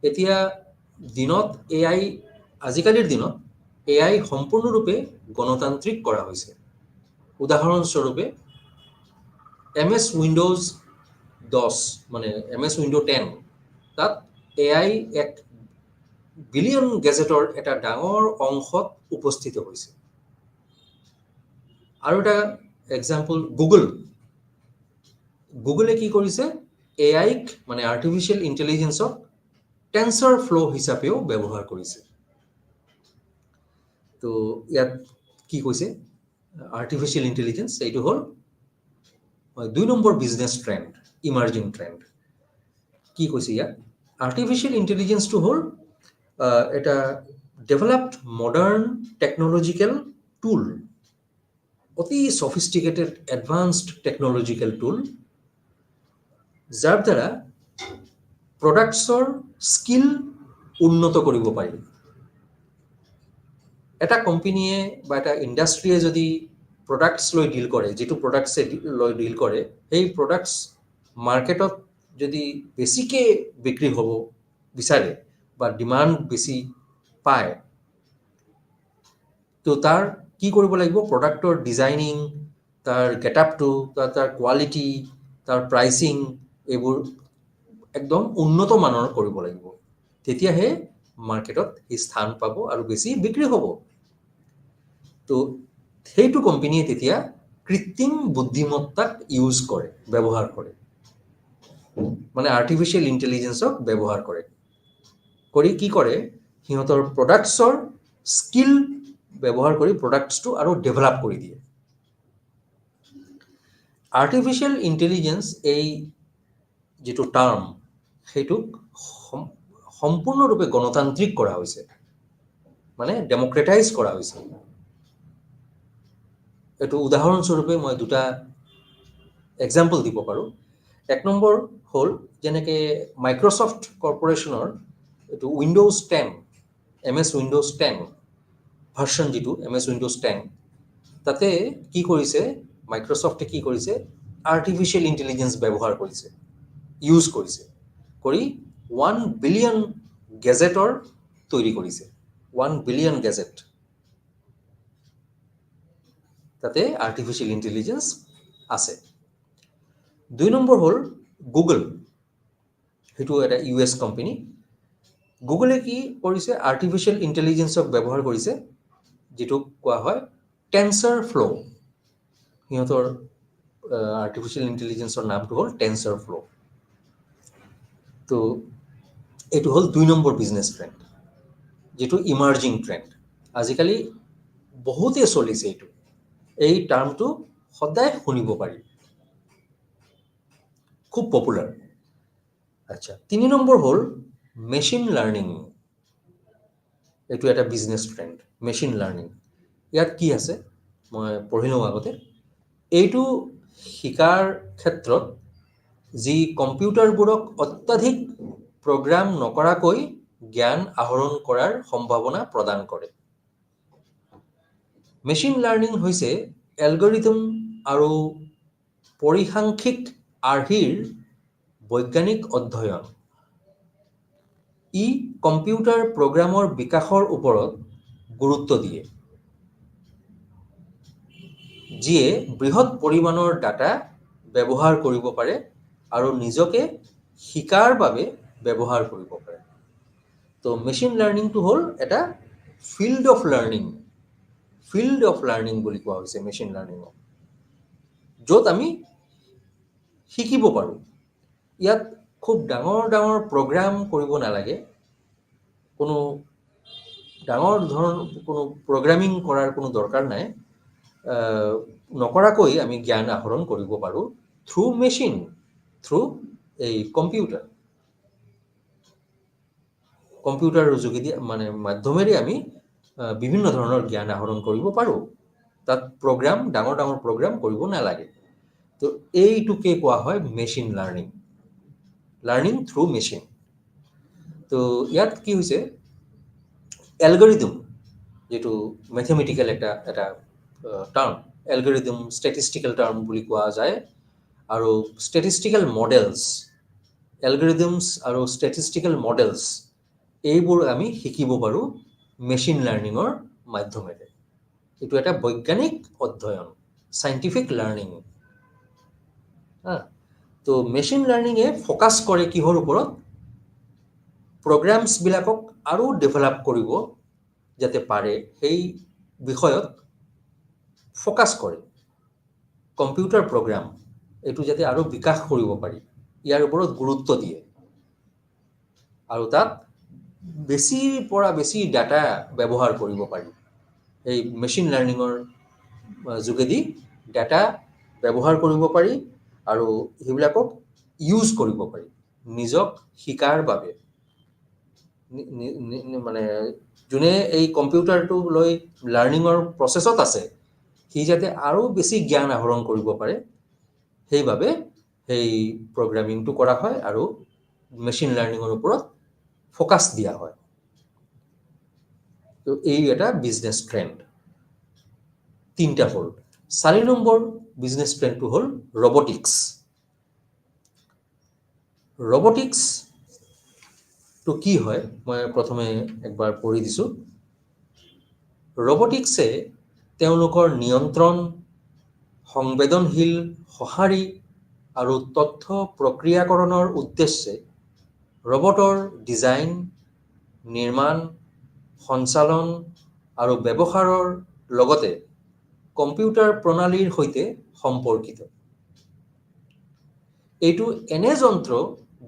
এতিয়া আজিকালিৰ দিনত AI সম্পূৰ্ণৰূপে গণতান্ত্ৰিক কৰা হৈছে। উদাহৰণস্বৰূপে MS উইণ্ড'জ 10, মানে MS উইণ্ডো 10, তাত AI 1 বিলিয়ন গেজেটৰ এটা ডাঙৰ অংশত উপস্থিত হৈছে। আৰু এটা এক্সাম্পল, গুগলে কি কৰিছে, AIক মানে আৰ্টিফিচিয়েল ইণ্টেলিজেঞ্চক টেনছৰ ফ্ল' হিচাপেও ব্যৱহাৰ কৰিছে। তো ইয়াত কি কৈছে, আৰ্টিফিচিয়েল ইণ্টেলিজেঞ্চ, এইটো হ'ল 2 number business trend, emerging trend. কি কৈছে ইয়াত, আৰ্টিফিচিয়েল ইণ্টেলিজেঞ্চটো হ'ল এটা ডেভেলপড মডাৰ্ণ টেকন'লজিকেল টুল, অতি ছফিষ্টিকেটেড এডভান্সড টেকন'লজিকেল টুল, যাৰ দ্বাৰা প্ৰডাক্টছৰ স্কিল উন্নত কৰিব পাৰি। এটা কোম্পানীয়ে বা এটা ইণ্ডাষ্ট্ৰীয়ে যদি প্ৰডাক্টছ লৈ ডিল কৰে, যিটো প্ৰডাক্টছে লৈ ডিল কৰে, সেই প্ৰডাক্টছ মাৰ্কেটত যদি বেছিকৈ বিক্ৰী হ'ব বিচাৰে বা ডিমাণ্ড বেছি পায়, তো তাৰ কি কৰিব লাগিব, প্ৰডাক্টৰ ডিজাইনিং, তাৰ গেটআপটো, তাৰ কোৱালিটি, তাৰ প্ৰাইচিং, এইবোৰ একদম উন্নত মানৰ কৰিব লাগিব। তেতিয়াহে মাৰ্কেটত সি স্থান পাব আৰু বেছি বিক্ৰী হ'ব। তো সেইটো কোম্পানীয়ে তেতিয়া কৃত্ৰিম বুদ্ধিমত্তাক ব্যৱহাৰ কৰে, মানে আৰ্টিফিচিয়েল ইণ্টেলিজেঞ্চক ব্যৱহাৰ কৰে। কি কৰে, সিহঁতৰ প্ৰডাক্টছৰ স্কিল ব্যৱহাৰ কৰি প্ৰডাক্টছটো আৰু ডেভেলপ কৰি দিয়ে। আৰ্টিফিচিয়েল ইণ্টেলিজেঞ্চ, এই যিটো টাৰ্ম, সেইটোক সম্পূৰ্ণৰূপে গণতান্ত্ৰিক কৰা হৈছে, মানে ডেম'ক্ৰেটাইজ কৰা হৈছে। এইটো উদাহৰণস্বৰূপে মই 2টা এক্সাম্পল দিব পাৰোঁ। 1 নম্বৰ হ'ল, যেনেকৈ মাইক্ৰ'ছফ্ট কৰ্পৰেশ্যনৰ এইটো উইণ্ড'জ 10, MS উইণ্ডোজ 10 ভাৰ্চন যিটো MS উইণ্ডোজ 10 তাতে কি কৰিছে মাইক্ৰ'ছফ্টে কি কৰিছে আৰ্টিফিচিয়েল ইণ্টেলিজেঞ্চ ব্যৱহাৰ কৰিছে ইউজ কৰিছে কৰি 1 বিলিয়ন গেজেটৰ তৈরি কৰিছে 1 বিলিয়ন গেজেট তাতে আৰ্টিফিচিয়েল ইণ্টেলিজেঞ্চ আছে 2 নম্বৰ হ'ল গুগল সেইটো এটা US কোম্পানী গুগলে কি কৰিছে আৰ্টিফিচিয়েল ইণ্টেলিজেঞ্চক ব্যৱহাৰ কৰিছে যেটো কোৱা হয় টেনসৰ ফ্লো সিহঁতৰ আৰ্টিফিচিয়েল ইণ্টেলিজেঞ্চৰ নামটো হ'ল টেনসৰ ফ্লো তো এইটো হ'ল 2 নম্বৰ বিজনেছ ট্ৰেণ্ড যেটো ইমাৰ্জিং ট্ৰেণ্ড আজিকালি বহুতে চলিছে এইটো এই টাৰ্মটো সদায় শুনিব পাৰি খুব পপুলাৰ আচ্ছা 3 নম্বৰ হ'ল মেচিন লাৰ্নিং এইটো এটা বিজনেছ ট্ৰেণ্ড মেচিন লাৰ্নিং ইয়াত কি আছে মই পঢ়ি লওঁ আগতে এইটো শিকাৰ ক্ষেত্ৰত যি কম্পিউটাৰবোৰক অত্যাধিক প্ৰগ্ৰাম নকৰাকৈ জ্ঞান আহৰণ কৰাৰ সম্ভাৱনা প্ৰদান কৰে মেচিন লাৰ্নিং হৈছে এলগৰিথম আৰু পৰিসাংখ্যিক আৰ্হিৰ বৈজ্ঞানিক অধ্যয়ন ই কম্পিউটাৰ প্ৰগ্ৰামৰ বিকাশৰ ওপৰত গুৰুত্ব দিয়ে যিয়ে বৃহৎ পৰিমাণৰ ডাটা ব্যৱহাৰ কৰিব পাৰে আৰু নিজকে শিকাৰ বাবে ব্যৱহাৰ কৰিব পাৰে তো মেচিন লাৰ্নিংটো হ'ল এটা ফিল্ড অফ লাৰ্নিং বুলি কোৱা হৈছে মেচিন লাৰ্নিঙক য'ত আমি শিকিব পাৰোঁ ইয়াত খুব ডাঙৰ ডাঙৰ প্ৰগ্ৰাম কৰিব নালাগে কোনো ডাঙৰ ধৰণৰ কোনো প্ৰগ্ৰামিং কৰাৰ কোনো দৰকাৰ নাই নকৰাকৈ আমি জ্ঞান আহৰণ কৰিব পাৰোঁ থ্ৰু মেচিন থ্ৰু এই কম্পিউটাৰৰ যোগেদি মানে মাধ্যমেৰে আমি বিভিন্ন ধৰণৰ জ্ঞান আহৰণ কৰিব পাৰোঁ তাত প্ৰগ্ৰাম ডাঙৰ ডাঙৰ প্ৰগ্ৰাম কৰিব নালাগে তো এইটোকে কোৱা হয় মেচিন লাৰ্নিং থ্ৰু মেচিন তো ইয়াত কি হৈছে এলগৰিদম যেটো মেথমেটিক্যাল এটা টাৰ্ম এলগৰিদম ষ্টেটিষ্টিক্যাল টাৰ্ম বুলি কোৱা যায় আৰু ষ্টেটিষ্টিক্যাল মডেলছ এলগৰিদমছ আৰু ষ্টেটিষ্টিক্যাল মডেলছ এইবোৰ আমি শিকিব পাৰোঁ মেচিন লাৰ্নিঙৰ মাধ্যমেৰে এইটো এটা বৈজ্ঞানিক অধ্যয়ন সাইন্টিফিক লাৰ্নিং তো মেচিন লাৰ্নিঙে ফ'কাছ কৰে কিহৰ ওপৰত প্ৰগ্ৰামছবিলাকক আৰু ডেভেলপ কৰিব যাতে পাৰে সেই বিষয়ত ফ'কাছ কৰে কম্পিউটাৰ প্ৰগ্ৰাম এইটো যাতে আৰু বিকাশ কৰিব পাৰি ইয়াৰ ওপৰত গুৰুত্ব দিয়ে আৰু তাত বেছিৰ পৰা বেছি ডাটা ব্যৱহাৰ কৰিব পাৰি এই মেচিন লাৰ্নিঙৰ যোগেদি ডাটা ব্যৱহাৰ কৰিব পাৰি আৰু সেইবিলাকক ইউজ কৰিব পাৰি নিজক শিকাৰ বাবে মানে যোনে এই কম্পিউটাৰটো লৈ লাৰ্নিঙৰ প্ৰচেছত আছে সি যাতে আৰু বেছি জ্ঞান আহৰণ কৰিব পাৰে সেইবাবে সেই প্ৰগ্ৰামিংটো কৰা হয় আৰু মেচিন লাৰ্নিঙৰ ওপৰত ফ'কাছ দিয়া হয় তো এই এটা বিজনেছ ট্ৰেণ্ড 3টা হ'ল 4 নম্বৰ বিজনেছ ট্ৰেণ্ডটো হ'ল ৰবটিক্সটো কি হয় মই প্ৰথমে একবাৰ পঢ়ি দিছোঁ ৰবটিক্সে তেওঁলোকৰ নিয়ন্ত্ৰণ সংবেদনশীল সঁহাৰি আৰু তথ্য প্ৰক্ৰিয়াকৰণৰ উদ্দেশ্যে ৰবটৰ ডিজাইন নিৰ্মাণ সঞ্চালন আৰু ব্যৱহাৰৰ লগতে কম্পিউটাৰ প্ৰণালীৰ সৈতে সম্পৰ্কিত এইটো এনে যন্ত্ৰ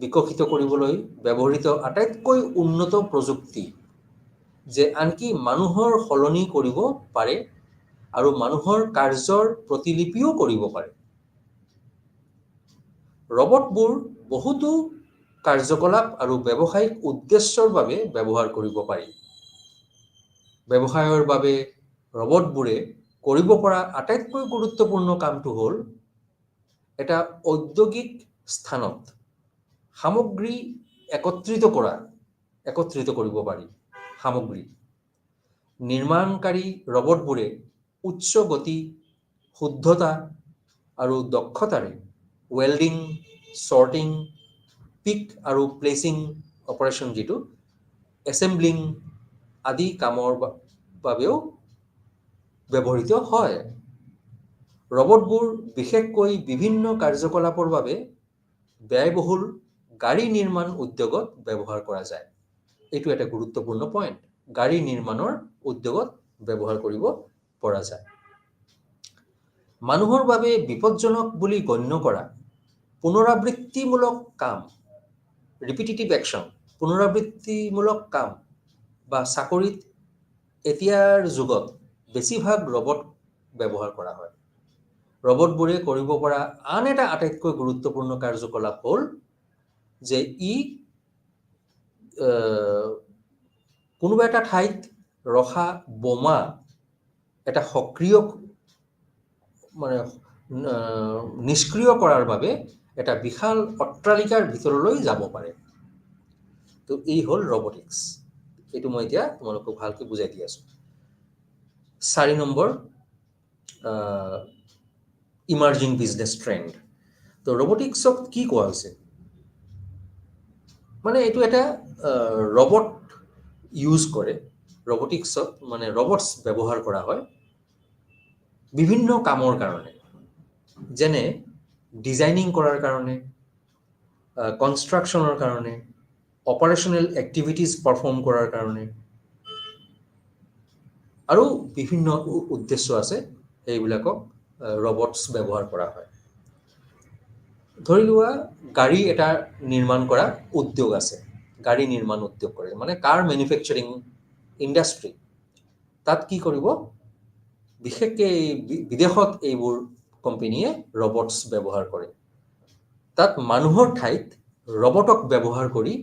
বিকশিত কৰিবলৈ ব্যৱহৃত আটাইতকৈ উন্নত প্ৰযুক্তি যে আনকি মানুহৰ সলনি কৰিব পাৰে আৰু মানুহৰ কাৰ্যৰ প্ৰতিলিপিও কৰিব পাৰে ৰবটবোৰ বহুতো কাৰ্যকলাপ আৰু ব্যৱসায়িক উদ্দেশ্যৰ বাবে ব্যৱহাৰ কৰিব পাৰি ব্যৱসায়ৰ বাবে ৰবটবোৰে কৰিব পৰা আটাইতকৈ গুৰুত্বপূৰ্ণ কামটো হ'ল এটা ঔদ্যোগিক স্থানত সামগ্ৰী একত্ৰিত কৰিব পাৰি সামগ্ৰী। নিৰ্মাণকাৰী ৰবটবোৰে উচ্চ গতি, শুদ্ধতা আৰু দক্ষতাৰে ৱেল্ডিং, ছৰ্টিং, পিক আৰু প্লেচিং অপাৰেশ্যন যিটো এছেম্বলিং আদি কামৰ বাবেও ব্যৱহৃত হয়। ৰবটবোৰ বিশেষকৈ বিভিন্ন কাৰ্যকলাপৰ বাবে ব্যয়বহুল গাড়ী নিৰ্মাণ উদ্যোগত ব্যৱহাৰ কৰা যায়। এইটো এটা গুৰুত্বপূৰ্ণ পইণ্ট। গাড়ী নিৰ্মাণৰ উদ্যোগত ব্যৱহাৰ কৰিব পৰা যায়। মানুহৰ বাবে বিপদজনক বুলি গণ্য কৰা পুনৰাবৃত্তিমূলক কাম, ৰিপিটিটিভ একশ্যন, পুনৰাবৃত্তিমূলক কাম বা চাকৰিত এতিয়াৰ যুগত বেছিভাগ ৰবট ব্যৱহাৰ কৰা হয়। ৰবটবোৰে কৰিব পৰা আন এটা আটাইতকৈ গুৰুত্বপূৰ্ণ কাৰ্যকলাপ হ'ল যে কোনোবা এটা ঠাইত ৰখা বোমা এটা সক্ৰিয় নিষ্ক্ৰিয় কৰাৰ বাবে এটা বিশাল অট্টালিকাৰ ভিতৰলৈ যাব পাৰে। তো এই হ'ল ৰবটিক্স। এইটো মই এতিয়া তোমালোকক ভালকৈ বুজাই দি আছোঁ। 4 নম্বৰ ইমাৰ্জিং বিজনেছ ট্ৰেণ্ড। তো ৰবটিক্সক কি কোৱা হৈছে? মানে এইটো এটা ৰবট ইউজ কৰে। ৰবটিক্সত মানে ৰবটছ ব্যৱহাৰ কৰা হয় বিভিন্ন কামৰ কাৰণে, যেনে ডিজাইনিং কৰাৰ কাৰণে, কনষ্ট্ৰাকশ্যনৰ কাৰণে, অপাৰেশ্যনেল এক্টিভিটিজ পাৰফৰ্ম কৰাৰ কাৰণে আৰু বিভিন্ন উদ্দেশ্য আছে, সেইবিলাকক ৰবটছ ব্যৱহাৰ কৰা হয়। ধৰি লোৱা গাড়ী এটা নিৰ্মাণ কৰা উদ্যোগ আছে, গাড়ী নিৰ্মাণ উদ্যোগ কৰে, মানে কাৰ মেনুফেকচাৰিং ইণ্ডাষ্ট্ৰী। তাত কি কৰিব? বিশেষকৈ বিদেশত এইবোৰ কোম্পানীয়ে ৰবটছ ব্যৱহাৰ কৰে। তাত মানুহৰ ঠাইত ৰবটক ব্যৱহাৰ কৰি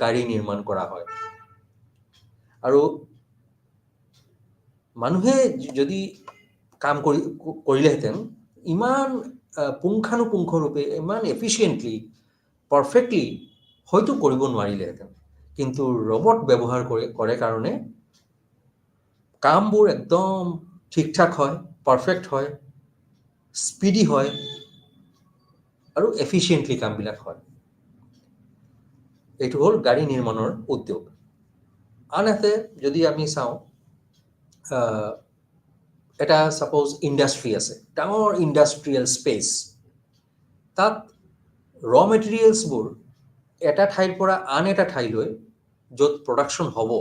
গাড়ী নিৰ্মাণ কৰা হয়। আৰু মানুহে যদি কাম কৰিলেহেঁতেন ইমান পুংখানুপুংখৰূপে, ইমান এফিচিয়েণ্টলি, পাৰফেক্টলি হয়তো কৰিব নোৱাৰিলেহেঁতেন। কিন্তু ৰবট ব্যৱহাৰ কৰে কাৰণে কামবোৰ একদম ঠিক ঠাক হয়, পাৰফেক্ট হয়, স্পীডি হয় আৰু এফিচিয়েণ্টলি কামবিলাক হয়। এইটো হ'ল গাড়ী নিৰ্মাণৰ উদ্যোগ। আনহাতে যদি আমি চাওঁ, এটা ছাপ'জ ইণ্ডাষ্ট্ৰী আছে, ডাঙৰ ইণ্ডাষ্ট্ৰিয়েল স্পেচ। তাত ৰ' মেটেৰিয়েলছবোৰ এটা ঠাইৰ পৰা আন এটা ঠাইলৈ য'ত প্ৰডাকশ্যন হ'ব,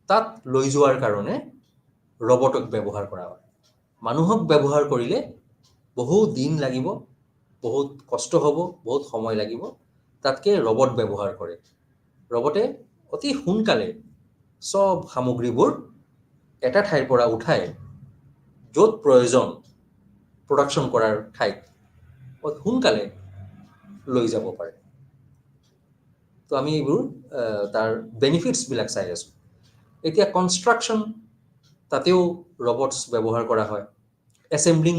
তাত লৈ যোৱাৰ কাৰণে ৰবটক ব্যৱহাৰ কৰা হয়। মানুহক ব্যৱহাৰ কৰিলে বহুত দিন লাগিব, বহুত কষ্ট হ'ব, বহুত সময় লাগিব। তাতকৈ ৰবট ব্যৱহাৰ কৰে। ৰবটে অতি সোনকালে চব সামগ্ৰীবোৰ এটা ঠাইৰ পৰা উঠাই য'ত প্ৰয়োজন প্ৰডাকশ্যন কৰাৰ ঠাইত অতি সোনকালে লৈ যাব পাৰে। তো আমি এইবোৰ তাৰ বেনিফিটছবিলাক চাই আছোঁ। এতিয়া কনষ্ট্ৰাকশ্যন, তাতেও ৰবটছ ব্যৱহাৰ কৰা হয়। এছেম্বলিং,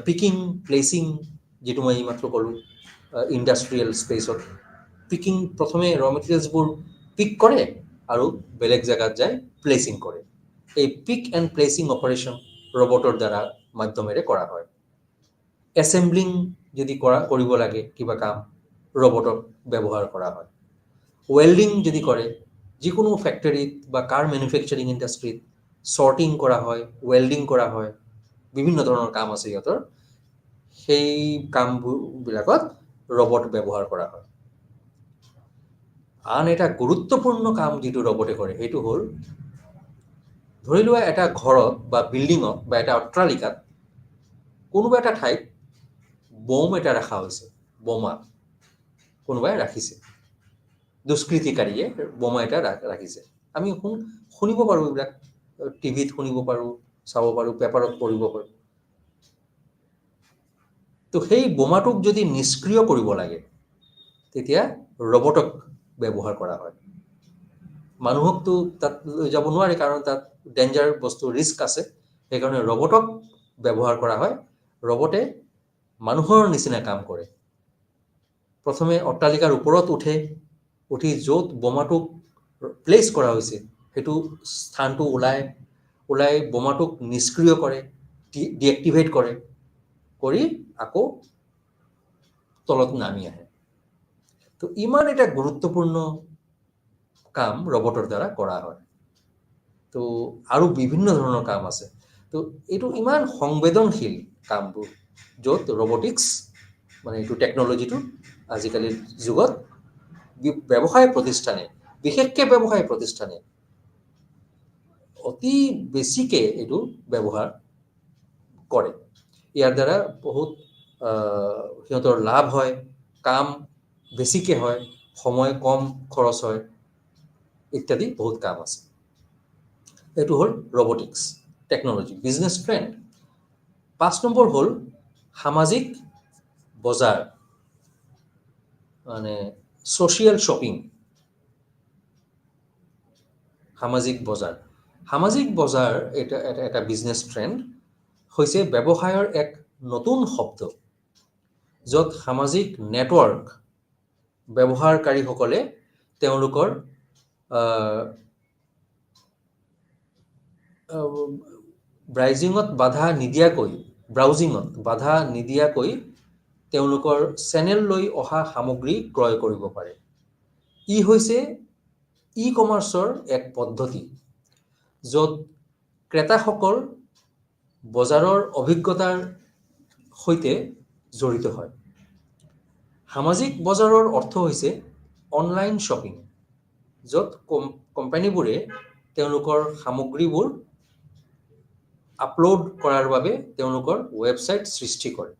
পিকিং, প্লেচিং, যিটো মই এইমাত্ৰ ক'লোঁ ইণ্ডাষ্ট্ৰিয়েল স্পেচত। পিকিং, প্ৰথমে ৰ' মেটেৰিয়েলছবোৰ পিক কৰে আৰু বেলেগ জেগাত যায় প্লেচিং কৰে। এই পিক এণ্ড প্লেচিং অপাৰেশ্যন ৰবটৰ দ্বাৰা মাধ্যমেৰে কৰা হয়। এছেম্বলিং যদি কৰিব লাগে কিবা কাম, ৰবটক ব্যৱহাৰ কৰা হয়। ৱেল্ডিং যদি কৰে, যিকোনো ফেক্টৰীত বা কাৰ মেনুফেকচাৰিং ইণ্ডাষ্ট্ৰীত ছৰ্টিং কৰা হয়, ৱেল্ডিং কৰা হয়, বিভিন্ন ধৰণৰ কাম আছে সিহঁতৰ। সেই কামবিলাকত ৰবট ব্যৱহাৰ কৰা হয়। আন এটা গুৰুত্বপূৰ্ণ কাম যিটো ৰবটে কৰে, সেইটো হ'ল ধৰি লোৱা এটা ঘৰত বা বিল্ডিঙত বা এটা অট্টালিকাত কোনোবা এটা ঠাইত বম এটা ৰখা হৈছে, বোমা কোনোবাই ৰাখিছে, দুষ্কৃতিকাৰীয়ে বোমা এটা ৰাখিছে। আমি শুনিব পাৰোঁ, এইবিলাক টিভিত শুনিব পাৰোঁ, চাব পাৰোঁ, পেপাৰত পঢ়িব পাৰোঁ। তো সেই বোমাটোক যদি নিষ্ক্ৰিয় কৰিব লাগে, তেতিয়া ৰবটক ব্যৱহাৰ কৰা হয়। মানুহকতো তাত লৈ যাব নোৱাৰে, কাৰণ তাত ডেঞ্জাৰ বস্তু, ৰিস্ক আছে। সেইকাৰণে ৰবটক ব্যৱহাৰ কৰা হয়। ৰবটে মানুহৰ নিচিনা কাম কৰে। প্ৰথমে অট্টালিকাৰ ওপৰত উঠি য'ত বোমাটোক প্লেচ কৰা হৈছে সেইটো স্থানটো ওলাই বোমাটোক নিষ্ক্ৰিয় কৰে, ডিএক্টিভেট কৰে, কৰি আকৌ তলত নামি আহে। তো ইমান এটা গুৰুত্বপূৰ্ণ কাম ৰবটৰ দ্বাৰা কৰা হয়। তো আৰু বিভিন্ন ধৰণৰ কাম আছে। তো এইটো ইমান সংবেদনশীল কামবোৰ, য'ত ৰবটিক্স মানে এইটো টেকন'লজিটো আজিকালিৰ যুগত ব্যৱসায় প্ৰতিষ্ঠানে, বিশেষকৈ ব্যৱসায় প্ৰতিষ্ঠানে অতি বেছিকে এইটো ব্যৱহাৰ কৰে। ইয়াৰ দ্বাৰা বহুত সিহঁতৰ লাভ হয়, কাম বেছিকে হয়, সময় কম খৰচ হয়, ইত্যাদি বহুত কাম আছে। এইটো হ'ল robotics technology, business trend. 5 number হ'ল সামাজিক বজাৰ, মানে ছ'চিয়েল শ্বপিং। সামাজিক বজাৰ এটা বিজনেছ ট্ৰেণ্ড হৈছে ব্যৱসায়ৰ এক নতুন শব্দ, য'ত সামাজিক নেটৱৰ্ক ব্যৱহাৰকাৰীসকলে তেওঁলোকৰ ব্ৰাউজিঙত বাধা নিদিয়াকৈ তেওঁলোকৰ চেনেললৈ অহা সামগ্ৰী ক্ৰয় কৰিব পাৰে। ই হৈছে ই-কমাৰ্চৰ এক পদ্ধতি, য'ত ক্ৰেতাসকল বজাৰৰ অভিজ্ঞতাৰ সৈতে জড়িত হয়। সামাজিক বজাৰৰ অৰ্থ হৈছে অনলাইন শ্বপিং, য'ত কোম্পানীবোৰে তেওঁলোকৰ সামগ্ৰীবোৰ আপলোড কৰাৰ বাবে তেওঁলোকৰ ৱেবছাইট সৃষ্টি কৰে।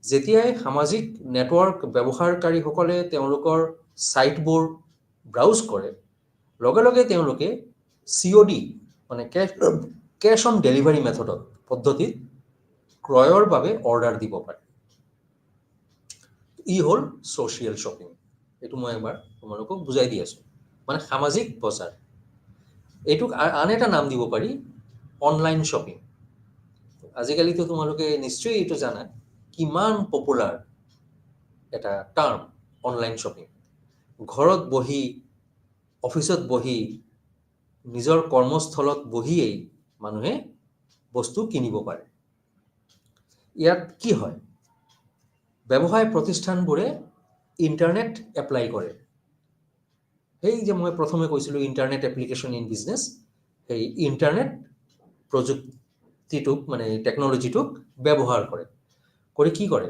যেতিয়াই সামাজিক নেটৱৰ্ক ব্যৱহাৰকাৰীসকলে তেওঁলোকৰ ছাইটবোৰ ব্ৰাউজ কৰে, লগে লগে তেওঁলোকে COD মানে কেছ অন ডেলিভাৰী পদ্ধতিত ক্ৰয়ৰ বাবে অৰ্ডাৰ দিব পাৰে। ই হ'ল ছ'চিয়েল শ্বপিং। এইটো মই এবাৰ তোমালোকক বুজাই দি আছোঁ, মানে সামাজিক বজাৰ। এইটোক আন এটা নাম দিব পাৰি অনলাইন শ্বপিং। আজিকালিতো তোমালোকে নিশ্চয়ই এইটো জানা কিমান পপুলাৰ এটা টাৰ্ম অনলাইন শ্বপিং। ঘৰত বহি, অফিচত বহি, নিজৰ কৰ্মস্থলত বহিয়েই মানুহে বস্তু কিনিব পাৰে। ইয়াত কি হয়? ব্যৱসায় প্ৰতিষ্ঠানবোৰে ইণ্টাৰনেট এপ্লাই কৰে। সেই যে মই প্ৰথমে কৈছিলোঁ ইণ্টাৰনেট এপ্লিকেশ্যন ইন বিজনেছ, সেই ইণ্টাৰনেট প্ৰযুক্তিটোক মানে টেকন'লজিটোক ব্যৱহাৰ কৰি কি কৰে?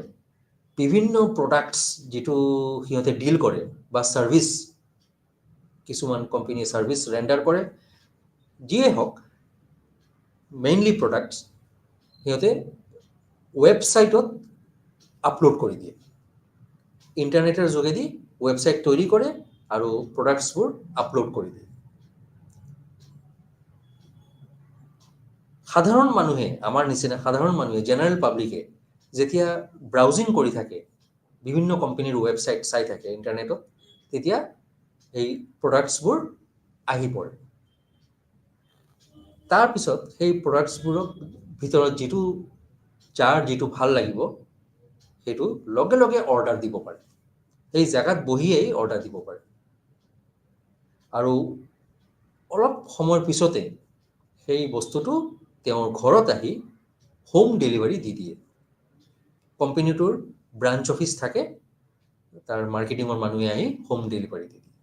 বিভিন্ন প্ৰডাক্টছ যিটো সিহঁতে ডিল কৰে বা ছাৰ্ভিচ, কিছুমান কোম্পানীয়ে ছাৰ্ভিচ ৰেণ্ডাৰ কৰে, যিয়ে হওক, মেইনলি প্ৰডাক্টছ সিহঁতে ৱেবছাইটত আপলোড কৰি দিয়ে। ইণ্টাৰনেটৰ যোগেদি ৱেবছাইট তৈরি কৰে আৰু প্ৰডাক্টছবোৰ আপলোড কৰি দিয়ে। সাধাৰণ মানুহে, আমাৰ নিচিনা সাধাৰণ মানুহে, জেনেৰেল পাব্লিকে যেতিয়া ব্ৰাউজিং কৰি থাকে, বিভিন্ন কোম্পানীৰ ৱেবছাইট চাই থাকে ইণ্টাৰনেটত, তেতিয়া এই প্ৰডাক্টছবোৰ আহি পৰে। তাৰপিছত সেই প্ৰডাক্টছবোৰৰ ভিতৰত যাৰ যিটো ভাল লাগিব সেইটো লগে লগে অৰ্ডাৰ দিব পাৰে। সেই জেগাত বহিয়েই অৰ্ডাৰ দিব পাৰে আৰু অলপ সময়ৰ পিছতে সেই বস্তুটো তেওঁৰ ঘৰত আহি হোম ডেলিভাৰী দি দিয়ে। কোম্পানীটোৰ ব্ৰাঞ্চ অফিচ থাকে, তাৰ মাৰ্কেটিঙৰ মানুহে আহি হোম ডেলিভাৰী দি দিয়ে।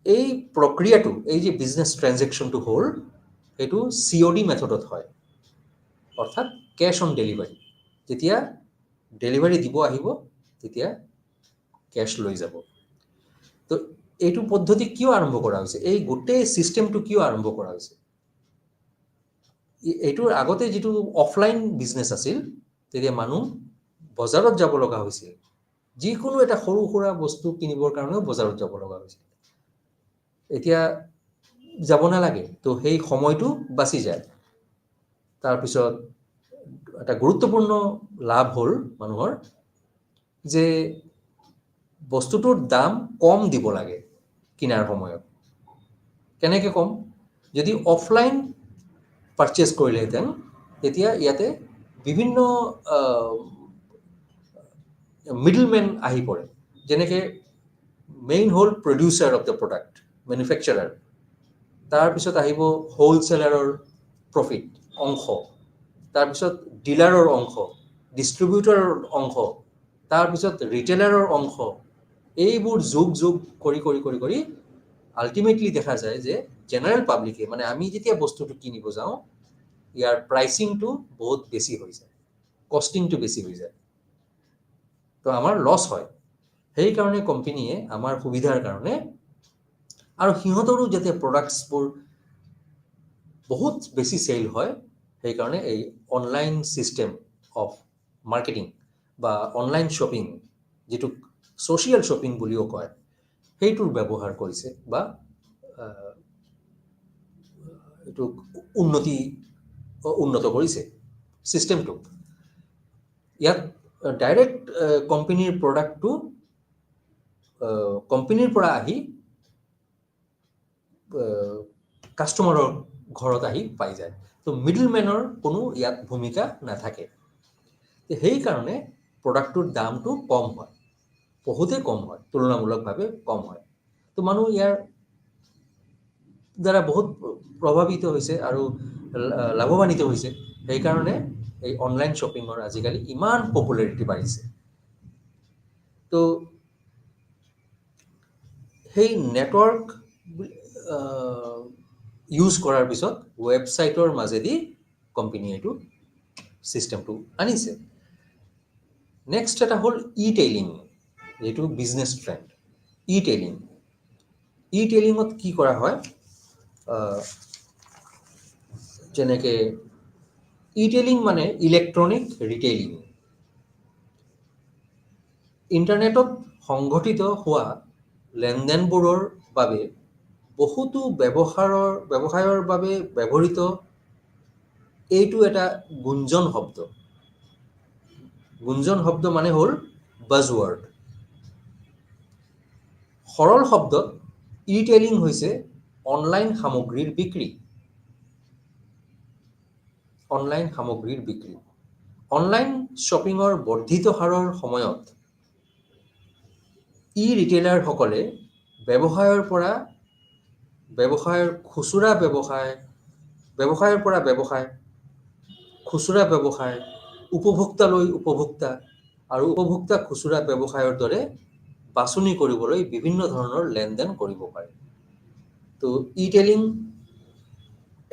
এই প্ৰক্ৰিয়াটো, এই যে বিজনেছ ট্ৰেনজেকশ্যনটো হ'ল, সেইটো COD মেথডত হয়, অৰ্থাৎ কেছ অন ডেলিভাৰী। যেতিয়া ডেলিভাৰী দিব আহিব, তেতিয়া কেছ লৈ যাব। তো এইটো পদ্ধতি কিয় আৰম্ভ কৰা হৈছে? এই গোটেই ছিষ্টেমটো কিয় আৰম্ভ কৰা হৈছে? এইটোৰ আগতে যিটো অফলাইন বিজনেছ আছিল, তেতিয়া মানুহ বজাৰত যাব লগা হৈছিল। যিকোনো এটা সৰু সুৰা বস্তু কিনিবৰ কাৰণেও বজাৰত যাব লগা হৈছিল। এতিয়া যাব নালাগে, তো সেই সময়টো বাচি যায়। তাৰপিছত এটা গুৰুত্বপূৰ্ণ লাভ হ'ল মানুহৰ যে বস্তুটোৰ দাম কম দিব লাগে কিনাৰ সময়ত। কেনেকৈ কম? যদি অফলাইন পাৰচেজ কৰিলেহেঁতেন, তেতিয়া ইয়াতে বিভিন্ন মিডলমেন আহি পৰে। যেনেকৈ মেইন হ'ল producer of the product, manufacturer, তাৰপিছত আহিব হোলচেলাৰৰ প্ৰফিট অংশ, তাৰপিছত ডিলাৰৰ অংশ, ডিষ্ট্ৰিবিউটৰৰ অংশ, তাৰপিছত ৰিটেইলাৰৰ অংশ, এইবোৰ যোগ কৰি আল্টিমেটলি দেখা যায় যে জেনেৰেল পাব্লিকে, মানে আমি যেতিয়া বস্তুটো কিনিব যাওঁ, ইয়াৰ প্ৰাইচিংটো বহুত বেছি হৈ যায়, কষ্টিংটো বেছি হৈ যায়, তো আমাৰ লছ হয়। সেইকাৰণে কোম্পানীয়ে আমাৰ সুবিধাৰ কাৰণে আৰু সিহঁতৰো যাতে প্ৰডাক্টছবোৰ বহুত বেছি চেল হয়, সেইকাৰণে এই অনলাইন ছিষ্টেম অফ মাৰ্কেটিং বা অনলাইন শ্বপিং, যিটো ছ'চিয়েল শ্বপিং বুলিও কয়, সেইটোৰ ব্যৱহাৰ কৰিছে বা এইটো উন্নত কৰিছে ছিষ্টেমটোক। ইয়াত ডাইৰেক্ট কোম্পানীৰ প্ৰডাক্টটো কোম্পানীৰ পৰা আহি কাষ্টমাৰৰ ঘৰত আহি পাই যায়। তো মিডলমেনৰ কোনো ইয়াত ভূমিকা নাথাকে। সেইকাৰণে প্ৰডাক্টটোৰ দামটো কম হয়, বহুতেই কম হয়, তুলনামূলকভাৱে কম হয়। তো মানুহ ইয়াৰ দ্বাৰা বহুত প্ৰভাৱিত হৈছে আৰু লাভৱান্বিত হৈছে। সেইকাৰণে এই অনলাইন শ্বপিঙৰ আজিকালি ইমান পপুলাৰিটি বাঢ়িছে। তো সেই নেটৱৰ্ক ইউজ কৰাৰ পিছত ৱেবছাইটৰ মাজেদি কোম্পানীয়ে এইটো ছিষ্টেমটো আনিছে। নেক্সট এটা হ'ল ই-টেইলিং, যিটো বিজনেছ ট্ৰেণ্ড। ই-টেইলিঙত কি কৰা হয়, যেনেকৈ ই-টেইলিং মানে ইলেক্ট্ৰনিক ৰিটেইলিং। ইণ্টাৰনেটত সংঘটিত হোৱা লেনদেনবোৰৰ বাবে বহুতো ব্যৱসায়ৰ বাবে ব্যৱহৃত এইটো এটা গুঞ্জন শব্দ। গুঞ্জন শব্দ মানে হ'ল বাজৱৰ্ড। সৰল শব্দত ই-টেইলিং হৈছে অনলাইন সামগ্ৰীৰ বিক্ৰী। অনলাইন শ্বপিঙৰ বৰ্ধিত হাৰৰ সময়ত ই-ৰিটেইলাৰসকলে ব্যৱসায়ৰ পৰা খুচুৰা ব্যৱসায়, উপভোক্তালৈ উপভোক্তা আৰু উপভোক্তা খুচুৰা ব্যৱসায়ৰ দৰে বাছনি কৰিবলৈ বিভিন্ন ধৰণৰ লেনদেন কৰিব পাৰে। তো ই-টেইলিং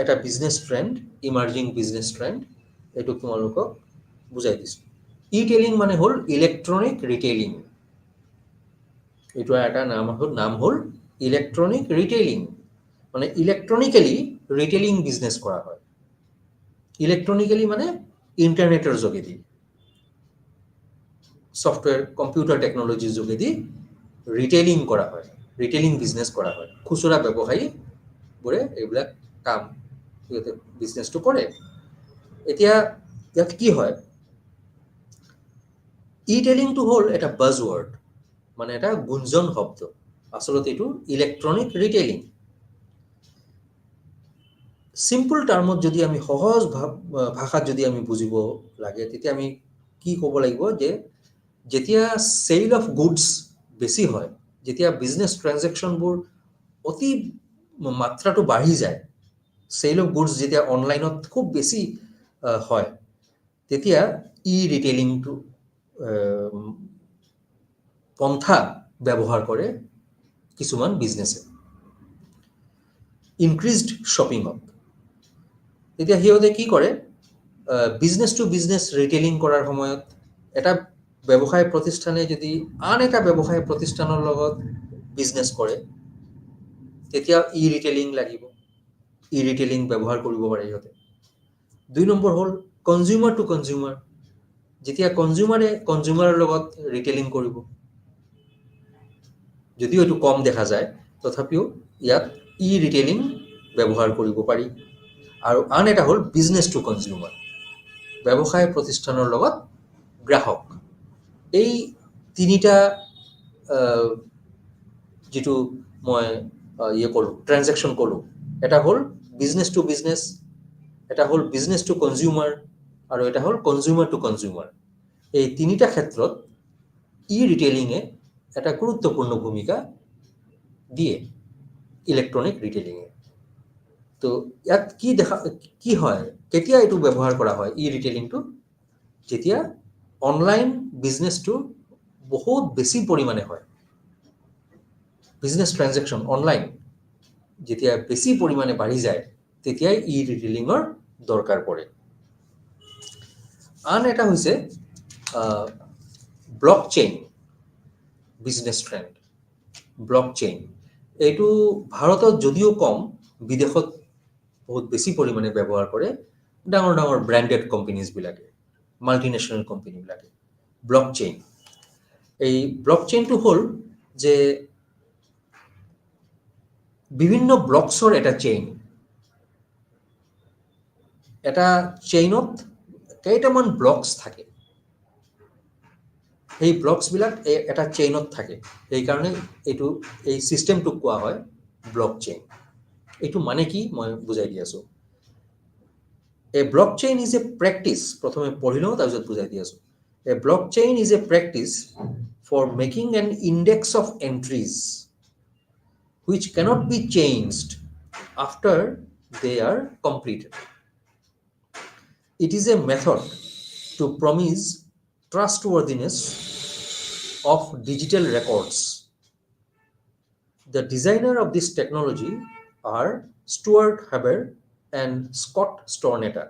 এটা business trend, emerging business trend, এইটো তোমালোকক বুজাই দিছোঁ। ই-টেইলিং মানে হ'ল ইলেক্ট্ৰনিক ৰিটেইলিং। এইটো এটা নাম হ'ল ইলেক্ট্ৰনিক ৰিটেইলিং, মানে ইলেক্ট্ৰনিকেলি ৰিটেইলিং বিজনেছ কৰা হয়। ইলেক্ট্ৰনিকেলি মানে ইণ্টাৰনেটৰ যোগেদি, ছফ্টৱেৰ, কম্পিউটাৰ টেকন'লজিৰ যোগেদি ৰিটেইলিং কৰা হয়, ৰিটেইলিং বিজনেছ কৰা হয়। খুচুৰা ব্যৱসায়ীবোৰে এইবিলাক কাম, সিহঁতে বিজনেছটো কৰে। এতিয়া ইয়াত কি হয়, ই-টেইলিংটো হ'ল এটা বাজৱৰ্ড, মানে এটা গুঞ্জন শব্দ। আচলতে এইটো ইলেক্ট্ৰনিক ৰিটেইলিং। চিম্পল টাৰ্মত যদি আমি সহজ ভাষাত যদি আমি বুজিব লাগে, তেতিয়া আমি কি ক'ব লাগিব যে যেতিয়া চেল অফ গুডছ বেছি হয়, যেতিয়া বিজনেছ ট্ৰেনজেকশ্যনবোৰ অতি মাত্ৰাটো বাঢ়ি যায়, চেল অফ গুডছ যেতিয়া অনলাইনত খুব বেছি হয়, তেতিয়া ই-ৰিটেইলিংটো পন্থা ব্যৱহাৰ কৰে কিছুমান বিজনেছে ইনক্ৰিজড শ্বপিঙত। তেতিয়া সিহঁতে কি কৰে, বিজনেছ টু বিজনেছ ৰিটেইলিং কৰাৰ সময়ত এটা ব্যৱসায় প্ৰতিষ্ঠানে যদি আন এটা ব্যৱসায় প্ৰতিষ্ঠানৰ লগত বিজনেছ কৰে, তেতিয়া ই-ৰিটেইলিং লাগিব, ই-ৰিটেইলিং ব্যৱহাৰ কৰিব পাৰে সিহঁতে। 2 নম্বৰ হ'ল কনজিউমাৰ টু কনজিউমাৰ। যেতিয়া কনজিউমাৰৰ লগত ৰিটেইলিং কৰিব, যদিও এইটো কম দেখা যায়, তথাপিও ইয়াত ই-ৰিটেইলিং ব্যৱহাৰ কৰিব পাৰি। আৰু আন এটা হ'ল বিজনেছ টু কনজিউমাৰ, ব্যৱসায় প্ৰতিষ্ঠানৰ লগত গ্ৰাহক। এই তিনিটা যিটো মই ট্ৰেনজেকশ্যন ক'লোঁ, এটা হ'ল বিজনেছ টু বিজনেছ, এটা হ'ল বিজনেছ টু কনজিউমাৰ, আৰু এটা হ'ল কনজিউমাৰ টু কনজিউমাৰ। এই তিনিটা ক্ষেত্ৰত ই-ৰিটেইলিঙে এটা গুৰুত্বপূৰ্ণ ভূমিকা দিয়ে। ইলেক্ট্ৰনিক ৰিটেইলিঙে। তো ইয়াত কি হয়, কেতিয়া এইটো ব্যৱহাৰ কৰা হয় ই ৰিটেইলিংটো? যেতিয়া অনলাইন বিজনেছটো বহুত বেছি পৰিমাণে হয়, বিজনেছ ট্ৰানজেকশ্যন অনলাইন যেতিয়া বেছি পৰিমাণে বাঢ়ি যায়, তেতিয়াই ই ৰিটেইলিঙৰ দৰকাৰ পৰে। আন এটা হৈছে block chain business trend. Block chain এইটো ভাৰতত যদিও কম, বিদেশত বহুত বেছি পৰিমাণে ব্যৱহাৰ কৰে ডাঙৰ ডাঙৰ ব্ৰেণ্ডেড কোম্পানীজবিলাকে, মাল্টিনেশ্যনেল কোম্পানীবিলাকে। ব্লক চেইন, এই ব্লক চেইনটো হ'ল যে বিভিন্ন ব্লকছৰ এটা চেইন। এটা চেইনত কেইটামান ব্লকছ থাকে, সেই ব্লকছবিলাক এটা চেইনত থাকে, সেইকাৰণে এই ছিষ্টেমটোক কোৱা হয় ব্লক চেইন। এইটো মানে কি মই বুজাই দি আছোঁ। A blockchain is a practice, প্ৰথমে পঢ়ি লওঁ তাৰপিছত বুজাই দি আছোঁ। A blockchain is a practice for making an index of entries which cannot be changed after they are completed. It is a method to promise trustworthiness of digital records. The designer of this technology are Stuart Haber and Scott Stornetta.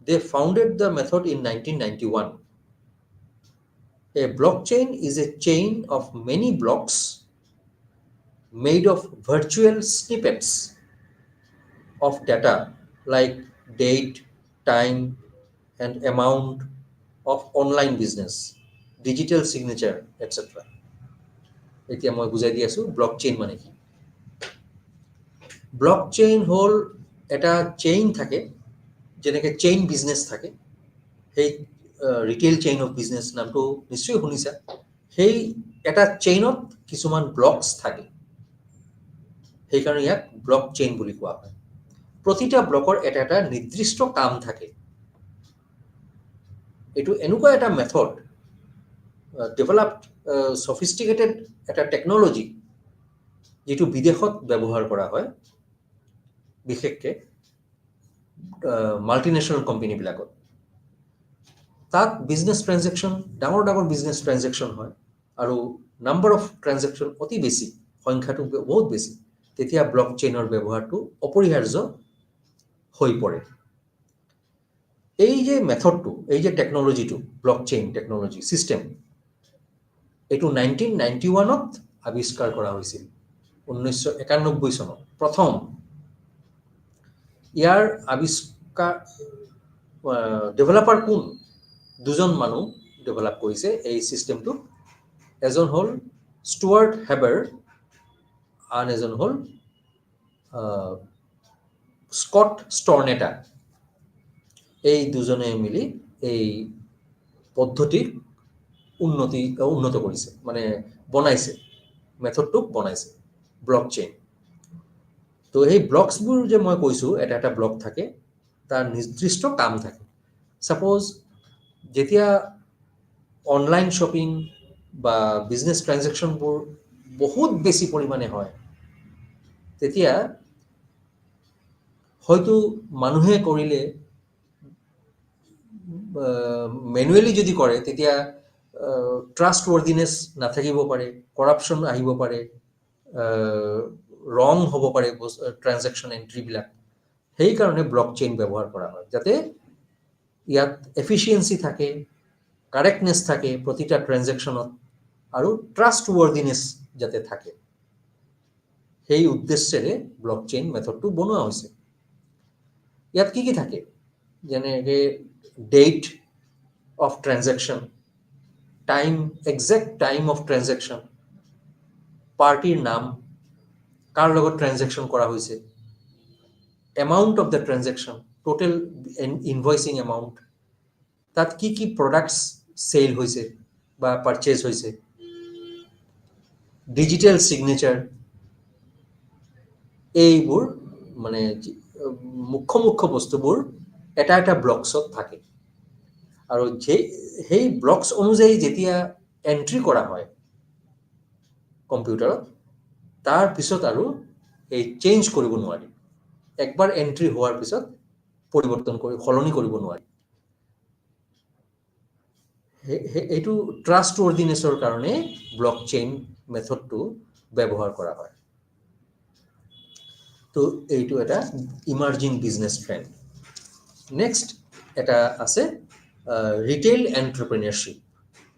They founded the method in 1991. A blockchain is a chain of many blocks made of virtual snippets of data like date, time, and amount of online business, digital signature, etc. এতিয়া মই বুজাই দি আছোঁ block chain মানে কি। Block chain হ'ল এটা chain থাকে, যেনেকৈ চেইন বিজনেছ থাকে, সেই ৰিটেইল চেইন অফ বিজনেছ নামটো নিশ্চয় শুনিছা। সেই এটা চেইনত কিছুমান ব্লকছ থাকে, সেইকাৰণে ইয়াক ব্লক চেইন বুলি কোৱা হয়। প্ৰতিটা ব্লকৰ এটা এটা নিৰ্দিষ্ট কাম থাকে। এইটো এনেকুৱা এটা মেথড, ডেভেলপড ছফিষ্টিকেটেড এটা টেকন'লজি, যিটো বিদেশত ব্যৱহাৰ কৰা হয়, বিশেষকৈ মাল্টিনেশ্যনেল কোম্পানীবিলাকত। তাত বিজনেছ ট্ৰানজেকশ্যন, ডাঙৰ ডাঙৰ বিজনেছ ট্ৰানজেকশ্যন হয়, আৰু নাম্বাৰ অফ ট্ৰানজেকশ্যন অতি বেছি, সংখ্যাটো বহুত বেছি। তেতিয়া ব্লক চেইনৰ ব্যৱহাৰটো অপৰিহাৰ্য হৈ পৰে। এই যে মেথডটো, এই যে টেকন'লজিটো, ব্লক চেইন টেকন'লজি ছিষ্টেম, এইটো 1991ত আৱিষ্কাৰ কৰা হৈছিল, 1991 চনত প্ৰথম। ইয়াৰ আৱিষ্কাৰ ডেভেলপাৰ কোন? দুজন মানুহ ডেভেলপ কৰিছে এই ছিষ্টেমটো। এজন হ'ল ষ্টুৱাৰ্ট হেবাৰ, আন এজন হ'ল স্কট ষ্টৰ্নেটা। এই দুজনে মিলি এই পদ্ধতিক উন্নত কৰিছে, মানে বনাইছে, মেথডটোক বনাইছে, ব্লক চেইন। তো সেই ব্লকছবোৰ যে মই কৈছোঁ, এটা এটা ব্লক থাকে, তাৰ নিৰ্দিষ্ট কাম থাকে। ছাপ'জ যেতিয়া অনলাইন শ্বপিং বা বিজনেছ ট্ৰানজেকশ্যনবোৰ বহুত বেছি পৰিমাণে হয়, তেতিয়া হয়তো মানুহে কৰিলে, মেনুৱেলি যদি কৰে, তেতিয়া ট্ৰাষ্ট ৱৰ্ডিনেছ নাথাকিব পাৰে, কৰাপশ্যন আহিব পাৰে, ৰং হ'ব পাৰে ট্ৰানজেকশ্যন এণ্ট্ৰিবিলাক। সেইকাৰণে ব্লক চেইন ব্যৱহাৰ কৰা হয়, যাতে ইয়াত এফিচিয়েঞ্চি থাকে, কাৰেক্টনেছ থাকে প্ৰতিটা ট্ৰানজেকশ্যনত, আৰু ট্ৰাষ্ট ৱৰ্ডিনেছ যাতে থাকে। সেই উদ্দেশ্যেৰে ব্লক চেইন মেথডটো বনোৱা হৈছে। ইয়াত কি কি থাকে? যেনেকৈ date of transaction, time, exact time of transaction, পাৰ্টিৰ নাম, কাৰ লগত ট্ৰানজেকশ্যন কৰা হৈছে, amount of the transaction, total invoicing amount, তাত কি কি প্ৰডাক্টছ চেল হৈছে বা পাৰচেজ হৈছে, ডিজিটেল ছিগনেচাৰ। এইবোৰ মানে মুখ্য বস্তুবোৰ এটা এটা ব্লকছত থাকে, আৰু সেই ব্লকছ অনুযায়ী যেতিয়া এণ্ট্ৰি কৰা হয় কম্পিউটাৰত, তাৰ পিছত আৰু এই চেঞ্জ কৰিব নোৱাৰি একবাৰ এন্ট্ৰি হোৱাৰ পিছত পৰিৱৰ্তন কৰি সলনি কৰিব নোৱাৰি এইটো ট্ৰাষ্ট ৱৰ্ডিনেছৰ কাৰণে ব্লক চেইন মেথডটো ব্যৱহাৰ কৰা হয় তো এইটো এটা ইমাৰ্জিং বিজনেছ ট্ৰেণ্ড নেক্সট এটা আছে ৰিটেইল এণ্টাৰপ্ৰেনিয়ৰশ্বিপ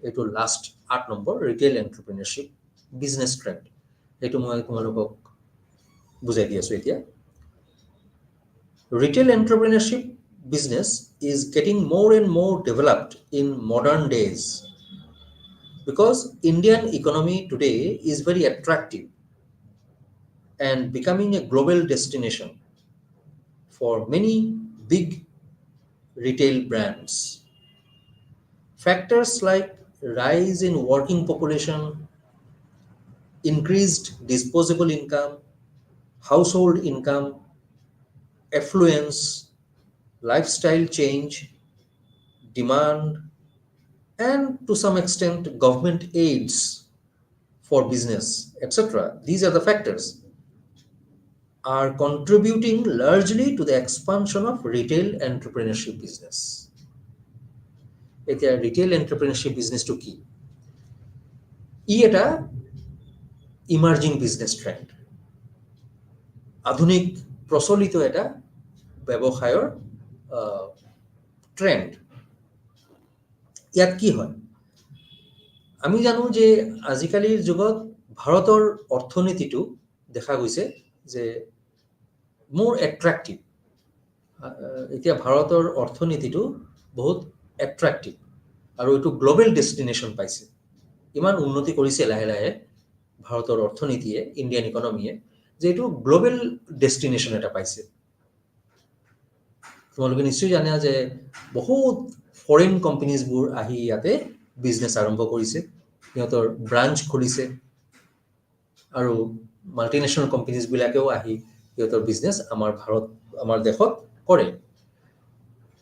এইটো লাষ্ট 8 নম্বৰ ৰিটেইল এণ্টাৰপ্ৰেনিয়ৰশ্বিপ বিজনেছ ট্ৰেণ্ড এইটো মই তোমালোকক বুজাই দি আছোঁ এতিয়া Retail entrepreneurship business is getting more and more developed in modern days because Indian economy today is very attractive and becoming a global destination for many big retail brands. Factors like rise in working population, increased disposable income, household income, affluence, lifestyle change, demand, and to some extent government aids for business, etc. These are the factors are contributing largely to the expansion of retail entrepreneurship business. এতিয়া retail entrepreneurship business to কি ই এটা emerging business trend আধুনিক প্ৰচলিত এটা ব্যৱসায়ৰ trend ইয়াত কি হয় আমি জানো যে আজিকালিৰ যুগত ভাৰতৰ অৰ্থনীতিটো দেখা গৈছে যে মোৰ এট্ৰাক্টিভ এতিয়া ভাৰতৰ অৰ্থনীতিটো বহুত এট্ৰাক্টিভ আৰু এইটো গ্লোবেল ডেষ্টিনেশ্যন পাইছে ইমান উন্নতি কৰিছে লাহে লাহে ভাৰতৰ অৰ্থনীতিয়ে ইণ্ডিয়ান ইকনমিয়ে যে এইটো গ্লোবেল ডেষ্টিনেশ্যন এটা পাইছে তোমালোকে নিশ্চয় জানা যে বহুত ফৰেন কোম্পানীজবোৰ আহি ইয়াতে বিজনেছ আৰম্ভ কৰিছে সিহঁতৰ ব্ৰাঞ্চ খুলিছে আৰু মাল্টিনেশ্যনেল কোম্পানীজবিলাকেও আহি সিহঁতৰ বিজনেছ আমাৰ দেশত কৰে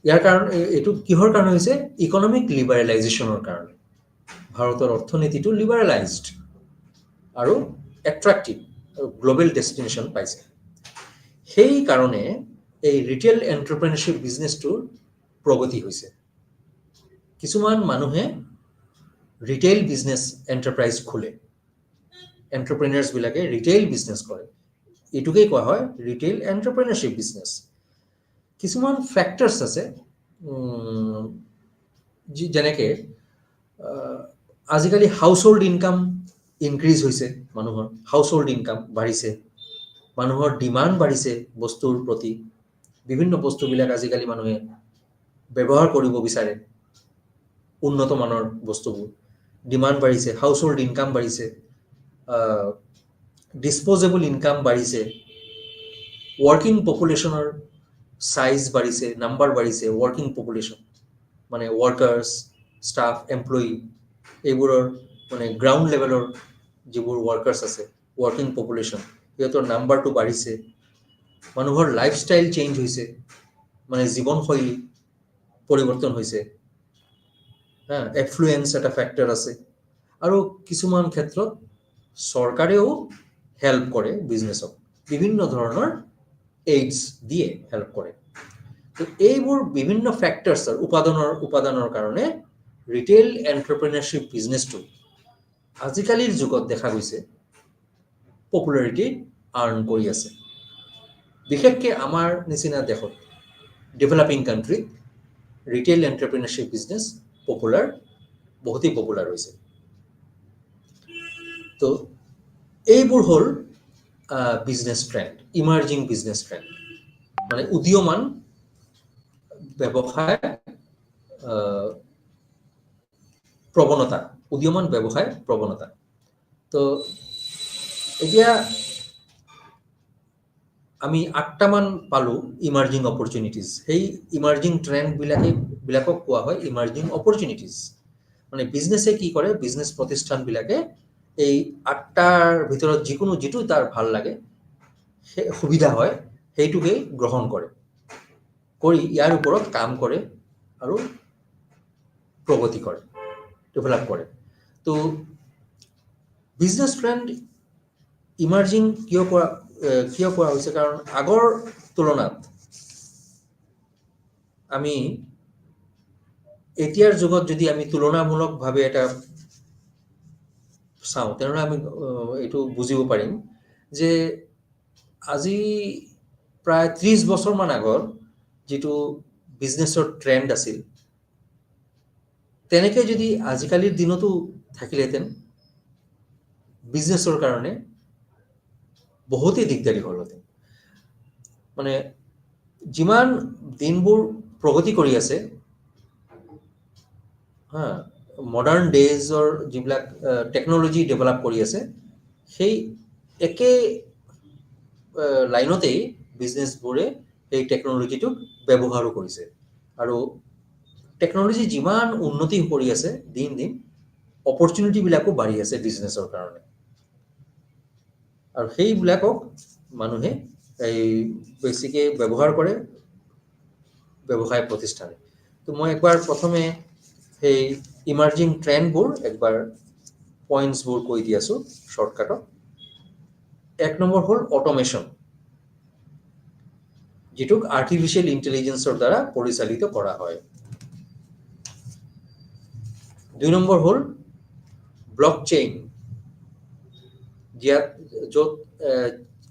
ইয়াৰ কাৰণ এইটো কিহৰ কাৰণে হৈছে ইকনমিক লিবাৰেলাইজেশ্যনৰ কাৰণে ভাৰতৰ অৰ্থনীতিটো লিবাৰেলাইজড আৰু এট্ৰাক্টিভ গ্লোবেল ডেষ্টিনেশ্যন পাইছে সেই কাৰণে এই ৰিটেইল এণ্টাৰপ্ৰেনিয়ৰশ্বিপ বিজনেছটোৰ প্ৰগতি হৈছে কিছুমান মানুহে ৰিটেইল বিজনেছ এণ্টাৰপ্ৰাইজ খোলে এণ্টাৰপ্ৰেনিয়ৰ্ছবিলাকে ৰিটেইল বিজনেছ কৰে এইটোকেই কোৱা হয় ৰিটেইল এণ্টাৰপ্ৰেনিয়ৰশ্বিপ বিজনেছ কিছুমান ফেক্টৰ্ছ আছে যেনেকৈ আজিকালি হাউচ হোল্ড ইনকাম ইনক্ৰিজ হৈছে মানুহৰ হাউচ হোল্ড ইনকাম বাঢ়িছে মানুহৰ ডিমাণ্ড বাঢ়িছে বস্তুৰ প্ৰতি বিভিন্ন বস্তুবিলাক আজিকালি মানুহে ব্যৱহাৰ কৰিব বিচাৰে উন্নত মানৰ বস্তুবোৰ ডিমাণ্ড বাঢ়িছে হাউচ হোল্ড ইনকাম বাঢ়িছে ডিছপ'জেবল ইনকাম বাঢ়িছে ৱৰ্কিং পপুলেশ্যনৰ সাইজ বাঢ়িছে নাম্বাৰ বাঢ়িছে ৱৰ্কিং পপুলেশ্যন মানে ৱৰ্কাৰ্ছ ষ্টাফ এমপ্লয়ি এইবোৰৰ মানে গ্ৰাউণ্ড লেভেলৰ যিবোৰ ৱৰ্কাৰ্ছ আছে ৱৰ্কিং পপুলেশ্যন সিহঁতৰ নাম্বাৰটো বাঢ়িছে মানুহৰ লাইফষ্টাইল চেঞ্জ হৈছে মানে জীৱনশৈলী পৰিৱৰ্তন হৈছে এফ্লুৱেঞ্চ এটা ফেক্টৰ আছে আৰু কিছুমান ক্ষেত্ৰত চৰকাৰেও হেল্প কৰে বিজনেছক বিভিন্ন ধৰণৰ এইডছ দিয়ে হেল্প কৰে তো এইবোৰ বিভিন্ন ফেক্টৰ্ছৰ উপাদানৰ কাৰণে ৰিটেইল এণ্টাৰপ্ৰেনিয়ৰশ্বিপ বিজনেছটো আজিকালিৰ যুগত দেখা গৈছে পপুলাৰিটি আৰ্ণ কৰি আছে বিশেষকৈ আমাৰ নিচিনা দেশত ডেভেলপিং কাণ্ট্ৰিত ৰিটেইল এণ্টাৰপ্ৰেনিয়ৰশ্বিপ বিজনেছ বহুতেই পপুলাৰ হৈছে তো এইবোৰ হ'ল business trend emerging business trend মানে উদীয়মান ব্যৱসায় প্ৰৱণতা তো এতিয়া আমি 8টামান পালোঁ ইমাৰ্জিং অপৰচুনিটিজ সেই ইমাৰ্জিং ট্ৰেণ্ডবিলাকক কোৱা হয় ইমাৰ্জিং অপৰচুনিটিজ মানে বিজনেছে কি কৰে বিজনেছ প্ৰতিষ্ঠানবিলাকে এই 8টাৰ ভিতৰত যিটো তাৰ ভাল লাগে সেই সুবিধা হয় সেইটোকেই গ্ৰহণ কৰি ইয়াৰ ওপৰত কাম কৰে আৰু প্ৰগতি কৰে ডেভেলপ কৰে তো বিজনেছ ট্ৰেণ্ড ইমাৰ্জিং কিয় কৰা হৈছে, কাৰণ আগৰ তুলনাত আমি এতিয়াৰ যুগত যদি আমি তুলনামূলকভাৱে এটা চাওঁ, তেনেহ'লে আমি এইটো বুজিব পাৰিম যে আজি প্ৰায় 30 বছৰমান আগৰ যিটো বিজনেছৰ ট্ৰেণ্ড আছিল, তেনেকে যদি আজিকালিৰ দিনতো থাকিলেহেঁতেন, বিজনেছৰ কাৰণে বহুতেই দিগদাৰী হ'লহেঁতেন। মানে যিমান দিনবোৰ প্ৰগতি কৰি আছে, মডাৰ্ণ ডেজৰ যিবিলাক টেকন'লজি ডেভেলপ কৰি আছে, সেই একে লাইনতেই বিজনেছবোৰে সেই টেকন'লজিটোক ব্যৱহাৰো কৰিছে। আৰু টেকন'লজি যিমান উন্নতি কৰি আছে, দিন দিন অপৰচুনিটিবিলাকো বাঢ়ি আছে বিজনেছৰ কাৰণে। আৰু সেইবিলাকক মানুহে বেছিকৈ ব্যৱহাৰ কৰে ব্যৱসায় প্ৰতিষ্ঠানে। তো মই একবাৰ প্ৰথমে সেই ইমাৰ্জিং ট্ৰেণ্ডবোৰ একবাৰ পইণ্টছবোৰ কৈ দি আছোঁ শ্বৰ্টকাটত। 1 নম্বৰ হ'ল অট'মেশ্যন, যিটোক আৰ্টিফিচিয়েল ইণ্টেলিজেন্সৰ দ্বাৰা পৰিচালিত কৰা হয়। 2 নম্বৰ হ'ল ব্লকচেইন, য'ত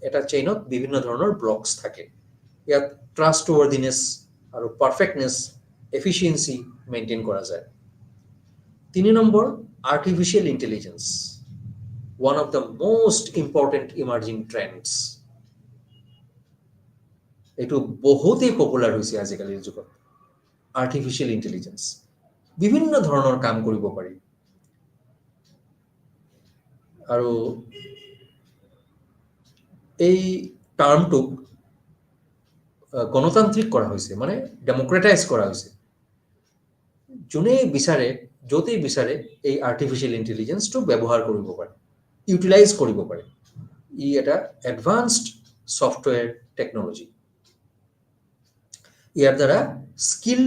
এটা চেইনত বিভিন্ন ধৰণৰ ব্লকছ থাকে। ইয়াত ট্ৰাষ্টৱৰ্ডিনেছ আৰু পাৰফেক্টনেছ, এফিচিয়েঞ্চি মেইনটেইন কৰা যায়। 3 number artificial intelligence, one of the most important emerging trends. এইটো বহুতেই পপুলাৰ হৈছে আজিকালিৰ যুগত। আৰ্টিফিচিয়েল ইণ্টেলিজেন্স বিভিন্ন ধৰণৰ কাম কৰিব পাৰি। আৰু এই টাৰ্মটোক গণতান্ত্ৰিক কৰা হৈছে, মানে ডেম'ক্ৰেটাইজ কৰা হৈছে। যোনেই বিচাৰে, য'তেই বিচাৰে এই আৰ্টিফিচিয়েল ইণ্টেলিজেন্সটো ব্যৱহাৰ কৰিব পাৰে, ইউটিলাইজ কৰিব পাৰে। ই এটা এডভান্সড ছফ্টৱেৰ টেকন'লজি। ইয়াৰ দ্বাৰা স্কিল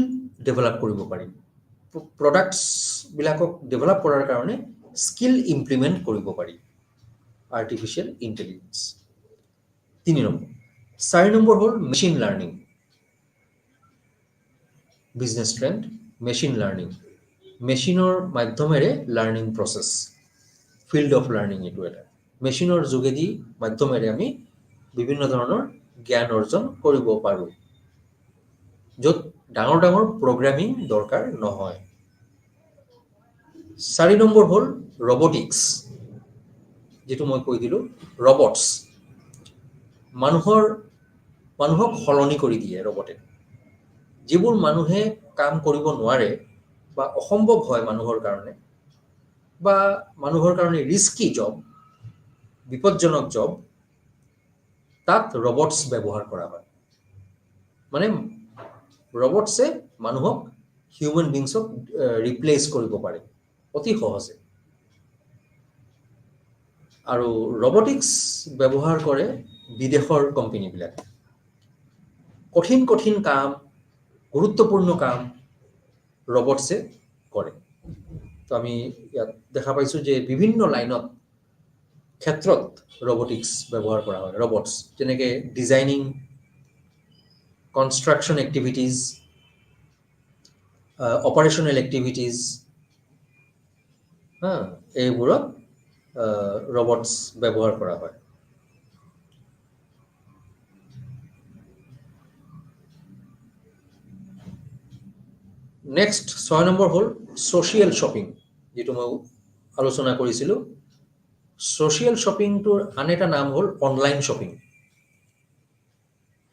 ডেভেলপ কৰিব পাৰি। প্ৰডাক্টছবিলাকক ডেভেলপ কৰাৰ কাৰণে স্কিল ইমপ্লিমেণ্ট কৰিব পাৰি আৰ্টিফিচিয়েল ইণ্টেলিজেন্স। 3 নম্বৰ। 4 নম্বৰ হ'ল machine learning. Business trend machine learning, মেচিনৰ মাধ্যমেৰে learning process, field of learning এইটো এটা। মেচিনৰ যোগেদি মাধ্যমেৰে আমি বিভিন্ন ধৰণৰ জ্ঞান অৰ্জন কৰিব পাৰোঁ, য'ত ডাঙৰ ডাঙৰ প্ৰগ্ৰামিং দৰকাৰ নহয়। 4 নম্বৰ হ'ল ৰবটিক্স, যিটো মই কৈ দিলোঁ ৰবটছ। মানুহক সলনি কৰি দিয়ে ৰবটে। যিবোৰ মানুহে কাম কৰিব নোৱাৰে বা অসম্ভৱ হয় মানুহৰ কাৰণে, বা মানুহৰ কাৰণে ৰিস্কি জব, বিপদজনক জব, তাত ৰবটছ ব্যৱহাৰ কৰা হয়। মানে ৰবটছে মানুহক, হিউমেন বিংছক ৰিপ্লেচ কৰিব পাৰে অতি সহজে। আৰু ৰবটিক্স ব্যৱহাৰ কৰে বিদেশৰ কোম্পানীবিলাকে। কঠিন কঠিন কাম, গুৰুত্বপূৰ্ণ কাম ৰবটছে কৰে। তো আমি ইয়াত দেখা পাইছোঁ যে বিভিন্ন লাইনত, ক্ষেত্ৰত ৰবটিক্স ব্যৱহাৰ কৰা হয়। ৰবটছ যেনেকৈ designing, construction activities, operational activities, এইবোৰত ৰবটছ ব্যৱহাৰ কৰা হয়। নেক্সট 6 নম্বৰ হ'ল ছ'চিয়েল শ্বপিং, যিটো মই আলোচনা কৰিছিলোঁ। ছ'চিয়েল শ্বপিংটোৰ আন এটা নাম হ'ল অনলাইন শ্বপিং।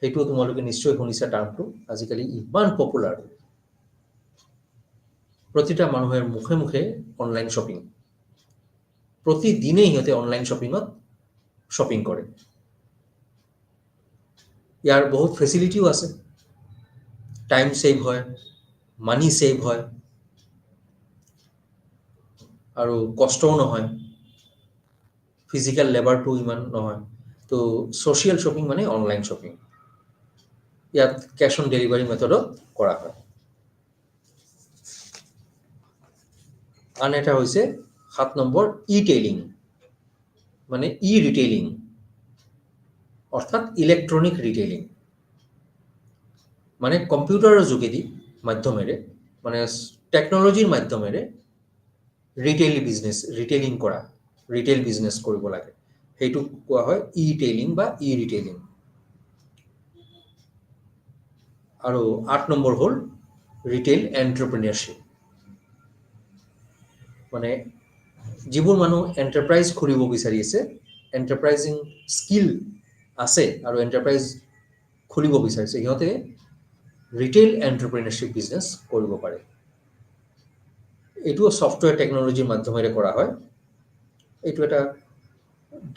সেইটো তোমালোকে নিশ্চয় শুনিছা টাৰ্মটো, আজিকালি ইমান পপুলাৰ। প্ৰতিটা মানুহৰ মুখে মুখে অনলাইন শ্বপিং, প্ৰতিদিনেই সিহঁতে অনলাইন শ্বপিঙত শ্বপিং কৰে। ইয়াৰ বহুত ফেচিলিটিও আছে, টাইম ছেভ হয়, মানি ছেভ হয়, আৰু কষ্টও নহয়, ফিজিকেল লেবাৰটো ইমান নহয়। তো ছ'চিয়েল শ্বপিং মানে অনলাইন শ্বপিং। ইয়াত কেছ অন ডেলিভাৰী মেথডত কৰা হয়। আন এটা হৈছে 7 নম্বৰ ই টেইলিং, মানে ই ৰিটেইলিং অৰ্থাৎ ইলেক্ট্ৰনিক ৰিটেইলিং মানে কম্পিউটাৰৰ যোগেদি মাধ্যমেৰে মানে টেকন'লজিৰ মাধ্যমেৰে ৰিটেইলিং কৰা ৰিটেইল বিজনেছ কৰিব লাগে সেইটোক কোৱা হয় ই ৰিটেইলিং বা ই ৰিটেইলিং আৰু 8 নম্বৰ হ'ল ৰিটেইল এণ্টাৰপ্ৰিনিয়ৰশ্বিপ মানে যিবোৰ মানুহ এণ্টাৰপ্ৰাইজ খুলিব বিচাৰি আছে এণ্টাৰপ্ৰাইজিং স্কিল আছে আৰু এণ্টাৰপ্ৰাইজ খুলিব বিচাৰিছে সিহঁতে ৰিটেইল এণ্টাৰপ্ৰিনিয়ৰশ্বিপ বিজনেছ কৰিব পাৰে এইটো ছফ্টৱেৰ টেকন'লজিৰ মাধ্যমেৰে কৰা হয় এইটো এটা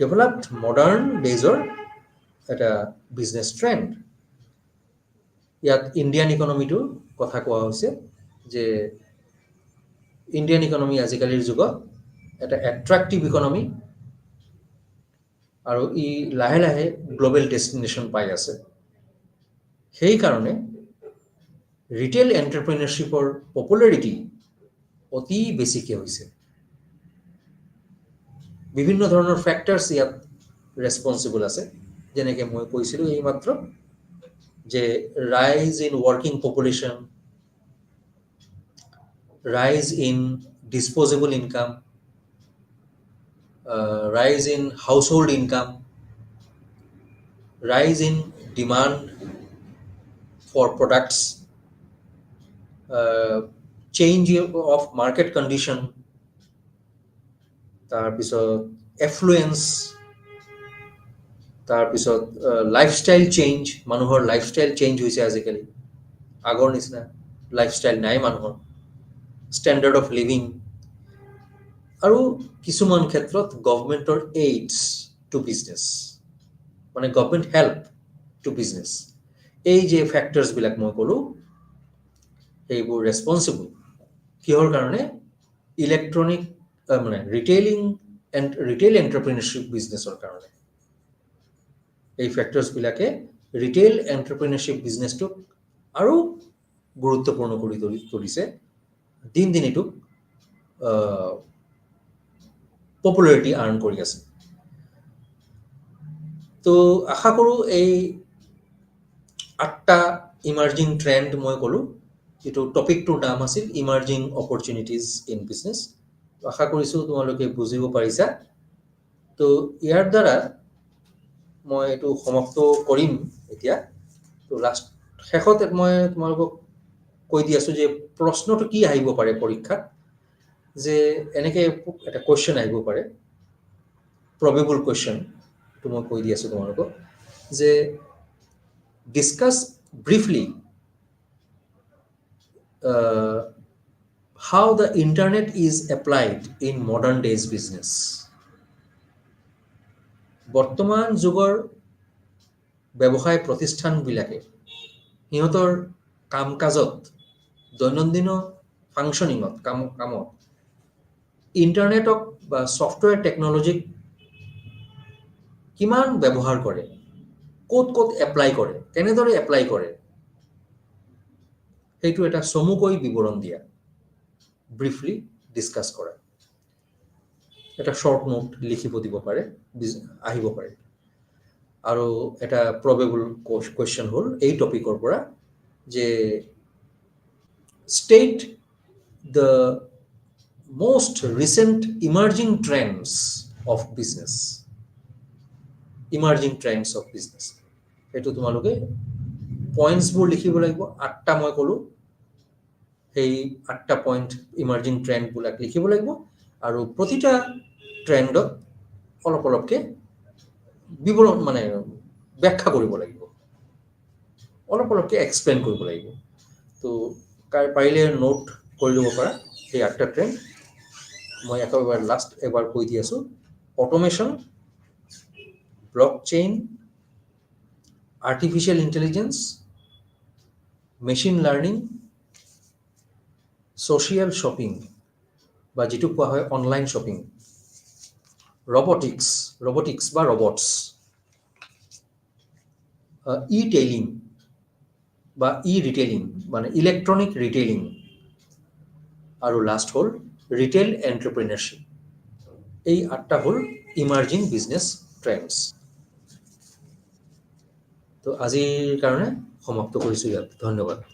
ডেভেলপড মডাৰ্ণ ডেজৰ এটা বিজনেছ ট্ৰেণ্ড ইয়াত ইণ্ডিয়ান ইকনমিটোৰ কথা কোৱা হৈছে যে ইণ্ডিয়ান ইকনমি আজিকালিৰ যুগত এটা এট্ৰাক্টিভ ইকনমি আৰু ই লাহে লাহে গ্ল'বেল ডেষ্টিনেশ্যন পাই আছে সেইকাৰণে ৰিটেইল এণ্টাৰপ্ৰিনিয়ৰশ্বিপৰ পপুলাৰিটি অতি বেছিকৈ হৈছে বিভিন্ন ধৰণৰ ফেক্টৰ্ছ ইয়াত ৰেছপনচিবল আছে যেনেকৈ মই কৈছিলোঁ এইমাত্ৰ যে ৰাইজ in working population rise in disposable income, rise in household income, rise in demand for products, change of market condition, তাৰপিছত এফ্লুৱেঞ্চ তাৰপিছত লাইফষ্টাইল চেঞ্জ মানুহৰ লাইফষ্টাইল চেঞ্জ হৈছে আজিকালি আগৰ নিচিনা লাইফষ্টাইল নাই মানুহৰ ষ্টেণ্ডাৰ্ড অফ লিভিং আৰু কিছুমান ক্ষেত্ৰত গভৰ্ণমেণ্টৰ এইডছ টু বিজনেছ মানে গভৰ্ণমেণ্ট হেল্প টু বিজনেছ এই যে ফেক্টৰ্ছবিলাক মই ক'লোঁ সেইবোৰ ৰেছপনচিবল কিহৰ কাৰণে ইলেক্ট্ৰনিক মানে ৰিটেইল এণ্টাৰপ্ৰিনিয়ৰশ্বিপ বিজনেছৰ কাৰণে এই ফেক্টৰ্ছবিলাকে ৰিটেইল এণ্টাৰপ্ৰিনিয়ৰশ্বিপ বিজনেছটোক আৰু গুৰুত্বপূৰ্ণ কৰি তুলিছে দিন দিন এইটোক পপুলাৰিটি আৰ্ণ কৰি আছে তো আশা কৰোঁ এই 8টা ইমাৰ্জিং ট্ৰেণ্ড মই ক'লোঁ যিটো টপিকটোৰ নাম আছিল ইমাৰ্জিং অপৰচুনিটিজ ইন বিজনেছ আশা কৰিছোঁ তোমালোকে বুজিব পাৰিছা তো ইয়াৰ দ্বাৰা মই এইটো সমাপ্ত কৰিম এতিয়া তো শেষত মই তোমালোকক কৈ দি আছোঁ যে প্ৰশ্নটো কি আহিব পাৰে পৰীক্ষাত যে এনেকৈ এটা কুৱেশ্যন আহিব পাৰে প্ৰবেবল কুৱেশ্যন এইটো মই কৈ দি আছোঁ তোমালোকক যে discuss briefly how the internet is applied in modern days business বৰ্তমান যুগৰ ব্যৱসায় প্ৰতিষ্ঠানবিলাকে সিহঁতৰ কাম কাজত দৈনন্দিন ফাংচনিঙত কামত ইণ্টাৰনেটক বা ছফ্টৱেৰ টেকন'লজিক কিমান ব্যৱহাৰ কৰে ক'ত ক'ত এপ্লাই কৰে কেনেদৰে এপ্লাই কৰে সেইটো এটা চমুকৈ বিৱৰণ দিয়া ব্ৰিফলি ডিছকাছ কৰা এটা শ্বৰ্ট নোট লিখিব দিব পাৰে আহিব পাৰে আৰু এটা প্ৰবেবল কুৱেশ্যন হ'ল এই টপিকৰ পৰা যে state the most recent emerging trends of business এইটো তোমালোকে পইণ্টছবোৰ লিখিব লাগিব 8টা মই ক'লোঁ সেই 8টা পইণ্ট ইমাৰ্জিং ট্ৰেণ্ডবিলাক লিখিব লাগিব আৰু প্ৰতিটা ট্ৰেণ্ডত অলপ অলপকৈ বিৱৰণ মানে ব্যাখ্যা কৰিব লাগিব অলপ অলপকৈ এক্সপ্লেইন কৰিব লাগিব তো পাৰিলে নোট কৰি ল'ব পাৰা সেই 8টা ট্ৰেণ্ড মই একেবাৰে লাষ্ট এবাৰ কৈ দি আছোঁ automation blockchain artificial intelligence machine learning social shopping বা যিটো কোৱা হয় অনলাইন শ্বপিং ৰবটিক্স বা ৰবটছ ই-টেইলিং বা ই-ৰিটেইলিং মানে ইলেক্ট্ৰনিক ৰিটেইলিং আৰু লাষ্ট হ'ল ৰিটেইল এণ্টাৰপ্ৰিনিয়ৰশ্বিপ এই 8টা হ'ল ইমাৰ্জিং বিজনেছ ট্ৰেণ্ডছ। তো আজিৰ কাৰণে সমাপ্ত কৰিছোঁ ইয়াত। ধন্যবাদ।